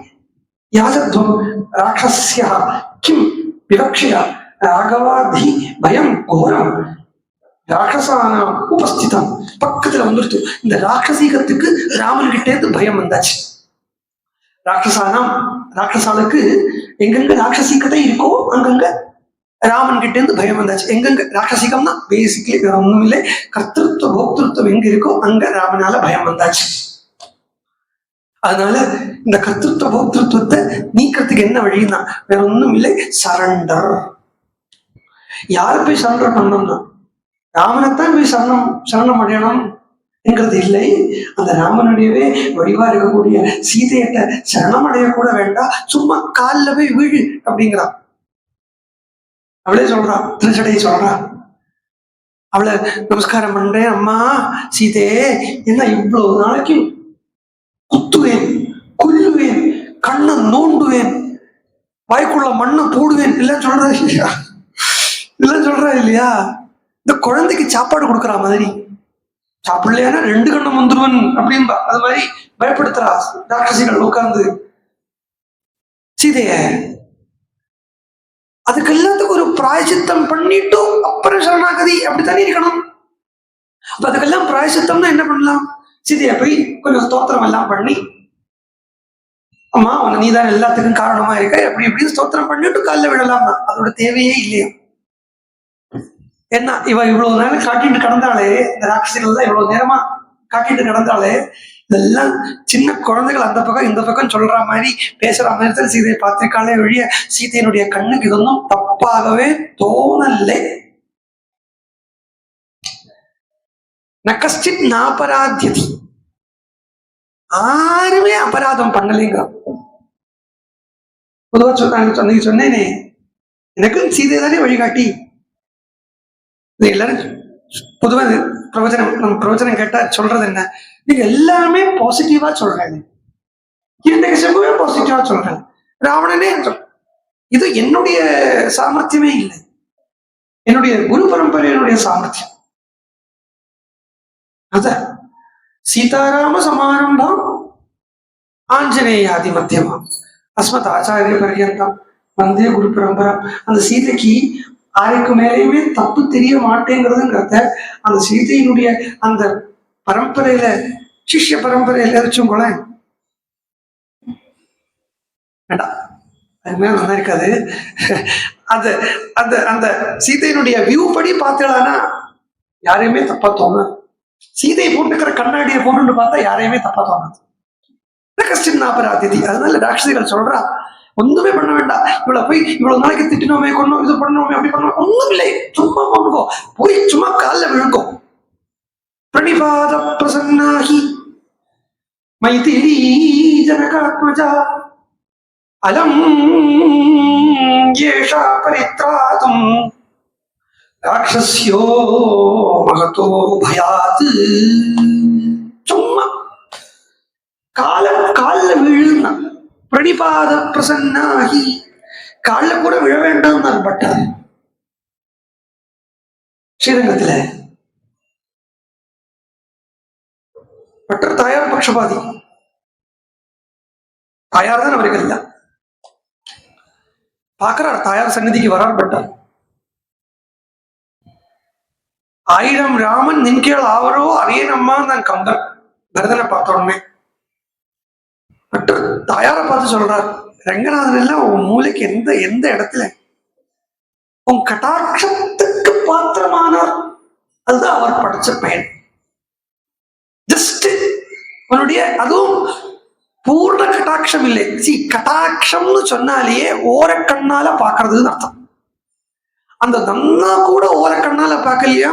A: யாஜத்வம் ராட்சஸ்யா கிம் விவக்ஷயா ராகவாதி பயம் கோரம் ராட்சசான உபஸ்திதம். பக்கத்துல வந்துடுத்து. இந்த ராட்சசீகத்துக்கு ராமன் கிட்டே இருந்து பயம் வந்தாச்சு. ராட்சசானுக்கு எங்கெங்க ராட்சசீகத்தை இருக்கோ அங்கங்க ராமன் கிட்ட இருந்து பயம் வந்தாச்சு. எங்கெங்க ராட்சசிகம்னா பேசிக்கலி வேற ஒண்ணும் இல்லை, கர்த்திருவ போக்திருத்தம் எங்க இருக்கோ அங்க ராமனால பயம் வந்தாச்சு. அதனால இந்த கர்த்திருவ போக்திருத்துவத்தை நீக்கிறதுக்கு என்ன வழின்னா வேற ஒண்ணும் இல்லை, சரண்டர். யாரு போய் சரண்டர் பண்ணணும்னா ராமனைத்தான் போய் சரணம் அடையணும் என்கிறது இல்லை. அந்த ராமனுடையவே வடிவா இருக்கக்கூடிய சீதையிட்ட சரணம் அடைய கூட வேண்டாம், சும்மா காலில் போய் வீழு அப்படிங்கிறான். அவளே சொல்றா, திருச்சடை சொல்றா, அவளை நமஸ்காரம் பண்றேன். அம்மா சீதே, என்ன இவ்வளவு நாளைக்கு குத்துவேன், கொல்லுவேன், கண்ணை நோண்டுவேன், வாய்க்குள்ள மண்ணை போடுவேன் எல்லாம் சொல்றா இல்லையா? இதெல்லாம் சொல்றா இல்லையா? இந்த குழந்தைக்கு சாப்பாடு கொடுக்குற மாதிரி, சாப்பிடலையானா 2 கண்ணம் வந்துருவன் அப்படின்பா. அது மாதிரி பயப்படுத்துறா ராட்சசிகள் உட்கார்ந்து சீதைய. அதுக்கு எல்லாத்துக்கும் ஒரு பிராயசித்தம் பண்ணிட்டு அப்புறம் சரணாகதி அப்படித்தானே இருக்கணும். அப்ப அதுக்கெல்லாம் பிராயசித்தம்னா என்ன பண்ணலாம்? சீதையை போய் கொஞ்சம் ஸ்தோத்திரம் எல்லாம் பண்ணி, அம்மா உன்னை நீதான் எல்லாத்துக்கும் காரணமா இருக்க எப்படி எப்படின்னு ஸ்தோத்திரம் பண்ணிட்டு காலில் விடலாம் தான். அதோட தேவையே இல்லையா? என்ன இவ இவ்வளவு நேரம் காட்டிட்டு கிடந்தாலே, இந்த ராட்சசிகள் எல்லாம் இவ்வளவு நேரமா காட்டிட்டு கிடந்தாலே, இதெல்லாம் சின்ன குழந்தைகள் அந்த பக்கம் இந்த பக்கம் சொல்ற மாதிரி பேசுற மாதிரி தான் சீதையை பார்த்திருக்காளே ஒழிய சீதையினுடைய கண்ணுக்கு இதொன்னும் தப்பாகவே தோணலை. நகஸ்டித் நாபராத்தியதி, யாருமே அபராதம் பண்ணலைங்க. பொதுவா சொன்னேனே, எனக்கு சீதை தானே வழிகாட்டி. எல்லாரும் பொதுவா நம்ம பிரவச்சனம் கேட்டா சொல்றது என்ன, நீங்க எல்லாருமே பாசிட்டிவா சொல்றாங்க, இரண்டகசிபுவே பாசிட்டிவா சொல்றாங்க, ராவணனே இது என்னுடைய சாமர்த்தியமே இல்லை, என்னுடைய குரு பரம்பரையினுடைய சாமர்த்தியம். அத சீதாராம சமாரம்பம் ஆஞ்சநேயாதி மத்தியமாம் அஸ்மத் ஆச்சாரிய பர்யந்தம் வந்தே குரு பரம்பரா. அந்த சீதைக்கு யாருக்கு மேலேயுமே தப்பு தெரிய மாட்டேங்கிறதுங்கிறத அந்த சீதையினுடைய அந்த பரம்பரையில, சிஷ்ய பரம்பரையில வச்சுக்கோங்கள வேண்டாம், அது மேல நல்லா இருக்காது. அந்த அந்த அந்த சீதையினுடைய வியூ படி பார்த்தீங்கன்னா யாரையுமே தப்பா தோணாது. சீதையை போட்டுக்கிற கண்ணாடியை போட்டு பார்த்தா யாரையுமே தப்பா தோணாது. கஷ்டம் அபராதி. அதனால ராட்சசிகள் சொல்றா, ஒண்ணுமே பண்ண வேண்டாம், இவ்வளவு போய் இவ்வளவு நாளைக்கு திட்டினோமே, கொண்டோம், இது பண்ணோமே, அப்படி பண்ணோம், ஒண்ணும் இல்லை, சும்மா போனுக்கோ, போய் சும்மா காலில் விழுங்கோ. பிரணிபாத பிரசன்னாகி மைதிலி ஜனகாத்மஜா அலம் ஏஷா பரித்ராதும் ராட்சஸ்யோ மகதோ பயாத். சும்மா காலில் விழுனா பிரணிபாத பிரசன்னாகி, காலில் கூட விழ வேண்டாம் நான் பட்டார். ஸ்ரீரங்கத்துல பட்டர் தாயார் பட்சபாதி, தாயார் தான் அவர்கள் இல்ல பாக்குறார். தாயார் சன்னதிக்கு வரார் பட்டார். 1000 ராமன் நின்கேள் ஆவரோ அரியனம்மா நான் கம்பர் பரதனை பார்த்த உடனே பட்டர் தாயாரை பார்த்து சொல்றார், ரங்கநாதன் எல்லாம் உன் மூளைக்கு எந்த எந்த இடத்துல உன் கட்டாட்சத்துக்கு பாத்திரமானார், அதுதான் அவர் படிச்ச பயன். ஜஸ்ட் உன்னுடைய, அதுவும் பூர்ண கட்டாட்சம் இல்லை. கட்டாட்சம்னு சொன்னாலேயே ஓரக்கண்ணால பாக்குறதுன்னு அர்த்தம். அந்த நன்னா கூட ஓரக்கண்ணால பார்க்கலையா,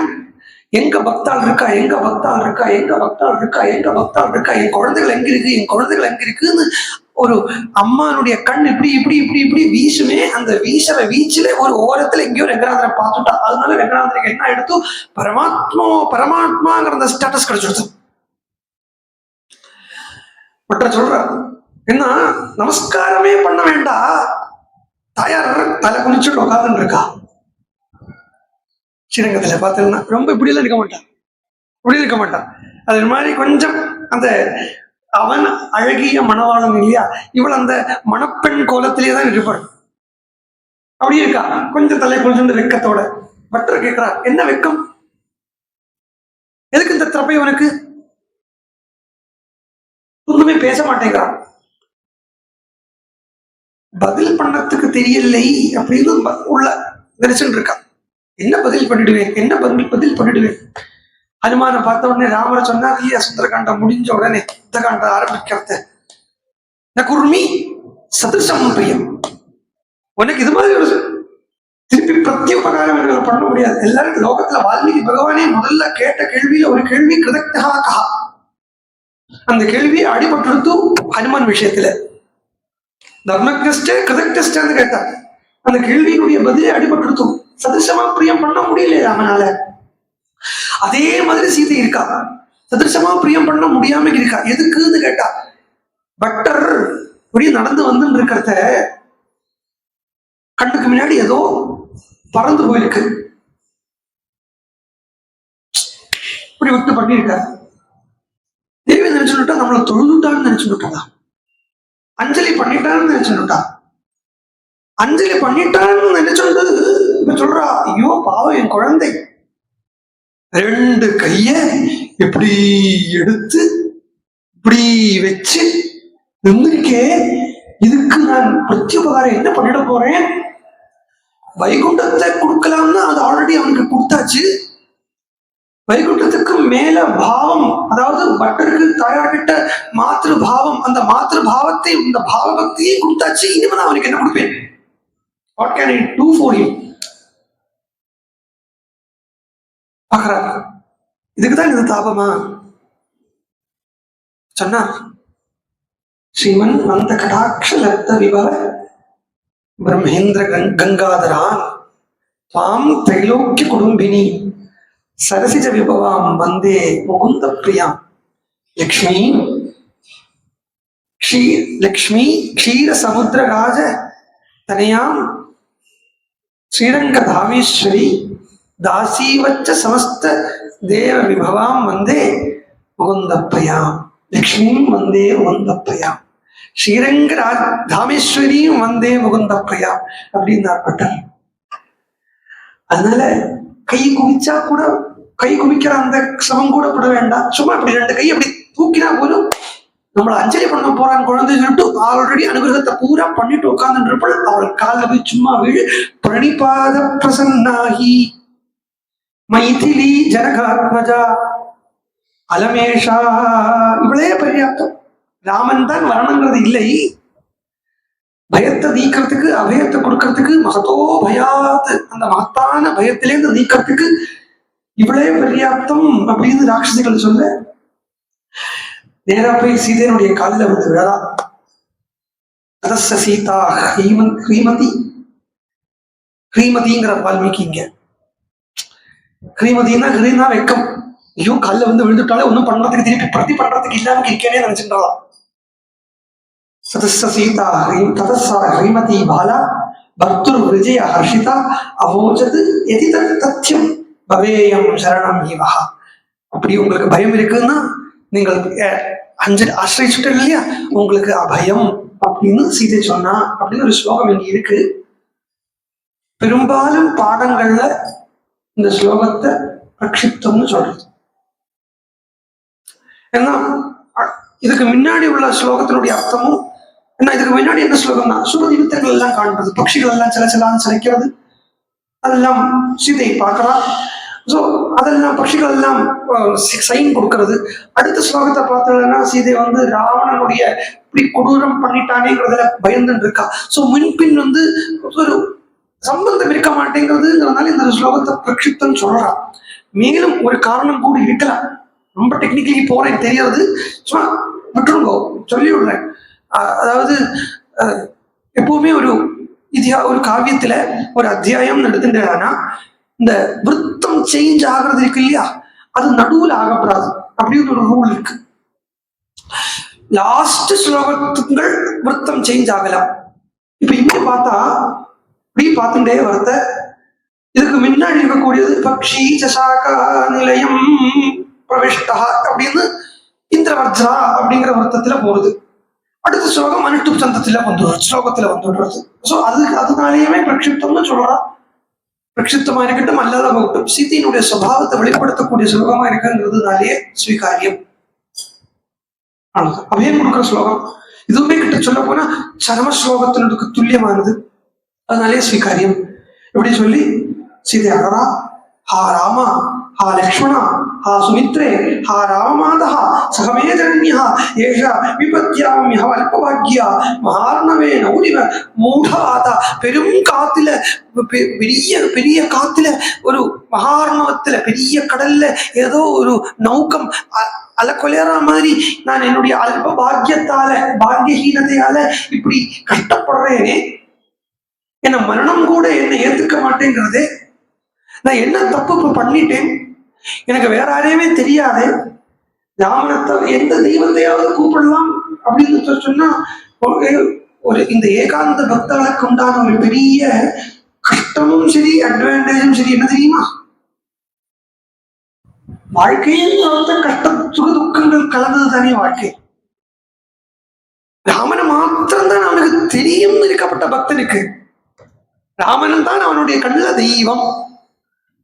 A: எங்க பக்தாள் இருக்கா, எங்க பக்தாள் இருக்கா, எங்க பக்தாள் இருக்கா, எங்க பக்தாள் இருக்கா, என் குழந்தைகள் எங்க இருக்கு, என் குழந்தைகள் எங்க இருக்குன்னு ஒரு அம்மானுடைய கண் இப்படி இப்படி இப்படி இப்படி வீசுமே. அந்த வீசுற வீச்சுல ஒரு ஓரத்துல எங்கேயோ ரங்கநாதனை பார்த்துட்டா. அதனால ரங்கநாதனுக்கு என்ன எடுத்து பரமாத்மாங்கிற அந்த ஸ்டேட்டஸ் கிடைச்சிடுச்சு. பட்ட சொல்ற என்ன, நமஸ்காரமே பண்ண வேண்டாம், தாயார் தலை குளிச்சுட்டு உட்காந்துன்னு இருக்கா. ஸ்ரீரங்கத்துல பார்த்தீங்கன்னா ரொம்ப இப்படி எல்லாம் இருக்க மாட்டான், இப்படி இருக்க மாட்டான். அது மாதிரி கொஞ்சம் அந்த அவன் அழகிய மணவாளன் இல்லையா, இவள் அந்த மணப்பெண் கோலத்திலேயே தான் இருப்பாள். அப்படி இருக்கா, கொஞ்சம் தலை குளிச்சுட்டு வெக்கத்தோட. பட்டர் கேட்கிறார், என்ன வெக்கம், எதுக்கு இந்த திறப்பை உனக்கு? ஒண்ணுமே பேச மாட்டேங்கிறான். பதில் பண்ணத்துக்கு தெரியலை அப்படின்னு உள்ள நினைச்சுட்டு இருக்கான். என்ன பதில் பண்ணிடுவேன், என்ன பதில் பண்ணிடுவேன். ஹனுமான பார்த்த உடனே ராமரை சொன்னார், இல்லையா, சுந்தரகாண்டம் முடிஞ்ச உடனே யுத்தகாண்டம் ஆரம்பிக்கிறது, குர்மி சதுசம் பிரியம், உனக்கு இது மாதிரி ஒரு திருப்பி பிரத்யுபகாரம் பண்ண முடியாது. எல்லாருக்கும் லோகத்துல வால்மீகி பகவானே முதல்ல கேட்ட கேள்வியில ஒரு கேள்வி கிருதக்தா கஹா. அந்த கேள்வியை அடிபட்டு ஹனுமான் விஷயத்துல தர்மக்தே கிருதக்தேன்னு கேட்டார். அந்த கேள்வியினுடைய பதிலே அடிபட்டு சதுசமா பிரியம் பண்ண முடியல ராமனால. அதே மாதிரி சீதை இருக்கா, சதுசமா பிரியம் பண்ண முடியாம இருக்கா. எதுக்குன்னு கேட்டா, பட்டர் இப்படி நடந்து வந்து இருக்கிறத கண்ணுக்கு முன்னாடி ஏதோ பறந்து போயிருக்கு, இப்படி விட்டு பண்ணிருக்காரு. தேவி நினைச்சுட்டா நம்மளை தொழுதுட்டான்னு நினைச்சுட்டாளா, அஞ்சலி பண்ணிட்டான்னு நினைச்சுட்டா. அஞ்சலி பண்ணிட்டான்னு நினைச்சுட்டு இப்ப சொல்றா, ஐயோ பாவம் என் குழந்தை, 2 கைய இப்படி எடுத்து இப்படி வச்சு நின்றுக்கே, இதுக்கு நான் பிரத்யுபகாரம் என்ன பண்ணிட போறேன்? வைகுண்டத்தை கொடுக்கலாம்னா அது ஆல்ரெடி அவனுக்கு கொடுத்தாச்சு. வைகுண்டத்துக்கு மேல பாவம், அதாவது பட்டருக்கு தாயார்கிட்ட மாத்திரு பாவம், அந்த மாத்திரு பாவத்தை, இந்த பாவ பக்தியை கொடுத்தாச்சு. இனிமே அவனுக்கு என்ன கொடுப்பேன்? What can I do for him? பாக்குறாரு. இதுக்குதான் இது தாபமா சொன்னார். ஸ்ரீமன் நந்த கடாட்ச லப்த விபவ பிரம்மேந்திர கங்காதரான் தாம் தைலோக்கிய குடும்பினி சரசிஜ விபவாம் வந்தே முகுந்த பிரியாம் லக்ஷ்மி க்ஷீர சமுத்திர ராஜ தனையாம் ஸ்ரீரங்க தாமேஸ்வரி தாசீவச்ச சமஸ்த தேவ விபவாம் வந்தே முகுந்தப்பயாம் லக்ஷ்மீம் வந்தே முகுந்தப்பயாம் ஸ்ரீரங்க தாமேஸ்வரியும் வந்தே முகுந்தப்பயாம் அப்படின்னார் பட்டர். அதனால கை குவிச்சா கூட, கை குவிக்கிற அந்த சிரமம் கூட பட வேண்டாம். சும்மா அப்படி 2 கை அப்படி தூக்கினா போதும், நம்மளை அஞ்சலி பண்ண போறான் குழந்தை சொல்லிட்டு ஆல்ரெடி அனுகிரகத்தை பூரா பண்ணிட்டு உட்கார்ந்து இருப்பாள். அவள் காலில் போய் சும்மா வீழ். பிரணிபாத பிரசன்னாகி, மைதிலி ஜனகாத்மஜா அலமேஷா, இவளே பர்யாப்தம். ராமன் தான் வரணுங்கிறது இல்லை. பயத்தை நீக்கிறதுக்கு, அபயத்தை கொடுக்கறதுக்கு, மகத்தோ பயாத், அந்த மகத்தான பயத்திலேருந்து நீக்கிறதுக்கு இவளே பர்யாப்தம் அப்படின்னு ராட்சசிகள் சொல்ல, நேரா போய் சீதையனுடைய காலில் வந்து விழறா. ததஸ்ஸ சீதா ஹ்ரீமதி, ஹ்ரீமதிங்கிற வால்மீகி இங்க. ஹ்ரீமதினா ஹ்ரீனா வெக்கம். ஐயோ காலில் வந்து விழுந்துட்டாலே ஒன்னும் பண்றதுக்கு திருப்பி பிரதி பண்றதுக்கு இல்லாம இருக்கேனே நினைச்சுட்டாலாம். சதஸ்ஸ சீதா ததஸ்ஸ ஹ்ரீமதி பாலா பக்துர் விஜய ஹர்ஷிதா அவோஜது எதி தத்யம் பவேயம் சரணம் ஹிவஹா. அப்படி உங்களுக்கு பயம் இருக்குன்னா நீங்கள் அஞ்சலி ஆசிரிச்சுட்டு இல்லையா, உங்களுக்கு அபயம் அப்படின்னு சீதை சொன்னா அப்படின்னு ஒரு ஸ்லோகம் இங்க இருக்கு. பெரும்பாலும் பாடங்கள்ல இந்த ஸ்லோகத்தை பிரக்ஷிப்தம்னு சொல்றது. ஏன்னா இதுக்கு முன்னாடி உள்ள ஸ்லோகத்தினுடைய அர்த்தமும் என்ன, இதுக்கு முன்னாடி என்ன ஸ்லோகம்னா சுபதிவித்தங்கள் எல்லாம் காண்றது, பட்சிகள் எல்லாம் சில சிலான்னு சிலைக்கிறது, அதெல்லாம் சீதையை பார்க்கலாம். ஸோ அதெல்லாம் பட்சிகள் எல்லாம் சைன் கொடுக்கறது. அடுத்த ஸ்லோகத்தை பார்த்தோம்னா சீதை வந்து ராவணனுடைய இப்படி கொடூரம் பண்ணிட்டானேங்கிறதுல பயந்துட்டு இருக்கா. ஸோ முன்பின் வந்து ஒரு சம்பந்தம் இருக்க மாட்டேங்கிறதுங்கிறதுனால இந்த ஸ்லோகத்தை பிரக்ஷிப்தம் சொல்றான். மேலும் ஒரு காரணம் கூட இருக்கலாம், ரொம்ப டெக்னிக்கலி போறேன் தெரியாது, சும்மா விட்டுருங்கோ சொல்லி விடுறேன். அதாவது எப்பவுமே ஒரு காவியத்துல ஒரு அத்தியாயம் எடுத்துட்டேன்னா இந்த விருத்தம் சேஞ்ச் ஆகிறது இருக்கு இல்லையா, அது நடுவில் ஆகப்படாது அப்படின்னு ஒரு ரூல் இருக்கு. லாஸ்ட் ஸ்லோகத்துங்கள் விருத்தம் சேஞ்ச் ஆகலாம். இப்ப இங்க பார்த்தா இப்படி பார்த்துட்டே வரத இதுக்கு முன்னாடி இருக்கக்கூடியது பக்ஷி சசாகா நிலையம் பிரவிஷ்டா அப்படின்னு இந்திரவர்ஜா அப்படிங்கிற விருத்தத்துல போறது. அடுத்த ஸ்லோகம் அனுஷ்டுப் சந்தத்துல வந்துடுறது, ஸ்லோகத்துல வந்துடுறது. ஸோ அதனாலேயுமே பிரக்ஷிப்தம்னு சொல்றா. பிரக்ஷிப்தமா இருக்கட்டும் அல்லாத போகட்டும், சீதையினுடைய சுபாவத்தை வெளிப்படுத்தக்கூடிய ஸ்லோகமா இருக்குங்கிறதுனாலே ஸ்வீகாரியம். அபயம் கொடுக்குற ஸ்லோகம் இதுவுமே கிட்ட சொல்ல போனா சரம ஸ்லோகத்தினுக்கு துல்லியமானது, அதனாலே ஸ்வீகாரியம். எப்படி சொல்லி சீதை அழறா, ஹா ராமா ஹா லக்ஷ்மணா ஹா சுமித்ரே ஹா ராமமாதா சகமே ஜனன்யா ஏஷா விபத்யாமிய அல்பபாக்யா மகார்ணவே நௌரிவ மூடாதா. பெரும் காத்துல பெரிய பெரிய காத்துல ஒரு மகார்ணவத்துல பெரிய கடல்ல ஏதோ ஒரு நௌக்கம் அல கொலையற மாதிரி நான் என்னுடைய அல்ப பாக்கியத்தால பாக்கியஹீனத்தையால இப்படி கஷ்டப்படுறேனே, என்ன மரணம் கூட என்னை ஏத்துக்க மாட்டேங்கிறதே, நான் என்ன தப்பு இப்ப பண்ணிட்டேன், எனக்கு வேற யாரையுமே தெரியாது, ராமனத்தை எந்த தெய்வத்தையாவது கூப்பிடலாம் அப்படின்னு சொன்னா ஒரு இந்த ஏகாந்த பக்தர்களுக்கு உண்டான ஒரு பெரிய கஷ்டமும் சரி அட்வான்டேஜும் சரி என்ன தெரியுமா, வாழ்க்கையில் கஷ்டம் சுக துக்கங்கள் கலந்தது தானே வாழ்க்கை. ராமனை மாத்திரம்தான் அவனுக்கு தெரியும் இருக்கப்பட்ட பக்தனுக்கு, ராமன் தான் அவனுடைய கண்ணுல தெய்வம்,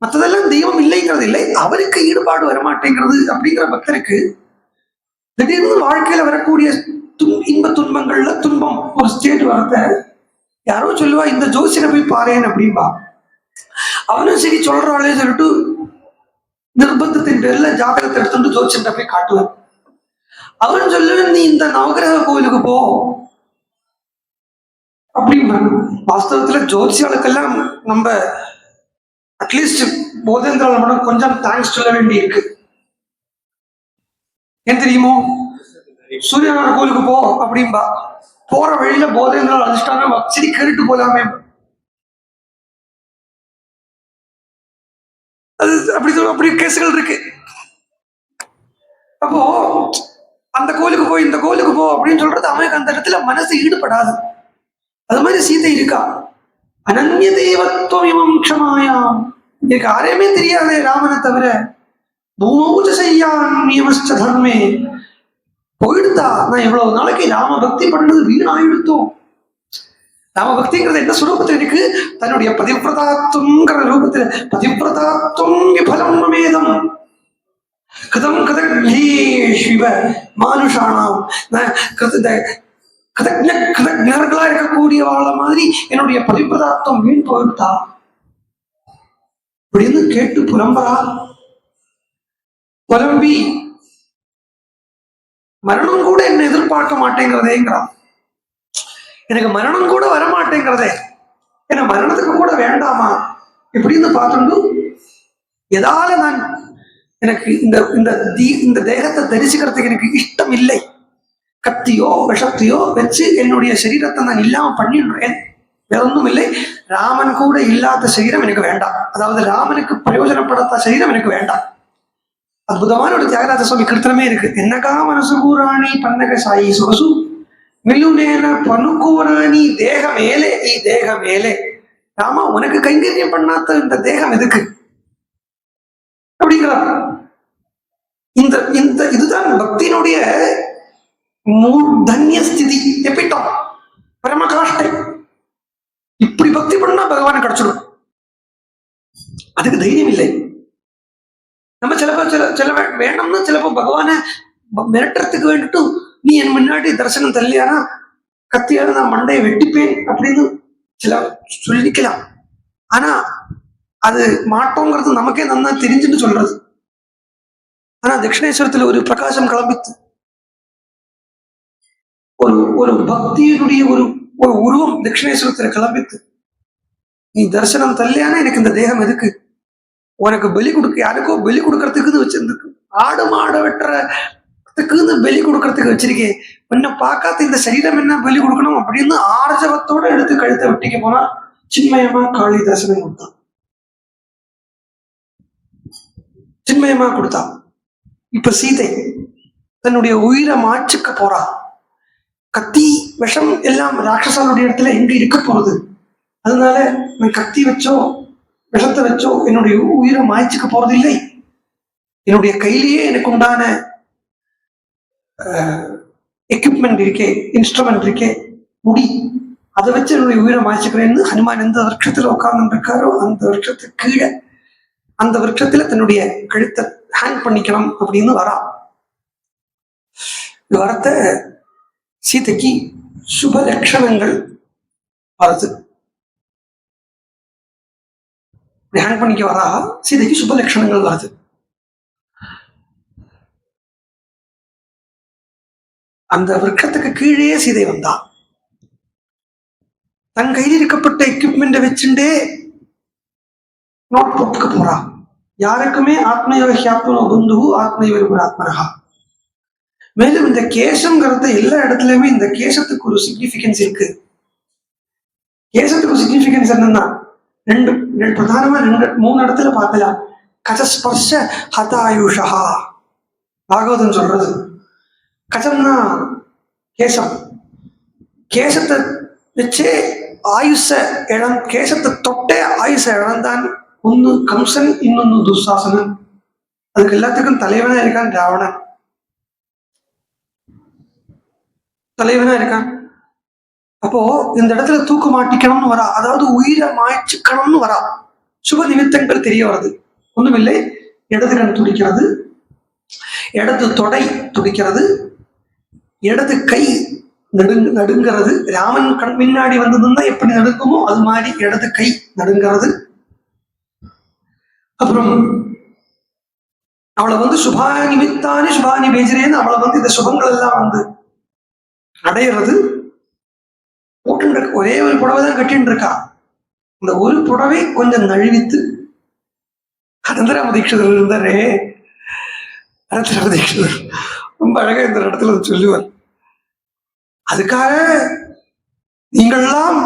A: மற்றதெல்லாம் தெய்வம் இல்லைங்கிறது இல்லை, அவருக்கு ஈடுபாடு வரமாட்டேங்கிறது அப்படிங்கிற பக்தருக்கு திடீர்னு வாழ்க்கையில வரக்கூடிய இன்ப துன்பங்கள்ல துன்பம் ஒரு ஸ்டேட் வரத யாரோ சொல்லுவா இந்த ஜோசியரை போய் பாருன்னு அப்படின்பா. அவனும் சரி சொல்றாளே சொல்லிட்டு நிர்பந்தத்தின் பேர்ல ஜாதகத்தை எடுத்துட்டு ஜோசியரை போய் காட்டுவான். அவன் சொல்லுவேன் நீ இந்த நவகிரக கோயிலுக்கு போ அப்படின்னு. வாஸ்தவத்துல ஜோசியாளுக்கெல்லாம் நம்ம அட்லீஸ்ட் போதேந்திரால மட்டும் கொஞ்சம் தேங்க்ஸ் சொல்ல வேண்டி இருக்கு. ஏன் தெரியுமோ, சூரியனார் கோயிலுக்கு போ அப்படின்பா, போற வழியில போதேந்திரால் அதிர்ஷ்டான சரி கேட்டு போலாமே, அது அப்படி கேசுகள் இருக்கு. அப்போ அந்த கோயிலுக்கு போய் இந்த கோயிலுக்கு போ அப்படின்னு சொல்றது அவனுக்கு அந்த இடத்துல மனசு ஈடுபடாது. அது மாதிரி சீதை இருக்கா, அனன்ய தெய்வத்துவம் இமம் க்ஷமாயாம், எனக்கு யாரையுமே தெரியாதே ராமனை தவிர, பூமௌஜ செய்யான் நியமஸ்ச தர்மே, போயிடுதா நான் இவ்வளவு நாளைக்கு ராம பக்தி பண்ணது வீணாயிடுத்தோம். ராம பக்திங்கிறது என்ன சுரூபத்தில் இருக்கு, தன்னுடைய பதிவிரதாத்துவங்கிற ரூபத்துல பதிவிரதாத்துவம் விபலம் மமேதம் கதம் கதக்ஷிவ மானுஷானாம், கதக்ஞர்களா இருக்கக்கூடிய வாழ மாதிரி என்னுடைய பதிவிரதாத்துவம் வீண் போயிட்டா. அப்படின்னு கேட்டு புலம்பரா. புலம்பி மரணம் கூட என்ன எதிர்பார்க்க மாட்டேங்கிறதேங்கிறான். எனக்கு மரணம் கூட வரமாட்டேங்கிறதே, என்ன மரணத்துக்கு கூட வேண்டாமா இப்படின்னு பார்த்துட்டு, எதால நான் எனக்கு இந்த இந்த தேகத்தை தரிசிக்கிறதுக்கு எனக்கு இஷ்டம் இல்லை, கத்தியோ விஷத்தையோ வச்சு என்னுடைய சரீரத்தை நான் இல்லாம பண்ணிடுறேன், வேற ஒன்றும் இல்லை. ராமன் கூட இல்லாத சரீரம் எனக்கு வேண்டாம், அதாவது ராமனுக்கு பிரயோஜனப்படாத சரீரம் எனக்கு வேண்டாம். அற்புதமான ஒரு தியாகராஜ சுவாமி கீர்த்தனமே இருக்கு. என்னகா மனசு கூறாணி பன்னக சாயி சொகசு மில்லுனேன பனுக்கூறாணி தேக மேலே ஈ தேக மேலே. ராமா, உனக்கு கைங்கரியம் பண்ணாத இந்த தேகம் எதுக்கு அப்படிங்கிறார். இந்த இந்த இதுதான் பக்தியினுடைய தன்ய ஸ்திதி, எப்பிட்டம், பரமகாஷ்டை. இப்படி பக்தி பண்ணா பகவானை கிடைச்சிடும். அதுக்கு தைரியம் இல்லை. நம்ம சில வேணும்னு சிலப்போ பகவானை மிரட்டுறதுக்கு வேண்டிட்டு, நீ என் முன்னாடி தரிசனம் தரலையானா கத்தியால நான் மண்டையை வெட்டிப்பேன் அப்படின்னு சில சொல்லிக்கலாம். ஆனா அது மாட்டோங்கிறது நமக்கே நன்னா தெரிஞ்சுன்னு சொல்றது. ஆனா தட்சிணேஸ்வரத்துல ஒரு பிரகாசம் கிளம்பித்து, ஒரு பக்தியினுடைய ஒரு உருவம் தட்சிணேஸ்வரத்துல கிளம்பித்து, நீ தரிசனம் தரலையானா எனக்கு இந்த தேகம் எதுக்கு, உனக்கு பலி கொடுக்க யாருக்கோ பலி கொடுக்கறதுக்குன்னு வச்சிருக்கு, ஆடு மாடை வெட்டுறதுக்குன்னு பலி கொடுக்கறதுக்கு வச்சிருக்கேன், உன்னை பார்க்காத இந்த சரீரம் என்ன பலி கொடுக்கணும் அப்படின்னு ஆர்ஜவத்தோட எடுத்து கழுத்தை வெட்டிக்க போனா சின்மயமா காளி தரிசனம் கொடுத்தான். சின்மயமா கொடுத்தா. இப்ப சீதை தன்னுடைய உயிரை மாச்சுக்க போறா. கத்தி விஷம் எல்லாம் ராட்சசாலுடைய இடத்துல எங்க இருக்க போறது, அதனால நான் கத்தி வச்சோ விஷத்தை வச்சோ என்னுடைய உயிரை மாய்ச்சிக்க போறது இல்லை. என்னுடைய கையிலேயே எனக்கு உண்டான எக்யூப்மெண்ட் இருக்கே, இன்ஸ்ட்ருமெண்ட் இருக்கே, முடி, அதை வச்சு என்னுடைய உயிரை மாய்ச்சிக்கிறேன்னு ஹனுமான் எந்த விருட்சத்துல உட்கார்ந்து இருக்காரோ அந்த விருட்சத்துக்கு கீழே, அந்த விருட்சத்துல தன்னுடைய கழுத்தை ஹேங் பண்ணிக்கலாம் அப்படின்னு வரா. வரத்த சீதைக்கு சுப லட்சணங்கள் வருது. ஹேங் பண்ணிக்க வரா சீதைக்கு சுப லட்சணங்கள் வருது. அந்த விருட்சத்துக்கு கீழே சீதை வந்தா. தன் கையில் இருக்கப்பட்ட எக்யூப்மெண்ட்டை வச்சுட்டே நோட் போட்டுக்க போறா. யாருக்குமே ஆத்மயோகியாத்மனோ பந்து ஆத்மயோக ஆத்மனகா. மேலும் இந்த கேசம்ங்கிறத எல்லா இடத்துலயுமே இந்த கேசத்துக்கு ஒரு சிக்னிபிகன்ஸ் இருக்கு. கேசத்துக்கு சிக்னிபிகன்ஸ் என்னன்னா பிரதானமா மூணு இடத்துல பார்க்கலாம். கஜஸ்பர்ஷ ஹதாயுஷா, பாகவதம் சொல்றது. கஜம்னா கேசம், கேசத்தை வச்சே ஆயுஷ கேசத்தை தொட்டே ஆயுஷ இழந்தான். ஒன்னு கம்சன், இன்னொன்னு துசாசனன். அதுக்கு எல்லாத்துக்கும் தலைவனா இருக்கான் ராவணன், தலைவனா இருக்கான். அப்போ இந்த இடத்துல தூக்க மாட்டிக்கணும்னு வரா, அதாவது உயிரை மாய்ச்சிக்கணும்னு வரா. சுப நிமித்தங்கள் தெரிய வருது. ஒண்ணுமில்லை, இடது கண் துடிக்கிறது, இடது தொடை துடிக்கிறது, இடது கை நடுங்கிறது. ராமன் கண் முன்னாடி வந்ததுன்னா எப்படி நடுங்குமோ அது மாதிரி இடது கை நடுங்கிறது. அப்புறம் அவளை சுபா நிமித்தானே சுபானி பேஜரேன்னு அவளை இந்த சுபங்கள் எல்லாம் அடையிறது. போட்டு ஒரே ஒரு புடவை தான் கட்டின்னு இருக்கா. இந்த ஒரு புடவை கொஞ்சம் நழுவித்து, அனந்தராம தீட்சிதர் இருந்தாரே, அனந்தராம தீட்சிதர் ரொம்ப அழகா இந்த இடத்துல சொல்லுவார். அதுக்காக நீங்கள்லாம்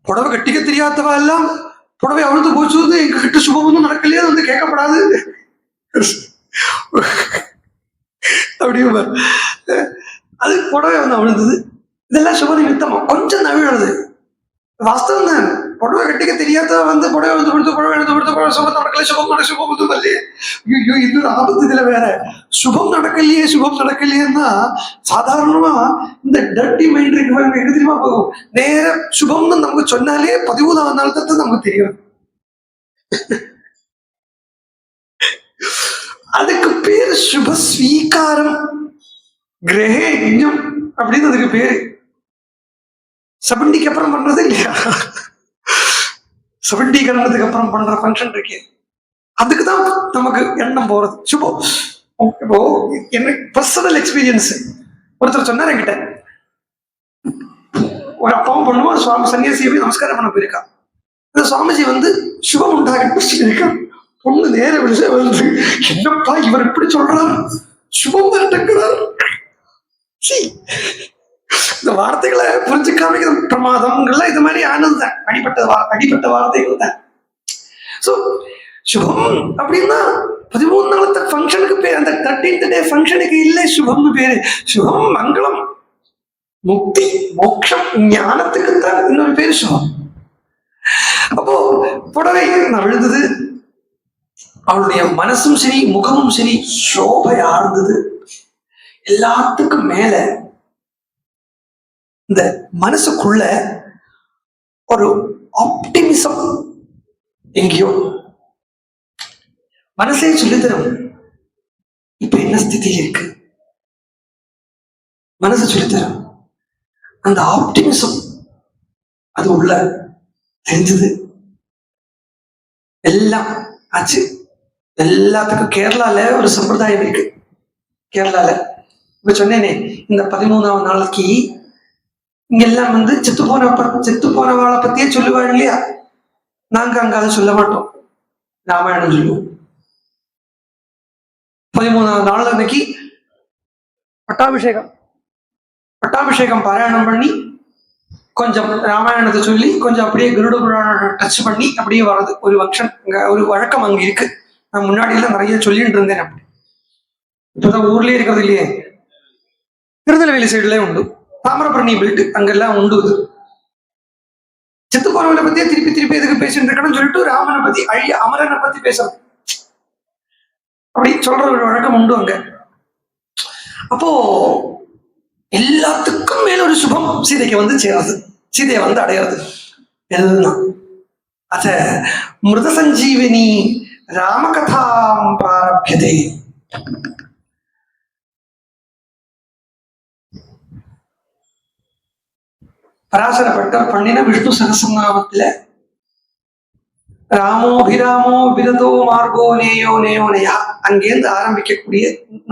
A: புடவை கட்டிக்க தெரியாதவா எல்லாம் புடவை அழுத்து போச்சு எங்க கிட்ட சுபமும் நடக்கலையே கேட்கப்படாது அப்படியே. அது புடவை அழுந்தது, இதெல்லாம் சுப நிமித்தமா கொஞ்சம் நவிழுது. வாஸ்தவம் தான், புடவை கட்டிக்க தெரியாத புடவை எழுந்து கொடுத்து புடவை எழுந்து கொடுத்து புடவை சுபம் நடக்கல, சுபம் இல்லையே. ஐயோ, இன்னொரு ஆபத்து இதுல வேற. சுபம் நடக்கலையேன்னா சாதாரணமா இந்த டர்ட்டி மைண்ட் இருக்கு, எழுதிமா போகும். நேர சுபம்னு நமக்கு சொன்னாலே 13வது நாள் தான் நமக்கு தெரியும். அதுக்கு பேரு சுப ஸ்வீகாரம், கிரகே யஜ்ஞம் அப்படின்னு அதுக்கு பேரு. சபண்டிக்கு அப்புறம் பண்றது இல்லையா, சபண்டீகரணத்துக்கு அப்புறம் பண்ற ஃபங்க்ஷன் இருக்கே, அதுக்குதான் நமக்கு எண்ணம் போறது. சுபம் இப்போ எனக்கு பர்சனல் எக்ஸ்பீரியன்ஸ் ஒருத்தர் சொன்னார் என்கிட்ட, ஒரு அப்பாவும் பொண்ணுமா சுவாமி சன்னியாசியை போய் நமஸ்காரம் பண்ண போயிருக்கா. அந்த சுவாமிஜி வந்து சுபம் உண்டாகட்டும் இருக்கா. பொண்ணு நேர விழுத வந்து, என்னப்பா இவர் இப்படி சொல்றாரு, சுபம் தட்டுக்கிறார். இந்த வார்த்தைகளை புரிஞ்சுக்காம பிரமாதம்லாம் இது மாதிரி ஆனதுதான், அடிப்பட்ட வார்த்தைகள் தான். சோ சுபம் அப்படின்னா 13 நாளത്തെ ஃபங்க்ஷனுக்கு பேர், அந்த 13th டே ஃபங்க்ஷனுக்கு இல்லை சுபம்னு பேரு. சுபம் மங்களம் முக்தி மோட்சம் ஞானத்துக்கு தான் இன்னொரு பேரு சுபம். அப்போ புடவை விழுந்தது, அவளுடைய மனசும் சரி முகமும் சரி சோபையா இருந்தது. எல்லாத்துக்கும் மேல இந்த மனசுக்குள்ள ஒரு ஆப்டிமிசம் எங்கேயோ மனசே சொல்லித்தரும், இப்ப என்ன ஸ்திதியில் இருக்கு, மனசு சொல்லித்தரும். அந்த ஆப்டிமிசம் அது உள்ள தெரிஞ்சது. எல்லாம் ஆச்சு. எல்லாத்துக்கும் கேரளால ஒரு சம்பிரதாயம் இருக்கு. கேரளால இப்ப சொன்னேனே, இந்த 13ஆவது நாளைக்கு இங்கெல்லாம் வந்து செத்து போனவாளை பத்தியே சொல்லுவாள் இல்லையா. நாங்க அங்க அதை சொல்ல மாட்டோம், ராமாயணம் சொல்லுவோம். 13ஆவது நாள் அன்னைக்கு பட்டாபிஷேகம் பாராயணம் பண்ணி கொஞ்சம் ராமாயணத்தை சொல்லி கொஞ்சம் அப்படியே கருட புராணம் டச் பண்ணி அப்படியே வர்றது ஒரு ஃபங்க்ஷன், ஒரு வழக்கம் அங்க இருக்கு. நான் முன்னாடி எல்லாம் நிறைய சொல்லிட்டு இருந்தேன். அப்படி இப்பதான் ஊர்லயே இருக்கிறது இல்லையே, திருநெல்வேலி சைடுல உண்டு, தாமிரபரணி பெல்ட் அங்கெல்லாம் உண்டு. செத்து போனவனை பத்தியே திருப்பி எதுக்கு பேசிட்டு இருக்கணும்னு சொல்லிட்டு ராமனை பத்தி அமரனை பத்தி பேசுறது, அப்படி சொல்ற ஒரு வழக்கம் உண்டு அங்க. அப்போ எல்லாத்துக்கும் மேல ஒரு சுபம் சீதைக்கு வந்து சேருது, சீதையை வந்து அடையிறது. எதுதான் அத மிருத சஞ்சீவினி ராமகதாம் பிராரப்யதே. பராசரப்பட்டர் பண்ணின விஷ்ணு சகசநாமத்துல ராமோபிராமோ விரதோ மார்கோ நேயோ நேயா அங்கேருந்து ஆரம்பிக்கக்கூடிய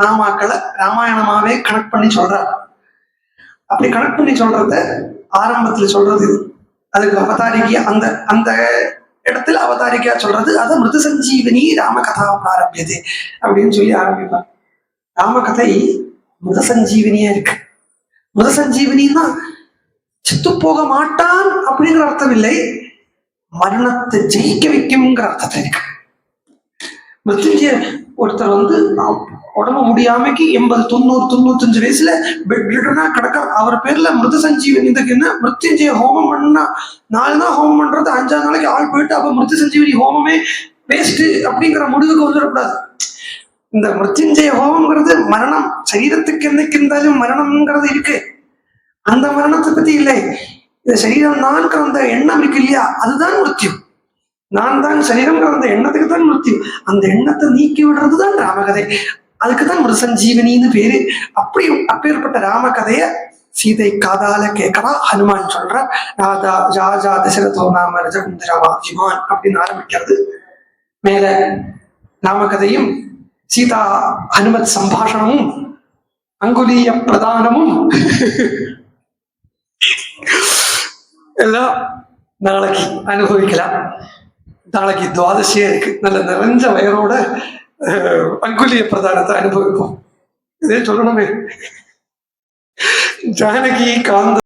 A: நாமாக்களை ராமாயணமாவே கனெக்ட் பண்ணி சொல்றார். அப்படி கனெக்ட் பண்ணி சொல்றத ஆரம்பத்துல சொல்றது, அதுக்கு அவதாரிக்கையா அந்த அந்த இடத்துல அவதாரிக்கையா சொல்றது, அதை மிருத சஞ்சீவனி ராமகதா ஆரம்பியது அப்படின்னு சொல்லி ஆரம்பிப்பார். ராமகதை மிருத சஞ்சீவனியா இருக்கு. மிருத சஞ்சீவனின்னா செத்து போக மாட்டான் அப்படிங்கிற அர்த்தம் இல்லை, மரணத்தை ஜெயிக்க வைக்கும்ங்கிற அர்த்தத்தை இருக்கு. மிருத்யுஞ்சய ஒருத்தர் வந்து உடம்பு முடியாமைக்கு 80, 90, 95 வயசுல பெட்னா கிடக்க, அவர் பேர்ல மிருத சஞ்சீவனி. இதுக்கு என்ன, மிருத்யுஞ்சய ஹோமம் பண்ணா 4 நாள் ஹோமம் பண்றது, 5ஆவது நாளைக்கு ஆள் போயிட்டு அப்ப மிருத சஞ்சீவனி ஹோமமே வேஸ்ட் அப்படிங்கிற முடிவுக்கு வந்துடக்கூடாது. இந்த மிருத்யுஞ்சய ஹோமம்ங்கிறது மரணம், சரீரத்துக்கு என்னைக்கு இருந்தாலும் மரணம்ங்கிறது இருக்கு. அந்த மரணத்தை பத்தி இல்லை, இந்த சரீரம் நான் அந்த எண்ணம் இருக்கு இல்லையா, அதுதான் மிருத்யு. நான் தான் சரீரம்ங்கிற அந்த எண்ணத்துக்கு தான் மிருத்யு. அந்த எண்ணத்தை நீக்கி விடுறதுதான் ராமகதை. அதுக்குதான் மிருசஞ்சீவனின்னு பேரு. அப்பேற்பட்ட ராமகதைய சீதை காதால கேட்கறா. ஹனுமான் சொல்ற ராஜா தசரதோ நாம ரஜகுந்தரவாதிமான் அப்படின்னு ஆரம்பிக்கிறது. மேல ராமகதையும் சீதா ஹனுமத் சம்பாஷணமும் அங்குலீய பிரதானமும் எல்லாம் நாளைக்கு அனுபவிக்கலாம். நாளைக்கு துவாதசியே இருக்கு, நல்ல நிறைஞ்ச வயரோட அங்குலிய பிரதானத்தை அனுபவிப்போம். இதே சொல்லணுமே, ஜானகி காந்த